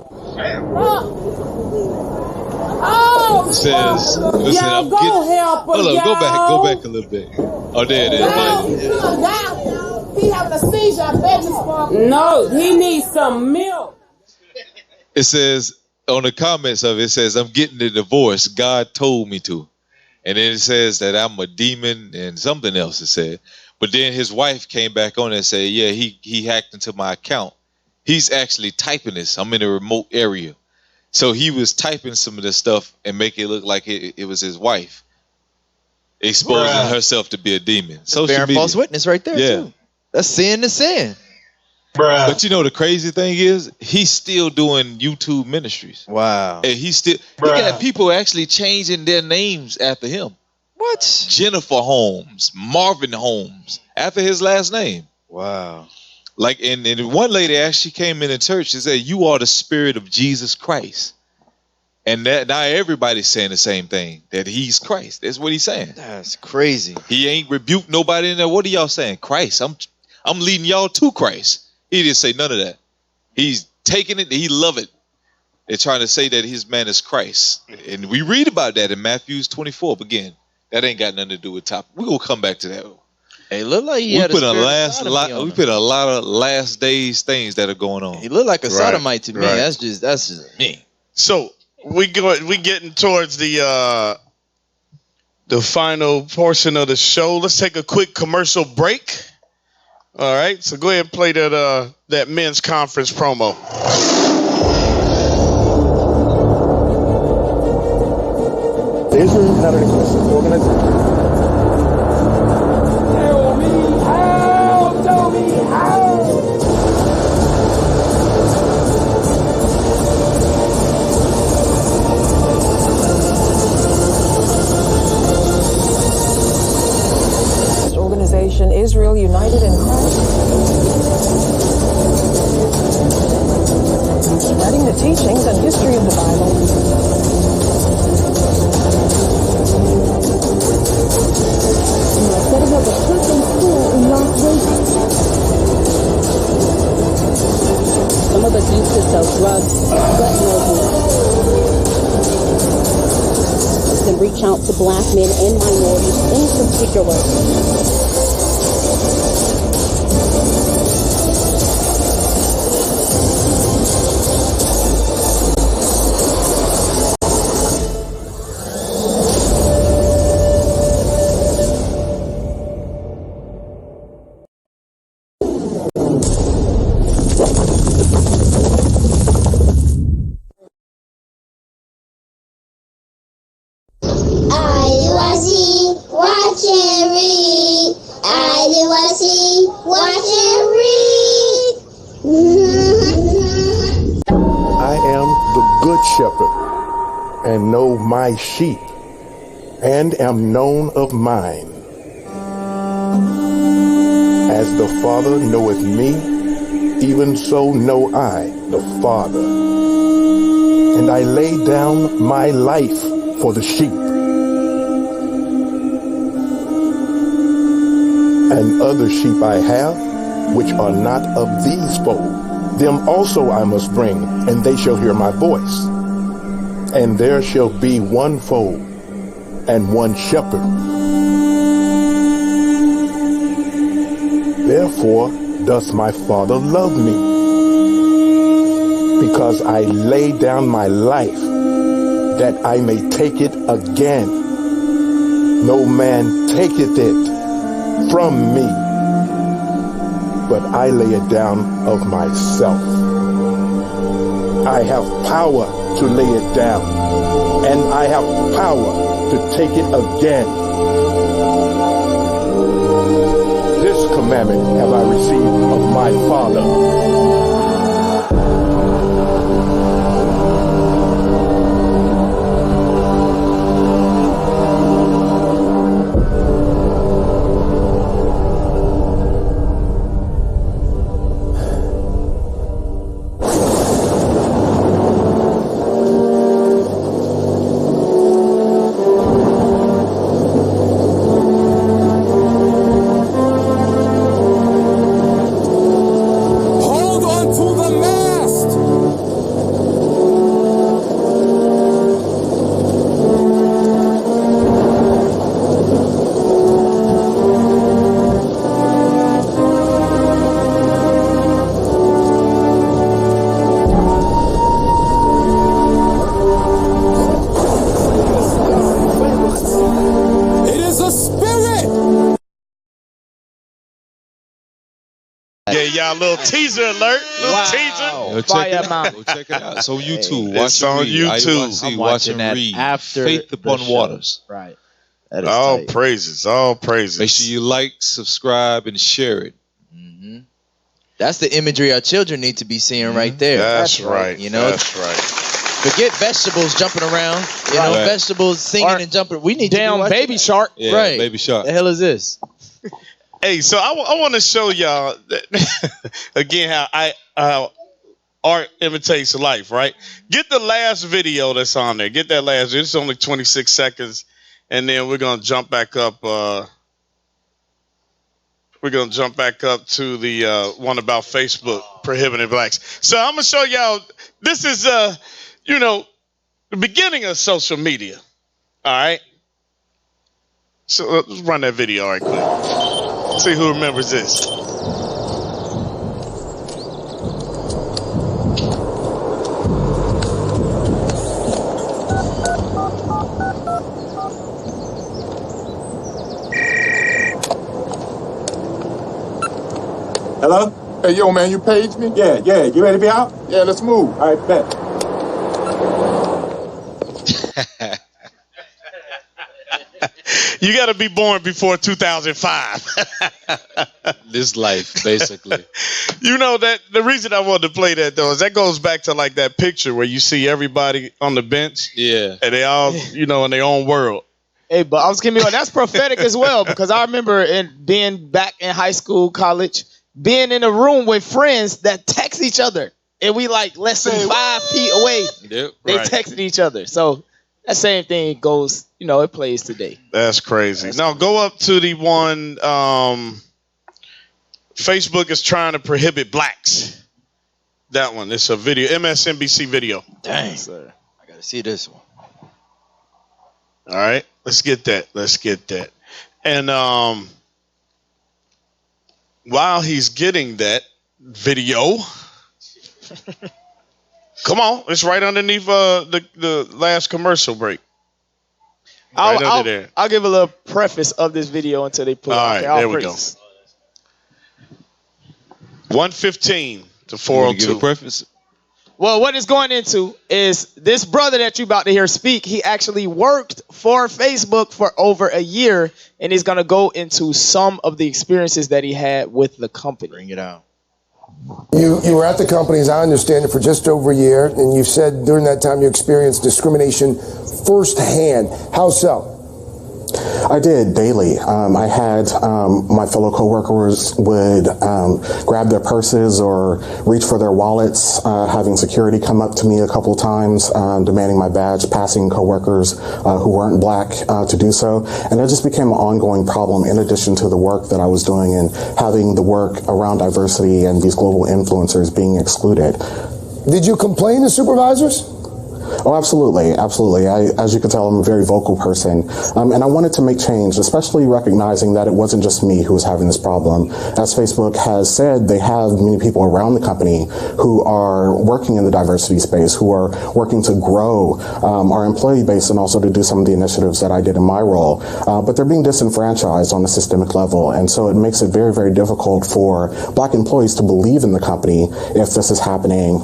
It says, listen, Y'all go help him, hold on, go y'all. back a little bit. Oh, there it is. He having a seizure. I bet you. No, he needs some milk. It says, on the comments of it, says, I'm getting the divorce. God told me to. And then it says that I'm a demon and something else it said. But then his wife came back on and said, yeah, he hacked into my account. He's actually typing this. I'm in a remote area. So he was typing some of this stuff and making it look like it was his wife. Exposing herself to be a demon. Bearing false witness right there, too. That's sin to sin. But you know the crazy thing is, he's still doing YouTube ministries. Wow. And he got people actually changing their names after him. What? Jennifer Holmes, Marvin Holmes, after his last name. Wow. Like, and one lady actually came in the church and said, you are the spirit of Jesus Christ. And that now everybody's saying the same thing, that he's Christ. That's what he's saying. That's crazy. He ain't rebuked nobody in there. What are y'all saying? Christ. I'm leading y'all to Christ. He didn't say none of that. He's taking it. He love it. They're trying to say that his man is Christ. And we read about that in Matthew 24. But again, that ain't got nothing to do with top. We're going to come back to that. Hey, look like he we had put a a lot of last days things that are going on. He looked like a sodomite to me. Right. That's just me. So we getting towards the final portion of the show. Let's take a quick commercial break. All right, so go ahead and play that men's conference promo. Israel is not an exclusive organization. Tell me how. Organization Israel United in Christ, spreading the teachings and history of the Bible. We are setting up a Christian school in Las Vegas. Some of us used to sell drugs, but no more. And reach out to black men and minorities in particular. And know my sheep, and am known of mine. As the Father knoweth me, even so know I the Father. And I lay down my life for the sheep. And other sheep I have, which are not of these fold. Them also I must bring, and they shall hear my voice. And there shall be one fold and one shepherd. Therefore does my Father love me, because I lay down my life that I may take it again. No man taketh it from me, but I lay it down of myself. I have power to lay it down, and I have power to take it again. This commandment have I received of my Father. Yeah, y'all, little teaser alert. Little teaser. Go check it out. Go check it out. It's on YouTube. Watch It's and on read. YouTube. I'm watch and read. After Faith Upon the show. Waters. Right. All tight. Praises. All praises. Make sure you like, subscribe, and share it. That's the imagery our children need to be seeing right there. That's right. You know, that's right. Forget vegetables jumping around. You know, Right. vegetables singing and jumping. We need Damn to be baby shark. Yeah, Right. Baby Shark. The hell is this? Hey, so I want to show y'all that, again how art imitates life, right? Get the last video that's on there. Get that last video. It's only 26 seconds, and then we're gonna jump back up. We're gonna jump back up to the one about Facebook prohibiting blacks. So I'm gonna show y'all. This is the beginning of social media. All right. So let's run that video right quick. See who remembers this. Hello? Hey, yo, man, you paged me? Yeah. You ready to be out? Yeah, let's move. All right, bet. You got to be born before 2005. This life, basically. You know that the reason I wanted to play that though is that goes back to like that picture where you see everybody on the bench. Yeah. And they all, in their own world. Hey, but I was giving you that's prophetic as well, because I remember being back in high school, college, being in a room with friends that text each other, and we like less than 5 feet away. Yep. They texted each other. So that same thing goes, it plays today. That's crazy. Now go up to the one Facebook is trying to prohibit blacks. That one. It's a video, MSNBC video. Dang, sir. I got to see this one. All right. Let's get that. And while he's getting that video, come on, it's right underneath the last commercial break. Right under there. I'll give a little preface of this video until they put it. All right, there we go. 115 to 402. Give a preface. Well, what it's going into is this brother that you about to hear speak, he actually worked for Facebook for over a year, and he's going to go into some of the experiences that he had with the company. Bring it out. You were at the company, as I understand it, for just over a year, and you said during that time you experienced discrimination firsthand. How so? I did daily. I had my fellow coworkers would grab their purses or reach for their wallets, having security come up to me a couple times, demanding my badge, passing coworkers who weren't black to do so. And it just became an ongoing problem in addition to the work that I was doing and having the work around diversity and these global influencers being excluded. Did you complain to supervisors? Oh, absolutely, absolutely. As you can tell, I'm a very vocal person, and I wanted to make change, especially recognizing that it wasn't just me who was having this problem. As Facebook has said, they have many people around the company who are working in the diversity space, who are working to grow our employee base and also to do some of the initiatives that I did in my role. But they're being disenfranchised on a systemic level, and so it makes it very, very difficult for Black employees to believe in the company if this is happening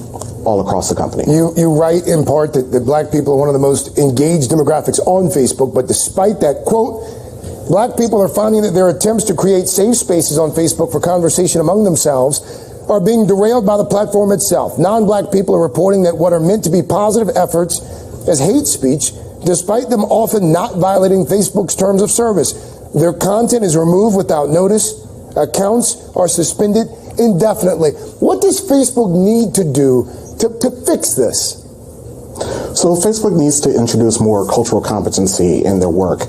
all across the company. You write in part that Black people are one of the most engaged demographics on Facebook, but despite that, quote, Black people are finding that their attempts to create safe spaces on Facebook for conversation among themselves are being derailed by the platform itself. Non-Black people are reporting that what are meant to be positive efforts as hate speech, despite them often not violating Facebook's terms of service. Their content is removed without notice. Accounts are suspended indefinitely. What does Facebook need to do to fix this? So Facebook needs to introduce more cultural competency in their work.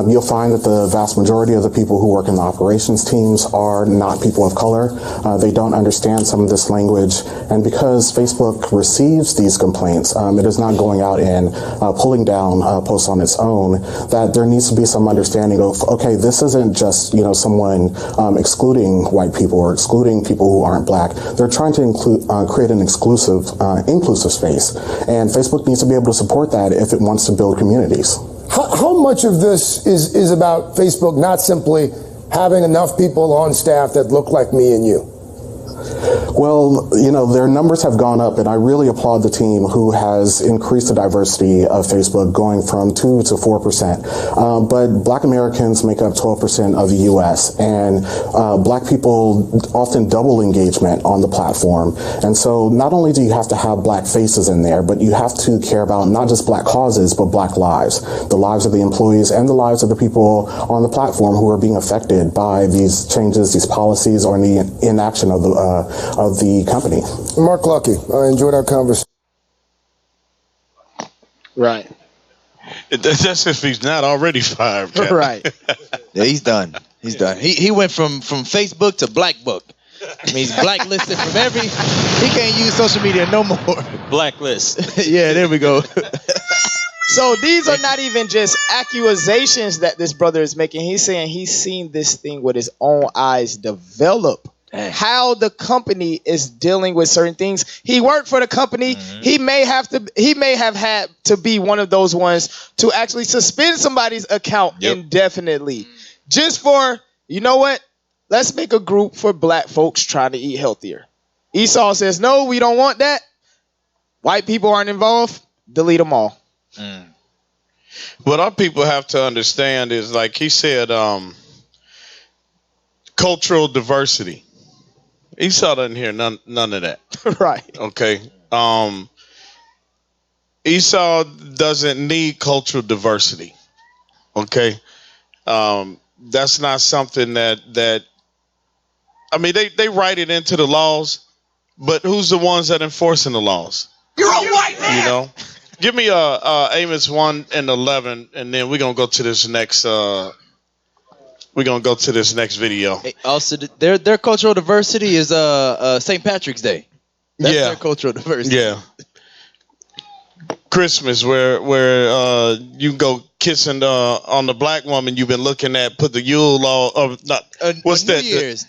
You'll find that the vast majority of the people who work in the operations teams are not people of color. They don't understand some of this language. And because Facebook receives these complaints, it is not going out and pulling down posts on its own, that there needs to be some understanding of, okay, this isn't just, someone excluding white people or excluding people who aren't Black. They're trying to create an inclusive space. And Facebook needs to be able to support that if it wants to build communities. How much of this is about Facebook not simply having enough people on staff that look like me and you? Well, their numbers have gone up, and I really applaud the team who has increased the diversity of Facebook, going from 2 to 4%. But Black Americans make up 12% of the U.S., and Black people often double engagement on the platform. And so not only do you have to have Black faces in there, but you have to care about not just Black causes, but Black lives, the lives of the employees and the lives of the people on the platform who are being affected by these changes, these policies, or the inaction of the company. Mark Lucky, I enjoyed our conversation. Right. That's if he's not already fired. Captain. Right. Yeah, he's done. He's done. He went from Facebook to Black Book. I mean, he's blacklisted from he can't use social media no more. Blacklist. Yeah, there we go. So these are not even just accusations that this brother is making. He's saying he's seen this thing with his own eyes develop. How the company is dealing with certain things. He worked for the company. Mm-hmm. He may have had to be one of those ones to actually suspend somebody's account indefinitely. Just for, you know what? Let's make a group for Black folks trying to eat healthier. Esau says, no, we don't want that. White people aren't involved. Delete them all. What our people have to understand is, like he said, cultural diversity. Esau doesn't hear none of that. Right. Okay. Esau doesn't need cultural diversity. Okay. That's not something that I mean, they write it into the laws, but who's the ones that enforcing the laws? You're a white man. Give me Amos 1:11, and then we're gonna go to this next video. Hey, also, their cultural diversity is St. Patrick's Day. That's their cultural diversity. Yeah. Christmas, where you go kissing on the Black woman you've been looking at. Put the Yule log of what's that? New Year's.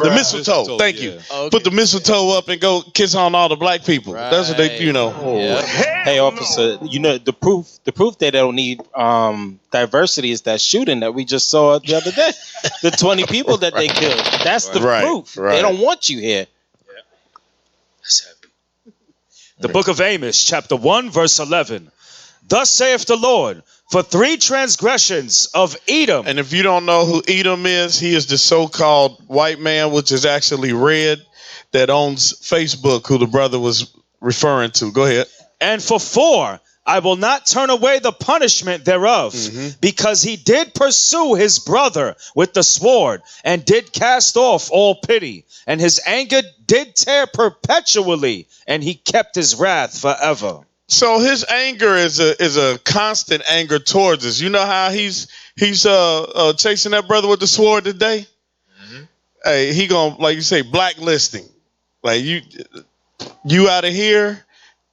The mistletoe. Thank you. Okay. Put the mistletoe up and go kiss on all the Black people. Right. That's what they, Yeah. Hey, officer, the proof that they don't need diversity is that shooting that we just saw the other day. The 20 people that they killed. That's the proof. Right. They don't want you here. Yeah. That's heavy. The book of Amos, chapter 1, verse 11. Thus saith the Lord, for 3 transgressions of Edom. And if you don't know who Edom is, he is the so-called white man, which is actually red, that owns Facebook, who the brother was referring to. Go ahead. And for 4, I will not turn away the punishment thereof, because he did pursue his brother with the sword, and did cast off all pity, and his anger did tear perpetually, and he kept his wrath forever. So his anger is a constant anger towards us. You know how he's chasing that brother with the sword today? Hey, he gonna, like you say, blacklisting. Like you out of here,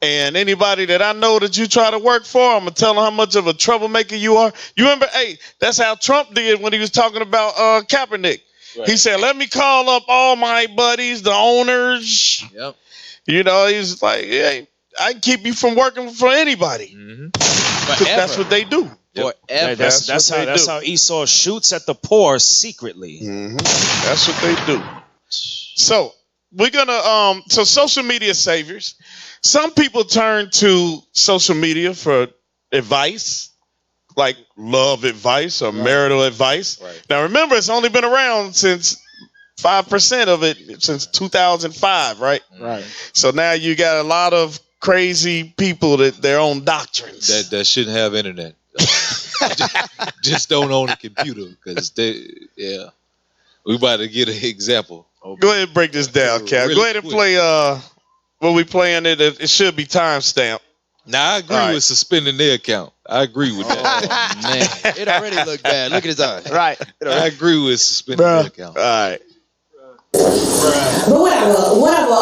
And anybody that I know that you try to work for, I'm going to tell them how much of a troublemaker you are. You remember, hey, that's how Trump did when he was talking about Kaepernick. Right. He said, let me call up all my buddies, the owners. Yep. You know, he's like, hey, I can keep you from working for anybody. Because that's what they do. Forever. That's how Esau shoots at the poor secretly. That's what they do. So we're gonna so social media saviors. Some people turn to social media for advice, like love advice or marital advice. Right. Now remember, it's only been around since 5% of it since 2005, right? Right. So now you got a lot of crazy people that their own doctrines that shouldn't have internet. Just don't own a computer because we about to get an example. Go ahead and break this down, Cap. Go ahead and play what we playing it should be timestamped. Now I agree with suspending their account. I agree with that. Man, it already looked bad. Look at his eyes. Right. I agree with suspending their account. All right. But whatever.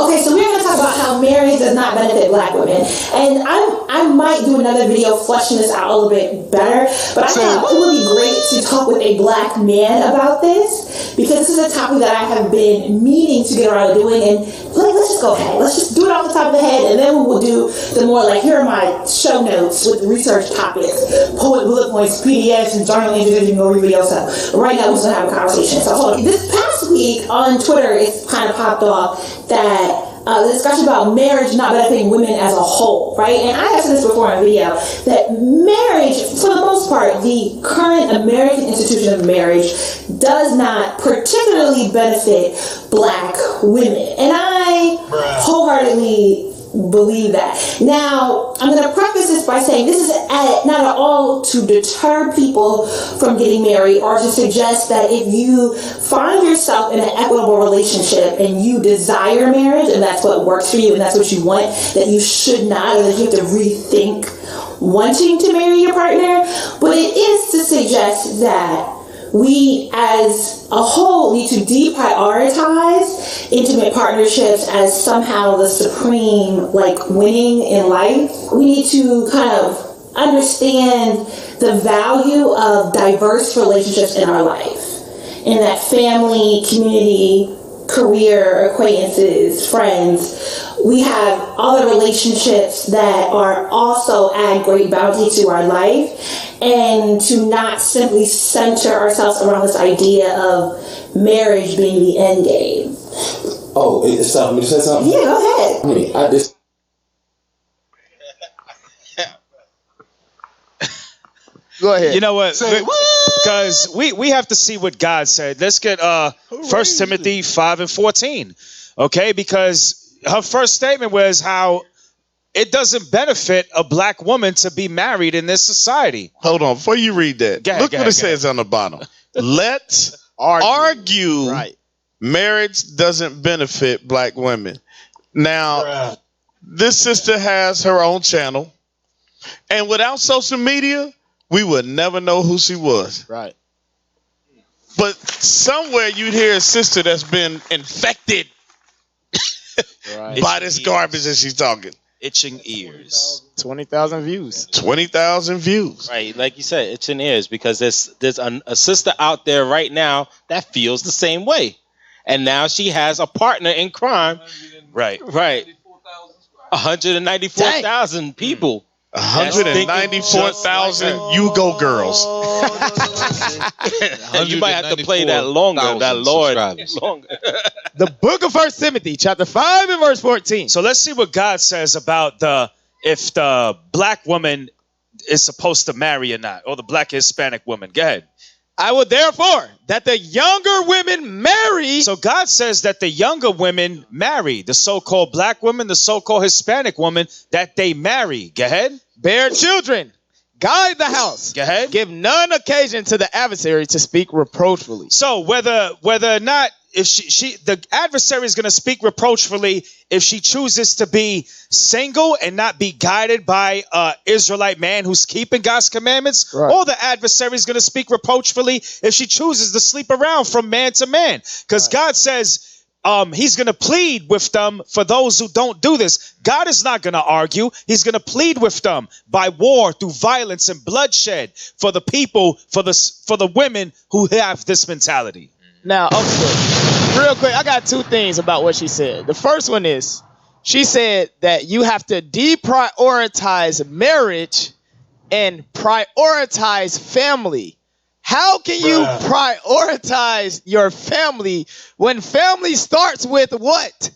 Okay, so we're going to talk about how marriage does not benefit black women. And I might do another video fleshing this out a little bit better. But I thought it would be great to talk with a black man about this. Because this is a topic that I have been meaning to get around to doing. And let's just go ahead. Let's just do it off the top of the head. And then we will do the more like, here are my show notes with research topics, poet bullet points, PDFs, and journal entries. You can go read video stuff. But right now, we're just going to have a conversation. So hold on. This past week on Twitter, it's kind of popped off that the discussion about marriage not benefiting women as a whole, right? And I have said this before in a video, that marriage, for the most part, the current American institution of marriage does not particularly benefit black women. And I wholeheartedly believe that. Now, I'm going to preface this by saying this is not at all to deter people from getting married or to suggest that if you find yourself in an equitable relationship and you desire marriage and that's what works for you and that's what you want, that you should not, or that you have to rethink wanting to marry your partner. But it is to suggest that we as a whole need to deprioritize intimate partnerships as somehow the supreme winning in life. We need to kind of understand the value of diverse relationships in our life. In that family, community, career, acquaintances, friends, we have other relationships that are also add great bounty to our life, and to not simply center ourselves around this idea of marriage being the end game. Oh, it's time for me to say something? Yeah, go ahead. I just Go ahead. You know what? Because we have to see what God said. Let's get 1 Timothy 5:14. Okay, because her first statement was how it doesn't benefit a black woman to be married in this society. Hold on, before you read that, look what it says on the bottom. Let's argue marriage doesn't benefit black women. Now, this sister has her own channel, and without social media, we would never know who she was. Right. But somewhere you'd hear a sister that's been infected by this garbage that she's talking. Itching ears. 20,000 views. 20,000 views. Right, like you said, itching ears, because there's a sister out there right now that feels the same way, and now she has a partner in crime. Right. 194,000 people. 194,000 you go girls. You might have to play that longer. The book of 1 Timothy, chapter 5 and verse 14. So let's see what God says about if the black woman is supposed to marry or not, or the black Hispanic woman. Go ahead. I will therefore that the younger women marry. So God says that the younger women marry, the so-called black women, the so-called Hispanic woman, that they marry. Go ahead. Bear children. Guide the house. Go ahead. Give none occasion to the adversary to speak reproachfully. So whether or not, if the adversary is going to speak reproachfully if she chooses to be single and not be guided by an Israelite man who's keeping God's commandments, or the adversary is going to speak reproachfully if she chooses to sleep around from man to man. Because God says, he's going to plead with them for those who don't do this. God is not going to argue. He's going to plead with them by war, through violence and bloodshed, for the people, for the women who have this mentality. Now, okay, real quick, I got two things about what she said. The first one is, she said that you have to deprioritize marriage and prioritize family. How can you prioritize your family when family starts with what?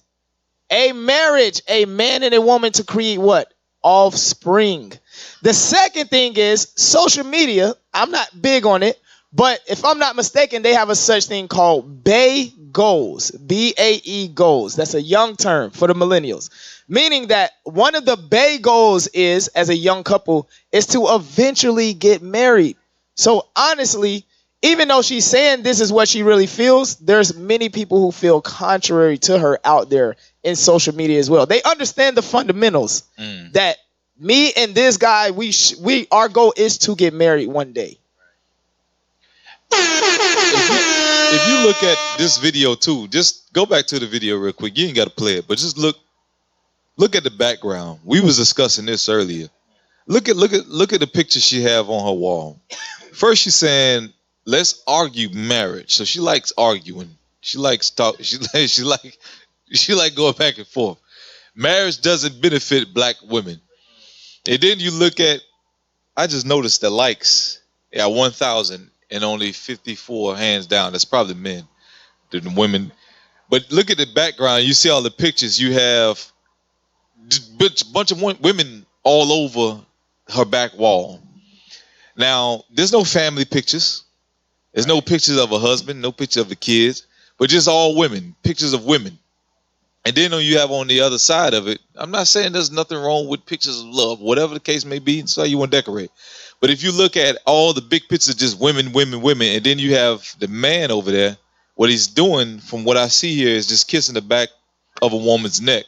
A marriage, a man and a woman to create what? Offspring. The second thing is social media. I'm not big on it, but if I'm not mistaken, they have a such thing called BAE goals. BAE goals. That's a young term for the millennials. Meaning that one of the BAE goals is, as a young couple, is to eventually get married. So honestly, even though she's saying this is what she really feels, there's many people who feel contrary to her out there in social media as well. They understand the fundamentals that me and this guy, our goal is to get married one day. If you look at this video too, just go back to the video real quick. You ain't got to play it, but just look at the background. We was discussing this earlier. Look at the picture she have on her wall. First, she's saying, "Let's argue marriage." So she likes arguing. She likes talk. She like going back and forth. Marriage doesn't benefit black women. And then you look at, I just noticed the likes. Yeah, 1,000 and only 54 hands down. That's probably men, the women. But look at the background. You see all the pictures. You have a bunch of women all over her back wall. Now, there's no family pictures. There's no pictures of a husband, no picture of the kids, but just all women, pictures of women. And then you have on the other side of it, I'm not saying there's nothing wrong with pictures of love, whatever the case may be, so you want to decorate. But if you look at all the big pictures, just women, women, women, and then you have the man over there, what he's doing, from what I see here, is just kissing the back of a woman's neck.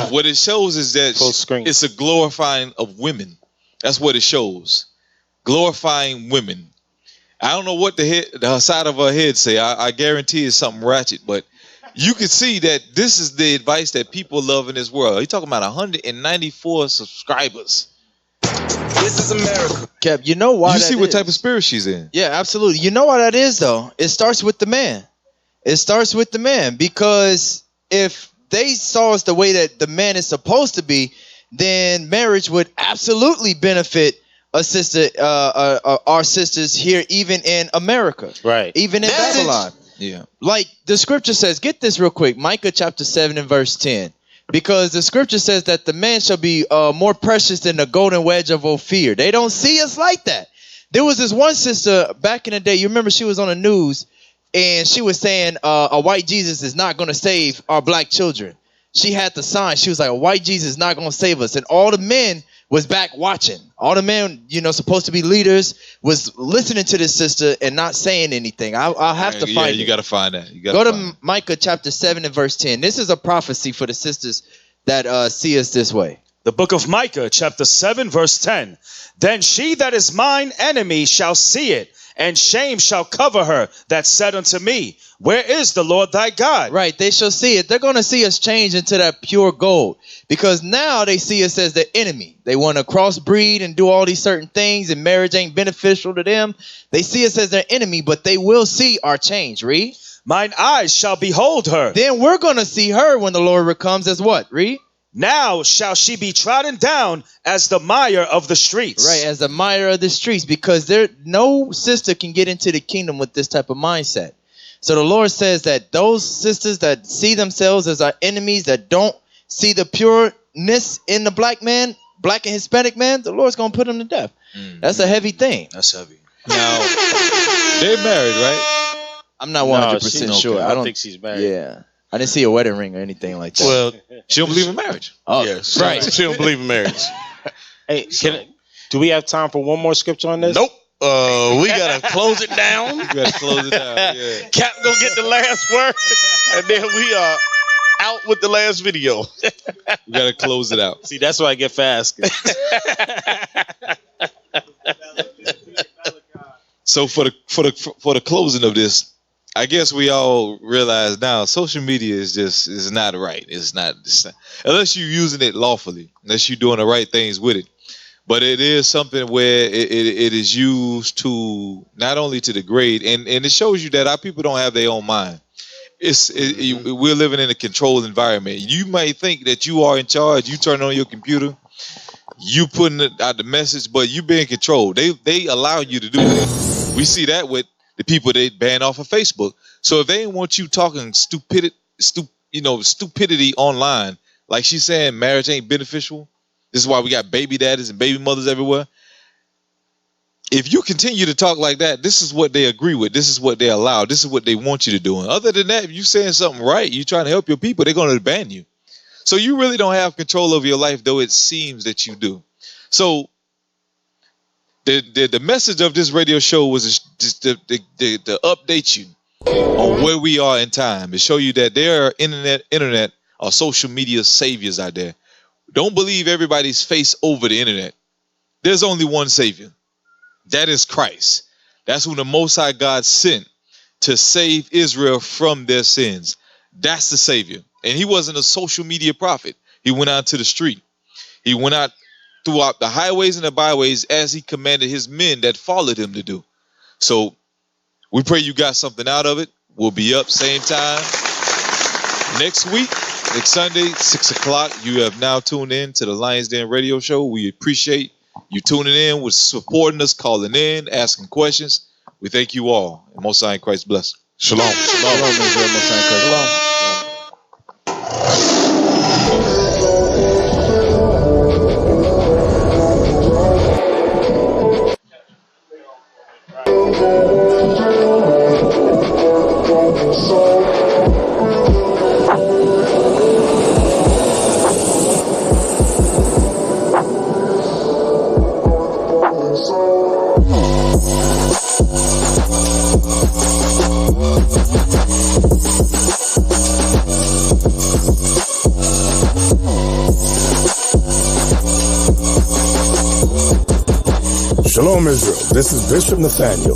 What it shows is that it's a glorifying of women. That's what it shows. Glorifying women. I don't know what the side of her head say. I guarantee it's something ratchet, but you can see that this is the advice that people love in this world. You're talking about 194 subscribers. This is America. Kev, you know why you see what type of spirit she's in. Yeah, absolutely. You know why that is, though? It starts with the man. It starts with the man, because if they saw us the way that the man is supposed to be, then marriage would absolutely benefit our sisters here, even in America, right? Even in Babylon. Yeah. Like the scripture says, get this real quick, Micah chapter 7 and verse 10. Because the scripture says that the man shall be more precious than the golden wedge of Ophir. They don't see us like that. There was this one sister back in the day. You remember she was on the news and she was saying a white Jesus is not going to save our black children. She had the sign. She was like, a white Jesus is not going to save us. And all the men was back watching. All the men, supposed to be leaders, was listening to this sister and not saying anything. I'll have to find it. You got to find that. Go to Micah chapter 7 and verse 10. This is a prophecy for the sisters that see us this way. The book of Micah chapter 7 verse 10. Then she that is mine enemy shall see it, and shame shall cover her that said unto me, where is the Lord thy God? Right, they shall see it. They're going to see us change into that pure gold, because now they see us as the enemy. They want to crossbreed and do all these certain things, and marriage ain't beneficial to them. They see us as their enemy, but they will see our change. Read. Mine eyes shall behold her. Then we're going to see her when the Lord comes as what? Read. Now shall she be trodden down as the mire of the streets. Right, as the mire of the streets, because no sister can get into the kingdom with this type of mindset. So the Lord says that those sisters that see themselves as our enemies, that don't see the pureness in the black man, black and Hispanic man, the Lord's going to put them to death. That's a heavy thing. That's heavy. Now, they're married, right? I'm not 100% sure. I don't think she's married. Yeah. I didn't see a wedding ring or anything like that. Well, she don't believe in marriage. Oh, yes, right. She don't believe in marriage. Hey, do we have time for one more scripture on this? Nope. We gotta close it down. We gotta close it down. Yeah. Cap gonna get the last word, and then we are out with the last video. We gotta close it out. See, that's why I get fast. So for the closing of this, I guess we all realize now social media is not right. It's not unless you're using it lawfully, unless you're doing the right things with it. But it is something where it is used to not only to degrade, and it shows you that our people don't have their own mind. We're living in a controlled environment. You might think that you are in charge. You turn on your computer, you putting out the message, but you being controlled. They allow you to do that. We see that with the people they ban off of Facebook. So if they didn't want you talking stupidity online, like she's saying, marriage ain't beneficial. This is why we got baby daddies and baby mothers everywhere. If you continue to talk like that, this is what they agree with. This is what they allow. This is what they want you to do. And other than that, if you're saying something right, you're trying to help your people, they're going to ban you. So you really don't have control over your life, though it seems that you do. So the message of this radio show was just to update you on where we are in time, to show you that there are internet or social media saviors out there. Don't believe everybody's face over the internet. There's only one savior. That is Christ. That's who the Most High God sent to save Israel from their sins. That's the savior. And he wasn't a social media prophet. He went out to the street. He went out throughout the highways and the byways as he commanded his men that followed him to do. So we pray you got something out of it. We'll be up same time next week. Next Sunday, 6 o'clock. You have now tuned in to the Lion's Den radio show. We appreciate you tuning in, with supporting us, calling in, asking questions. We thank you all. And Most High in Christ bless. Shalom. Shalom. Shalom. Shalom, Israel. This is Bishop Nathaniel.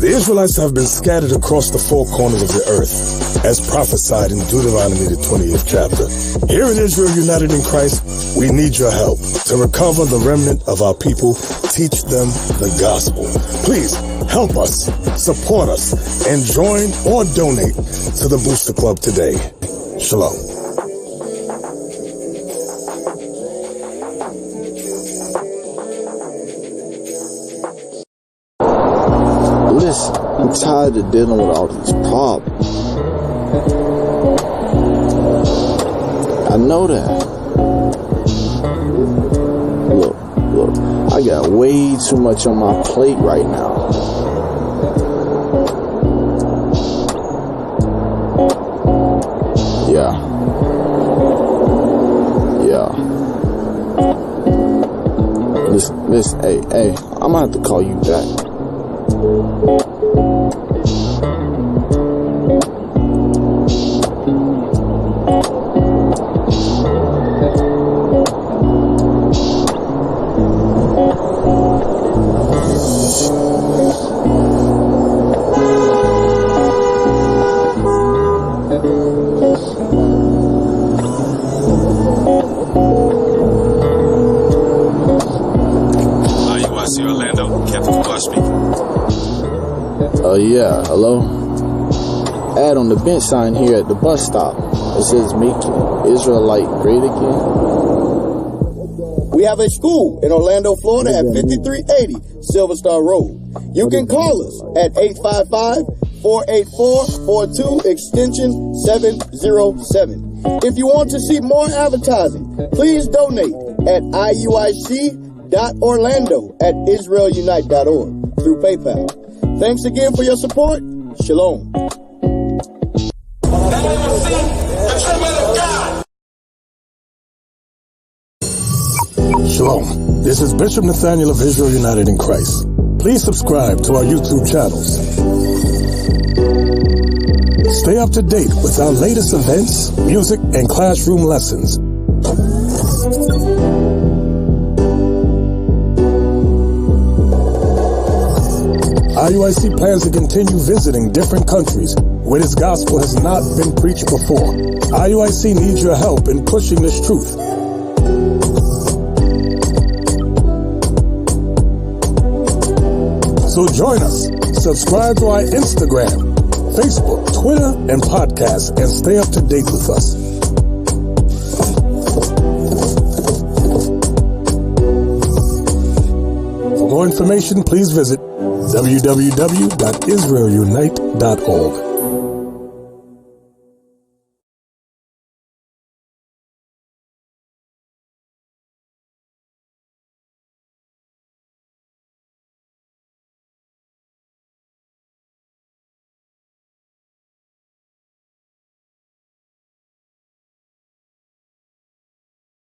The Israelites have been scattered across the four corners of the earth, as prophesied in Deuteronomy, the 20th chapter. Here in Israel United in Christ, we need your help to recover the remnant of our people, teach them the gospel. Please help us, support us, and join or donate to the Booster Club today. Shalom. Listen, I'm tired of dealing with all these problems. I know that. Look, I got way too much on my plate right now. Yeah. Listen, hey, I'm gonna have to call you back. Yeah, hello? Ad on the bench sign here at the bus stop. It says, make Israelite great again. We have a school in Orlando, Florida at 5380 Silver Star Road. You can call us at 855-484-42 extension 707. If you want to see more advertising, please donate at iuic.orlando@israelunite.org through PayPal. Thanks again for your support. Shalom. Shalom. This is Bishop Nathaniel of Israel United in Christ. Please subscribe to our YouTube channels. Stay up to date with our latest events, music, and classroom lessons. IUIC plans to continue visiting different countries where this gospel has not been preached before. IUIC needs your help in pushing this truth. So join us. Subscribe to our Instagram, Facebook, Twitter, and podcast, and stay up to date with us. For more information, please visit www.israelunite.org.